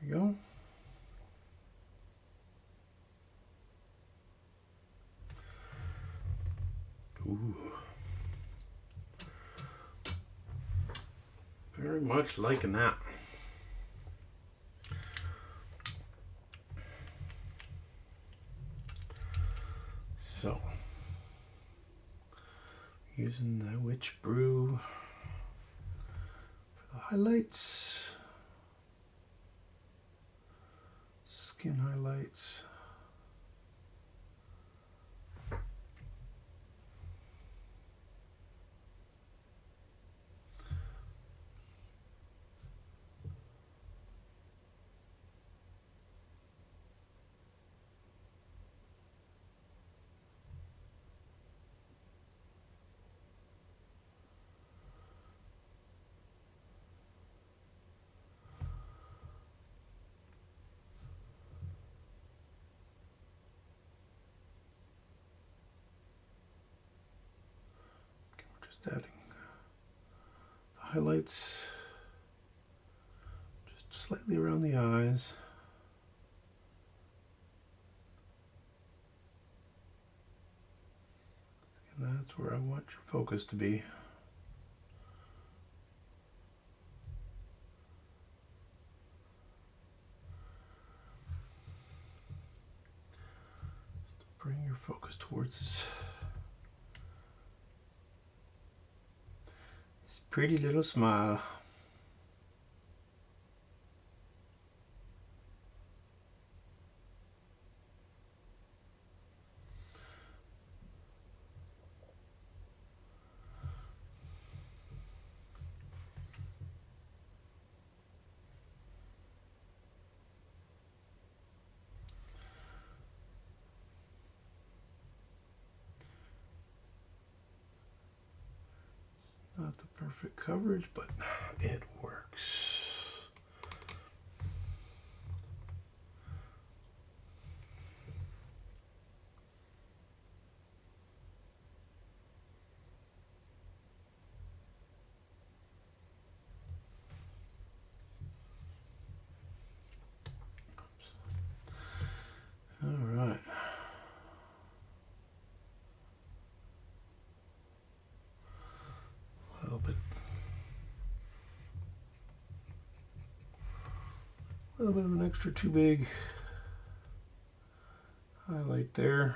There we go. Ooh. Very much liking that. So, using the witch brew for the highlights, skin highlights. Adding the highlights just slightly around the eyes. And that's where I want your focus to be. Just bring your focus towards this pretty little smile. Not the perfect coverage, but it works. All right. A little bit of an extra too big highlight there.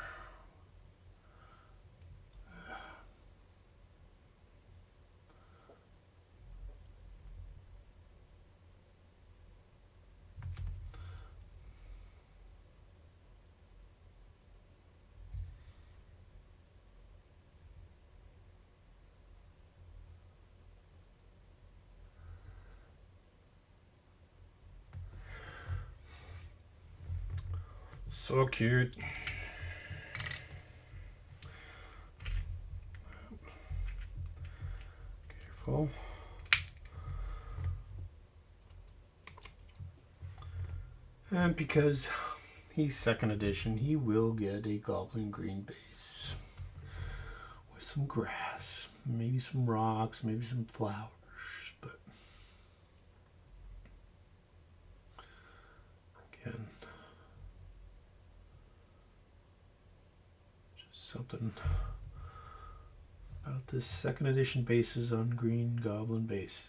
So cute. Careful. And because he's second edition, he will get a goblin green base with some grass, maybe some rocks, maybe some flowers, but again, just something about this second edition bases on green goblin bases.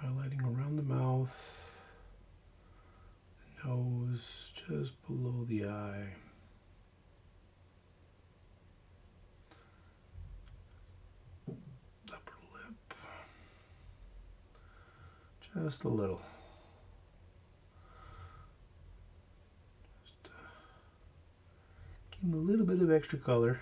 highlighting around the mouth, nose, just below the eye. Upper lip. Just a little. Just give him a little bit of extra color.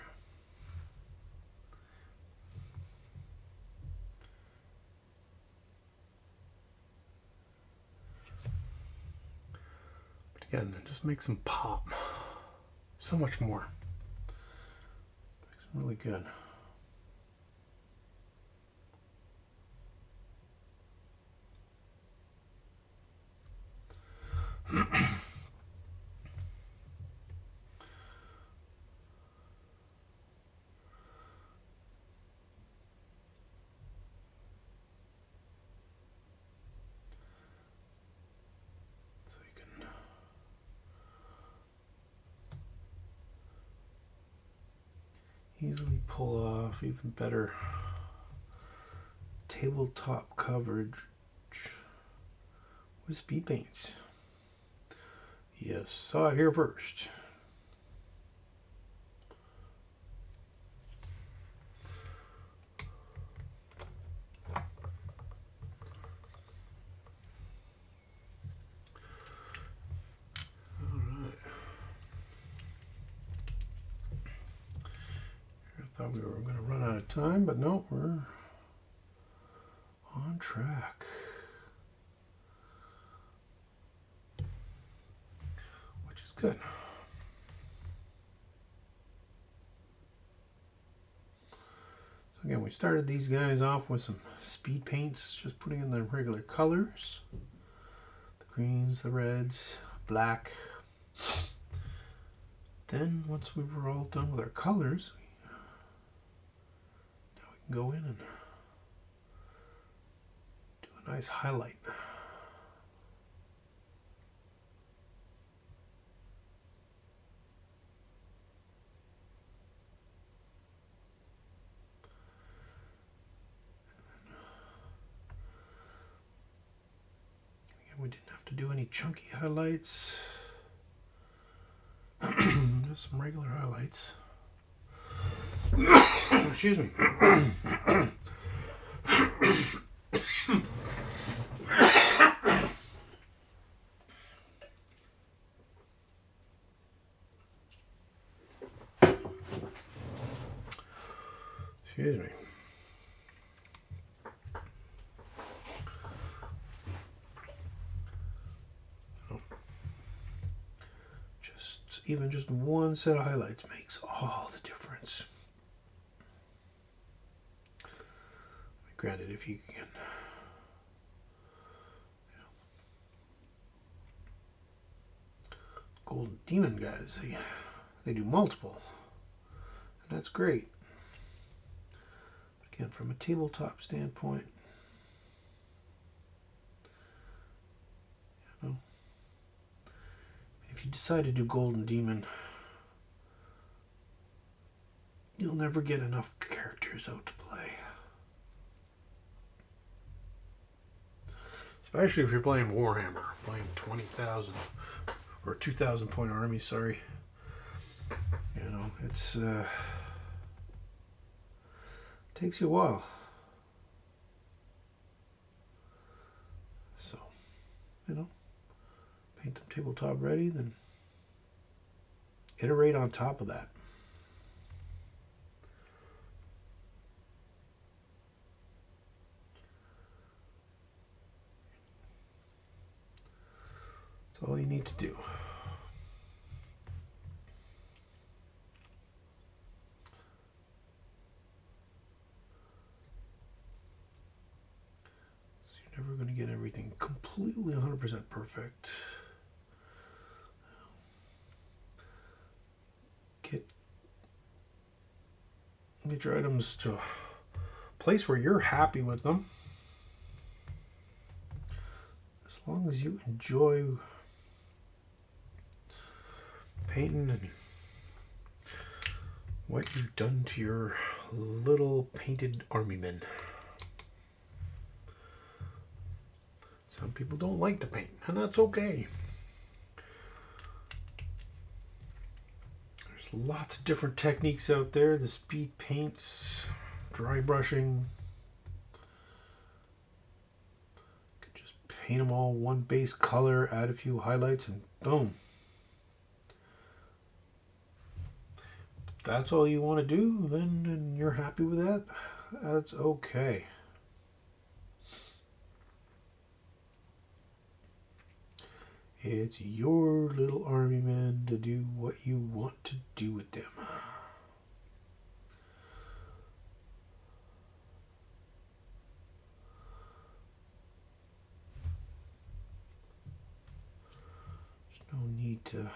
Again, it just makes them pop so much more. Makes them really good. Easily pull off even better tabletop coverage with speed paints. Yes, saw it here first. Thought we were going to run out of time, but no, we're on track. Which is good. So again, we started these guys off with some speed paints, just putting in the regular colors. The greens, the reds, black. Then once we were all done with our colors, go in and do a nice highlight. Again, we didn't have to do any chunky highlights. Just some regular highlights. Excuse me. Excuse me. Even just one set of highlights makes all the difference. Granted, if you can, Golden Demon guys, they do multiple, and that's great. Again, from a tabletop standpoint, if you decide to do Golden Demon, you'll never get enough characters out to play. Especially if you're playing Warhammer, playing 20,000 or 2,000 point army, sorry. You know, it's takes you a while. So, you know, paint them tabletop ready, then iterate on top of that. That's all you need to do. So you're never going to get everything completely 100% perfect. Get your items to a place where you're happy with them. As long as you enjoy painting and what you've done to your little painted army men. Some people don't like to paint, and that's okay. There's lots of different techniques out there. The speed paints, dry brushing. Could just paint them all one base color, add a few highlights, and boom. If that's all you want to do, then you're happy with that. That's okay. It's your little army men to do what you want to do with them. There's no need to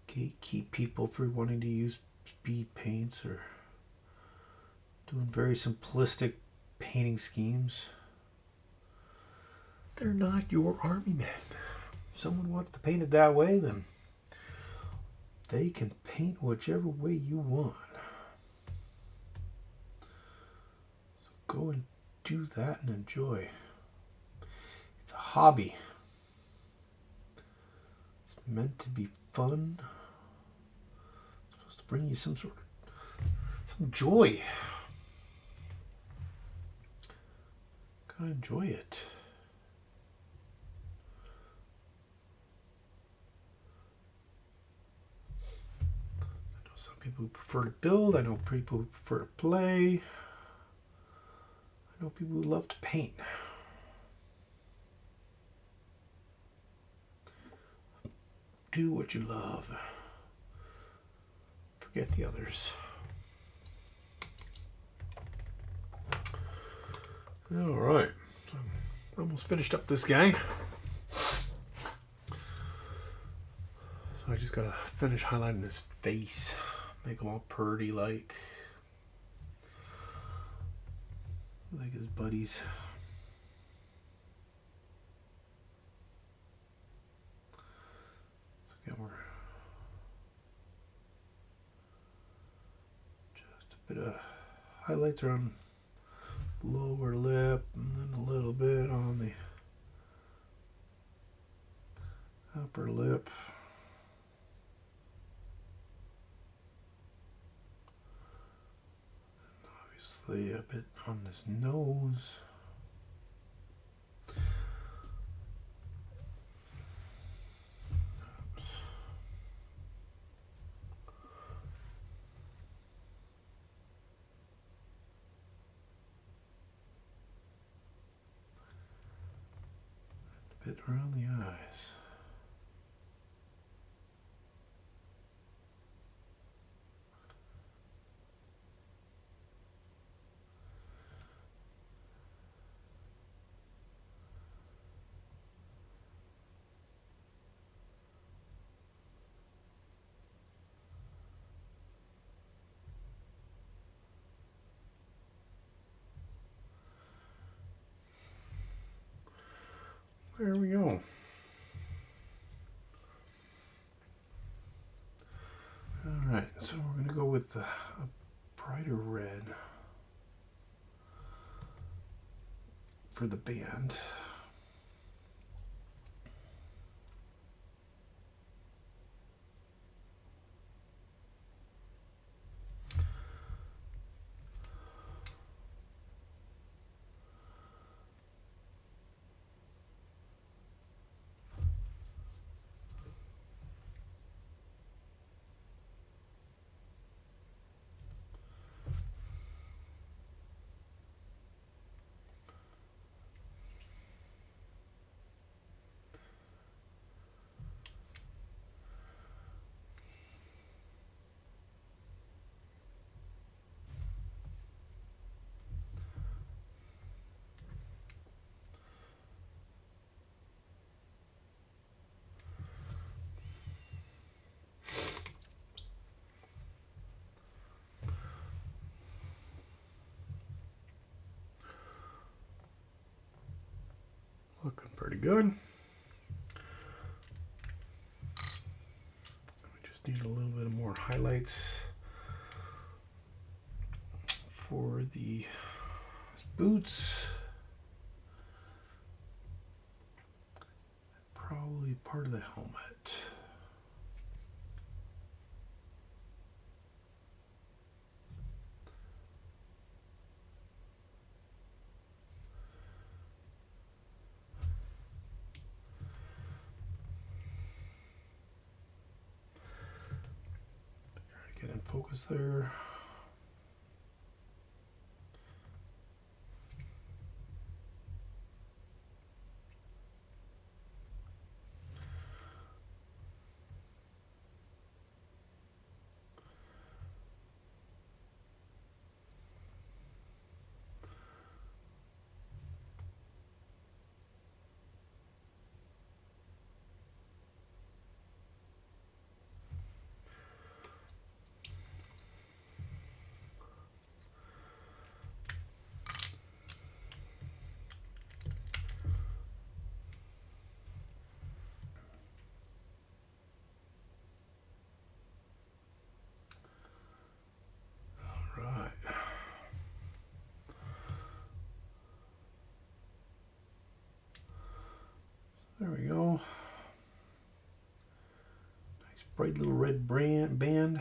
gatekeep people for wanting to use speed paints or doing very simplistic painting schemes. They're not your army men. If someone wants to paint it that way, then they can paint whichever way you want. So go and do that and enjoy. It's a hobby. It's meant to be fun. It's supposed to bring you some joy. Gotta enjoy it. People who prefer to build. I know people who prefer to play. I know people who love to paint. Do what you love. Forget the others. All right. So I'm almost finished up this guy. So I just gotta finish highlighting his face. Make them all purdy like his buddies. So again, we're just a bit of highlights around lower lip and then a little bit on the upper lip. A bit on his nose. Oops. And a bit around the eyes. There we go. Alright, so we're going to go with a brighter red for the band. Looking pretty good. We just need a little bit more highlights for the boots. probably part of the helmet. Try to get in focus there. There we go. Nice bright little red band.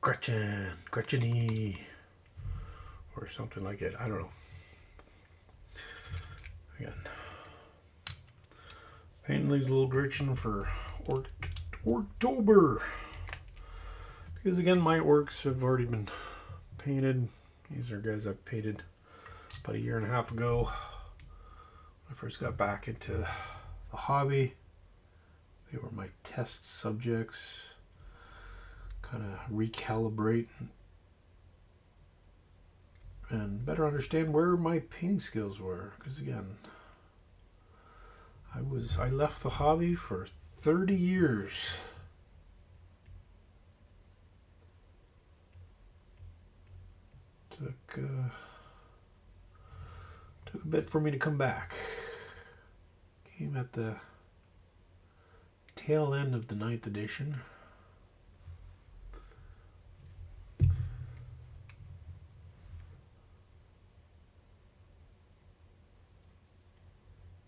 Gretchin, Gretchin-y, or something like it. I don't know. Again, painting these little Gretchin for Ork-tober. Because again, my orcs have already been painted. These are guys I've painted about a year and a half ago. When I first got back into the hobby. They were my test subjects. Kind of recalibrate and better understand where my painting skills were, because again, I left the hobby for 30 years. Took a bit for me to come back. Came at the tail end of the 9th edition.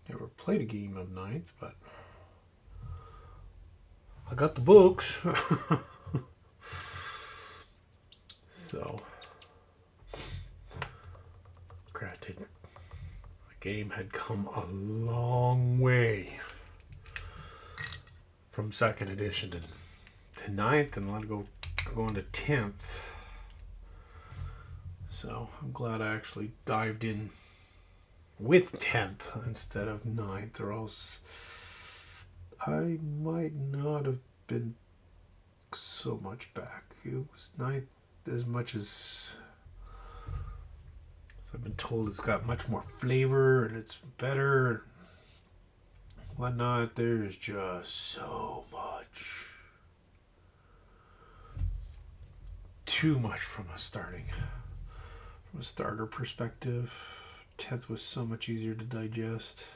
Never played a game of 9th, but I got the books. So, granted, the game had come a long way from 2nd edition to 9th, and let it go going to 10th. So I'm glad I actually dived in with 10th instead of 9th, or else I might not have been so much back. It was 9th as much as I've been told it's got much more flavor and it's better and whatnot. There's just so much. Too much from a starter perspective. 10th was so much easier to digest.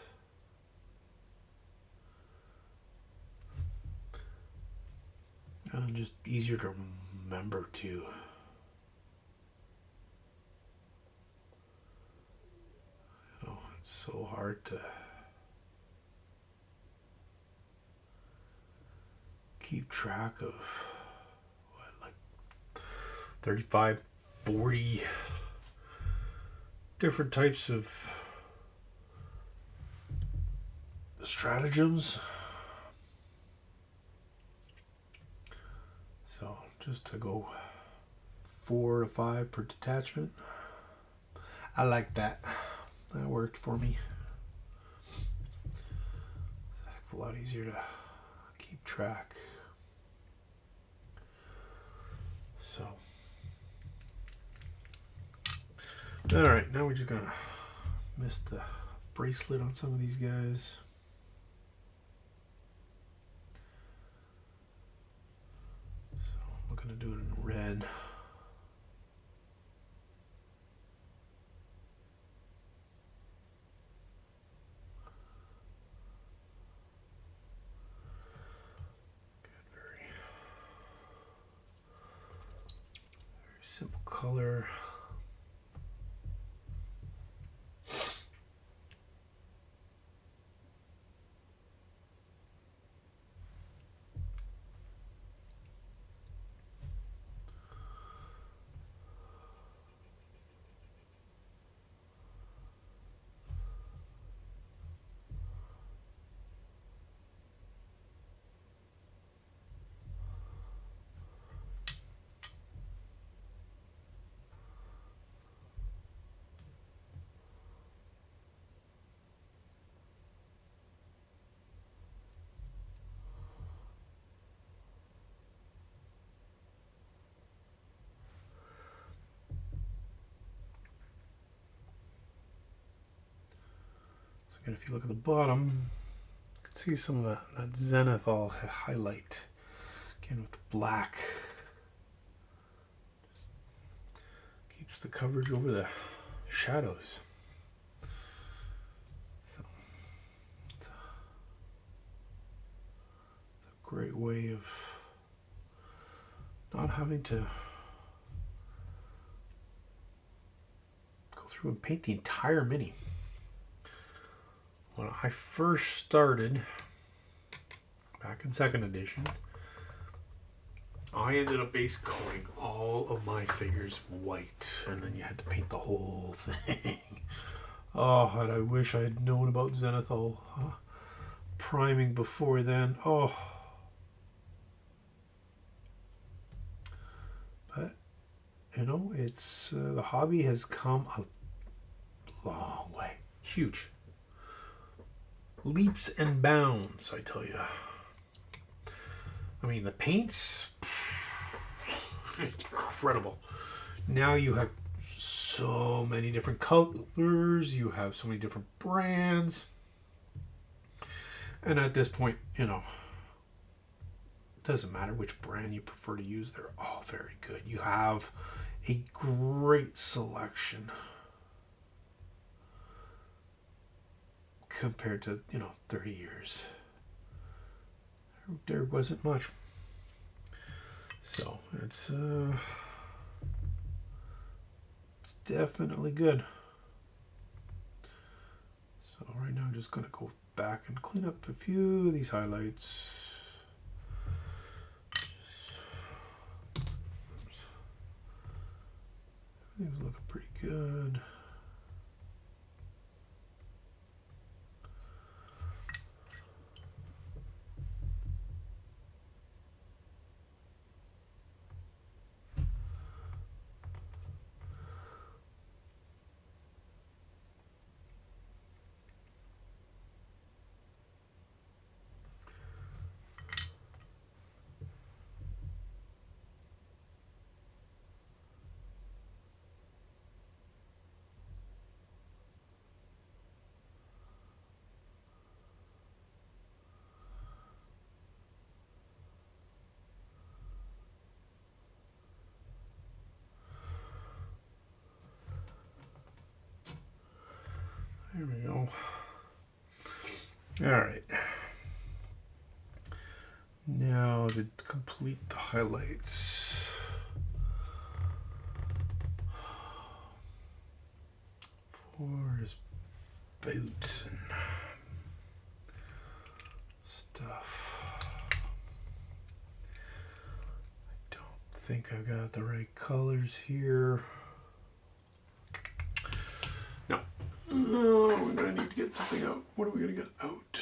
And just easier to remember too. Oh, it's so hard to keep track of what, like 35, 40 different types of stratagems. So just to go 4 to 5 per detachment. I like that. That worked for me. It's a heck of a lot easier to keep track. So, all right, now we're just gonna mist the bracelet on some of these guys. So I'm going to do it in red. Very simple color. And if you look at the bottom, you can see some of that zenithal highlight. Again with the black. Just keeps the coverage over the shadows. So it's a great way of not having to go through and paint the entire mini. When I first started, back in 2nd edition, I ended up base coating all of my figures white, and then you had to paint the whole thing. Oh, and I wish I had known about zenithal priming before then. Oh. But, you know, it's the hobby has come a long way. Huge. Leaps and bounds, I tell you. I mean, the paints, it's incredible. Now you have so many different colors, you have so many different brands. And at this point, you know, it doesn't matter which brand you prefer to use, they're all very good. You have a great selection compared to, you know, 30 years. There wasn't much. So it's definitely good. So right now I'm just going to go back and clean up a few of these highlights. Everything's looking pretty good. There we go. All right. Now to complete the highlights for his boots and stuff. I don't think I've got the right colors here. No, we're going to need to get something out. What are we going to get out?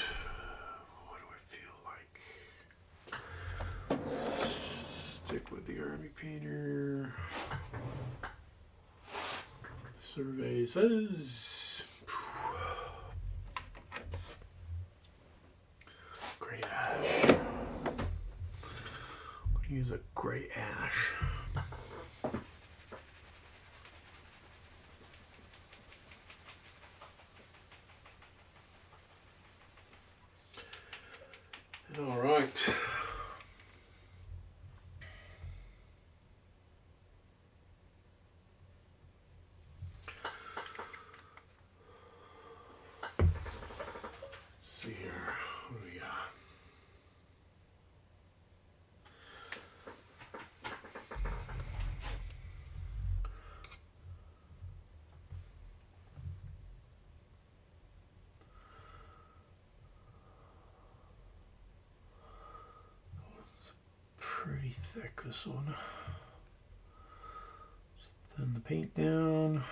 What do I feel like? Stick with the army painter. Survey says gray ash. I'm going to use a gray ash. pretty thick, this one. Thin the paint down.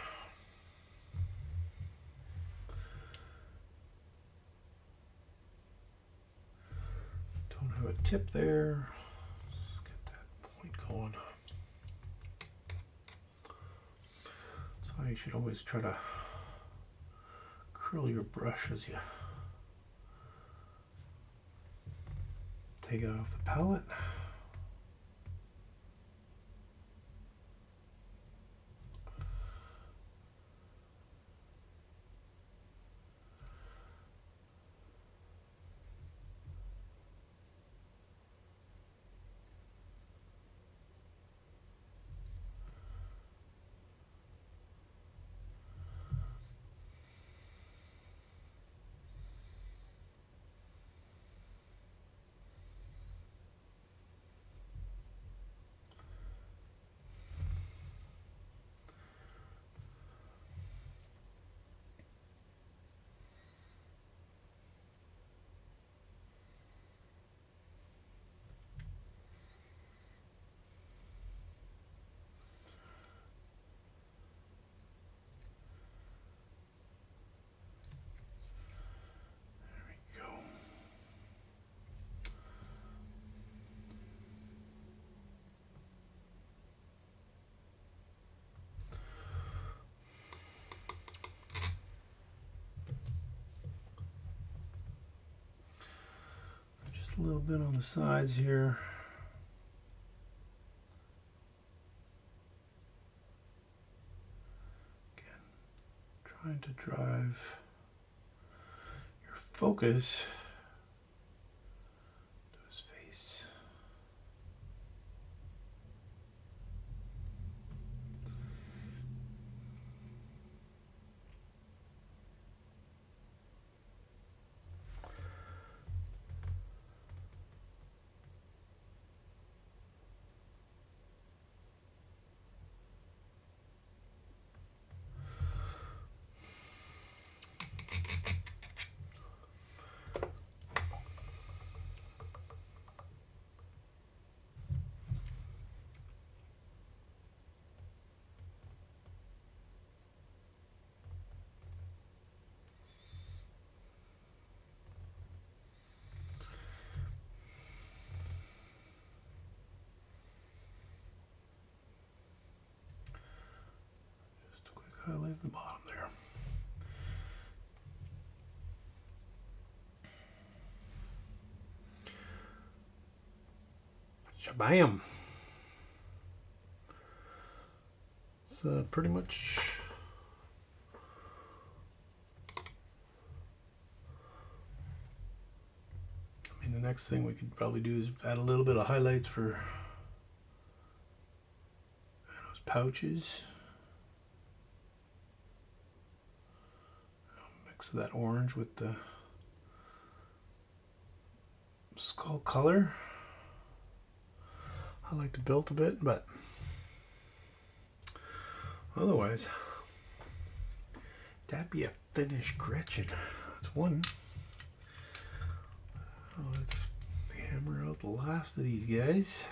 Don't have a tip there. Let's get that point going. So you should always try to curl your brush as you take it off the palette. A little bit on the sides here. Again, trying to drive your focus to his face. Highlight the bottom there. Shabam! It's pretty much the next thing we could probably do is add a little bit of highlights for those pouches. Mix that orange with the skull color. I like to build a bit, but otherwise, that'd be a finished Gretchin. That's one. Let's hammer out the last of these guys.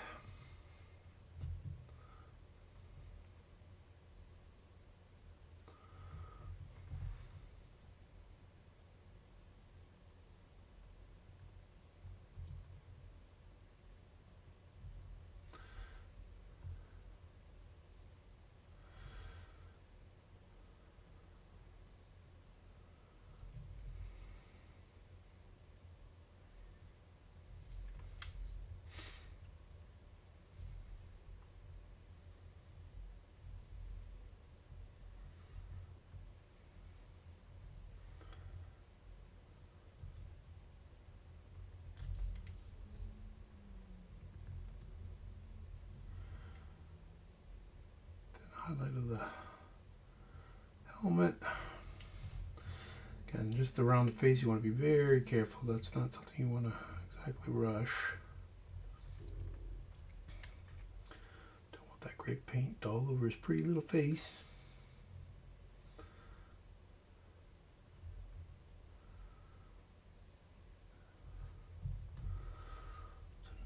Highlight of the helmet. Again, just around the face, you want to be very careful. That's not something you want to exactly rush. Don't want that great paint all over his pretty little face.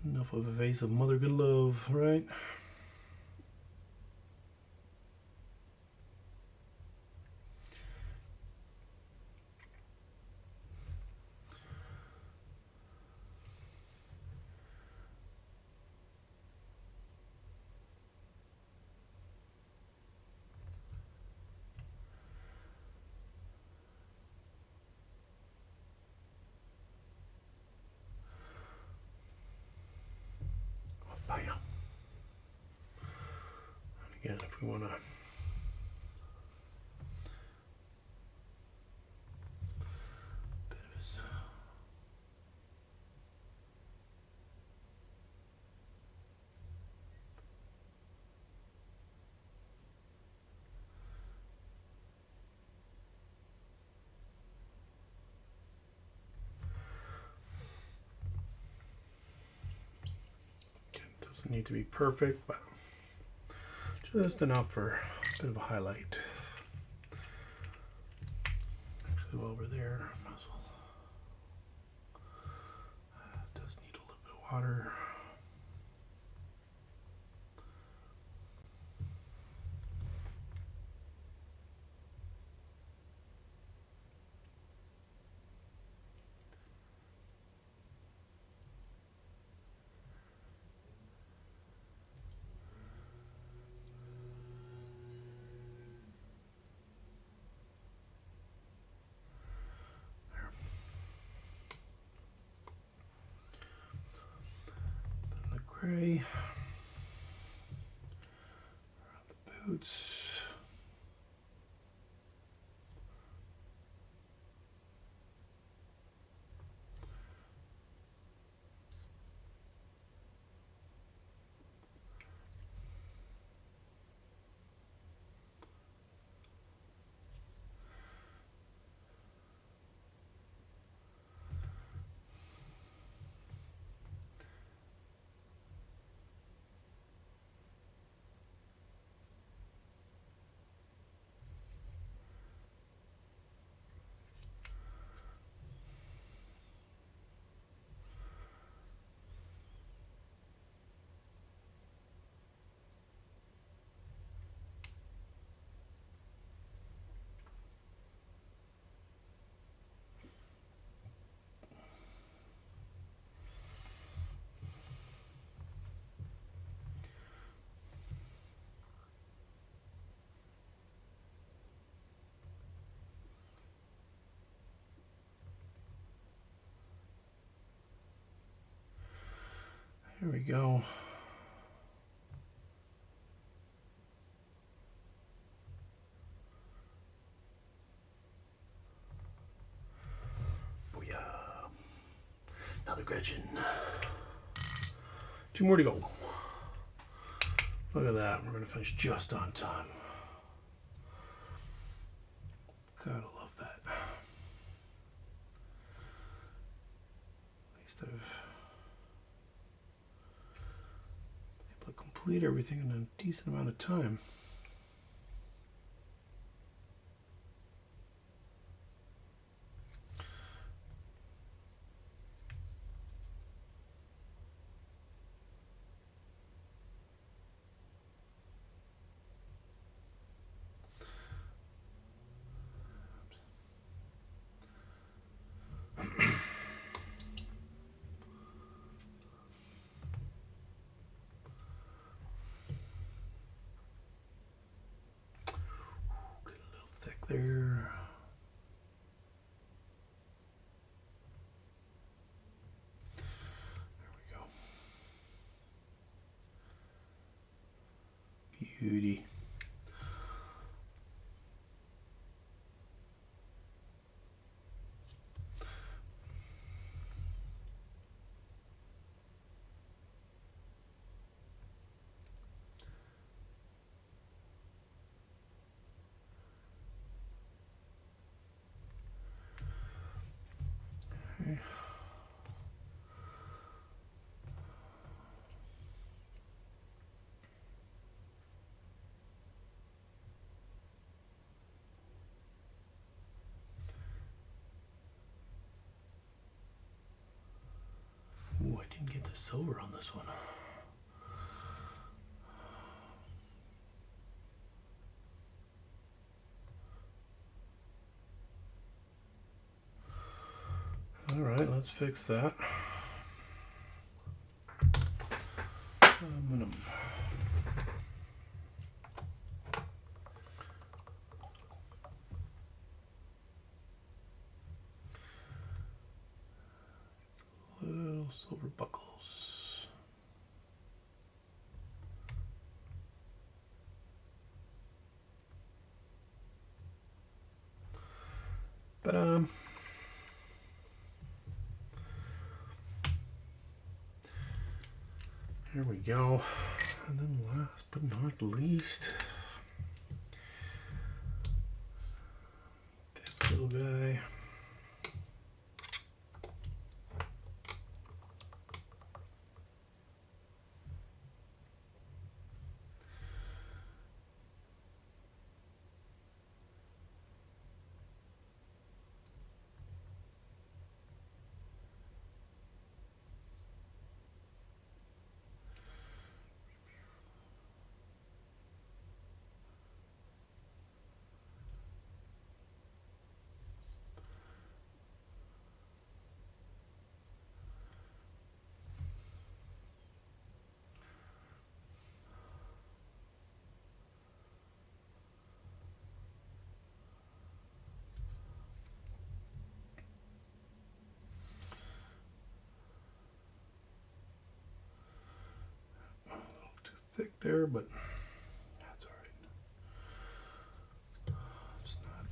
Enough with a vase of mother good love, right? Bam. Again, if we want to need to be perfect, but just enough for a bit of a highlight. Actually, while we're there, might as well. It does need a little bit of water. Gray around the boots. Here we go. Booyah. Another Gretchin. 2 more to go. Look at that. We're going to finish just on time. Gotta love that. At least I've been able to complete everything in a decent amount of time. There. There we go. Beauty. Okay. of silver on this one. Alright, let's fix that. Aluminum. Little silver buckles. But there we go. And then last but not least, this little guy. Thick there, but that's all right. It's not.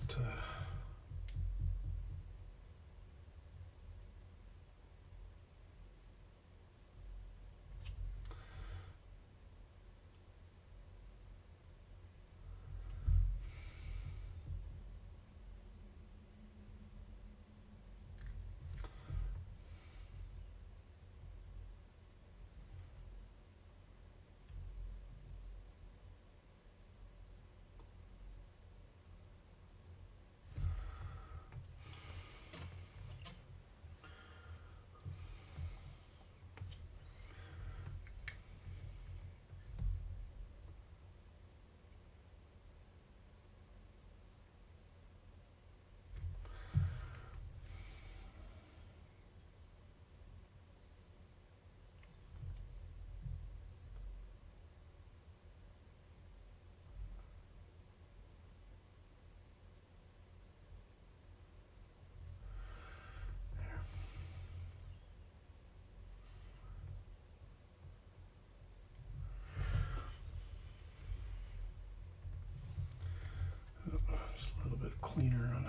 Just a little bit cleaner on.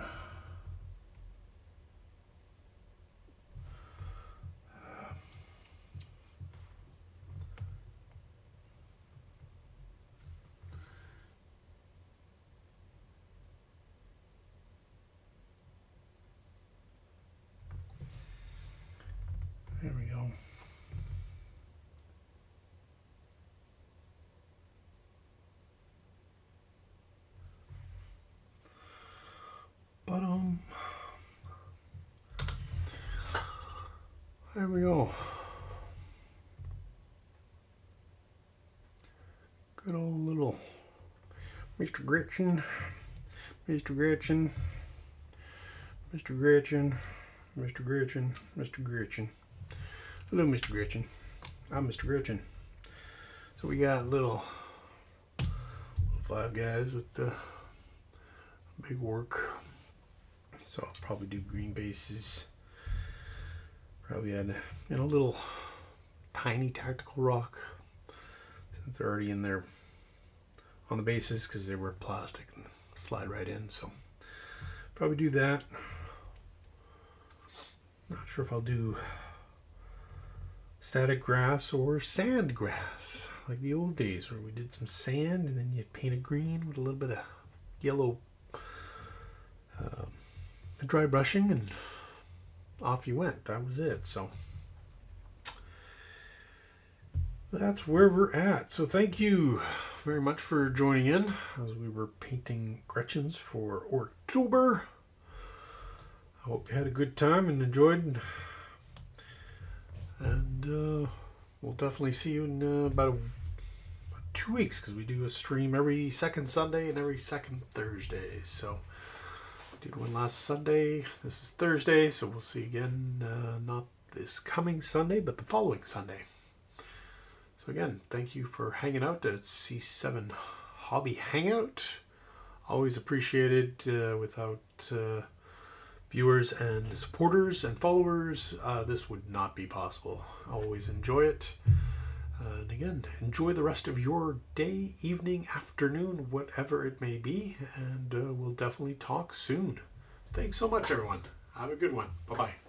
There we go. But there we go. Good old little Mr. Gretchin, Mr. Gretchin, Mr. Gretchin, Mr. Gretchin, Mr. Gretchin. Hello, Mr. Gretchin. I'm Mr. Gretchin. So we got little 5 guys with the big work. So I'll probably do green bases. Probably add, a little tiny tactical rock since they're already in there on the bases because they were plastic and slide right in. So probably do that. Not sure if I'll do static grass or sand grass like the old days where we did some sand and then you'd paint it green with a little bit of yellow dry brushing and off you went. That was it. So that's where we're at. So thank you very much for joining in as we were painting Grechins for Ork-tober. I hope you had a good time and enjoyed. And we'll definitely see you in about 2 weeks, because we do a stream every second Sunday and every second Thursday. So we did one last Sunday. This is Thursday, so we'll see you again, not this coming Sunday, but the following Sunday. So again, thank you for hanging out at C7 Hobby Hangout. Always appreciated. Without viewers and supporters and followers, this would not be possible. Always enjoy it. And again, enjoy the rest of your day, evening, afternoon, whatever it may be. And we'll definitely talk soon. Thanks so much, everyone. Have a good one. Bye-bye.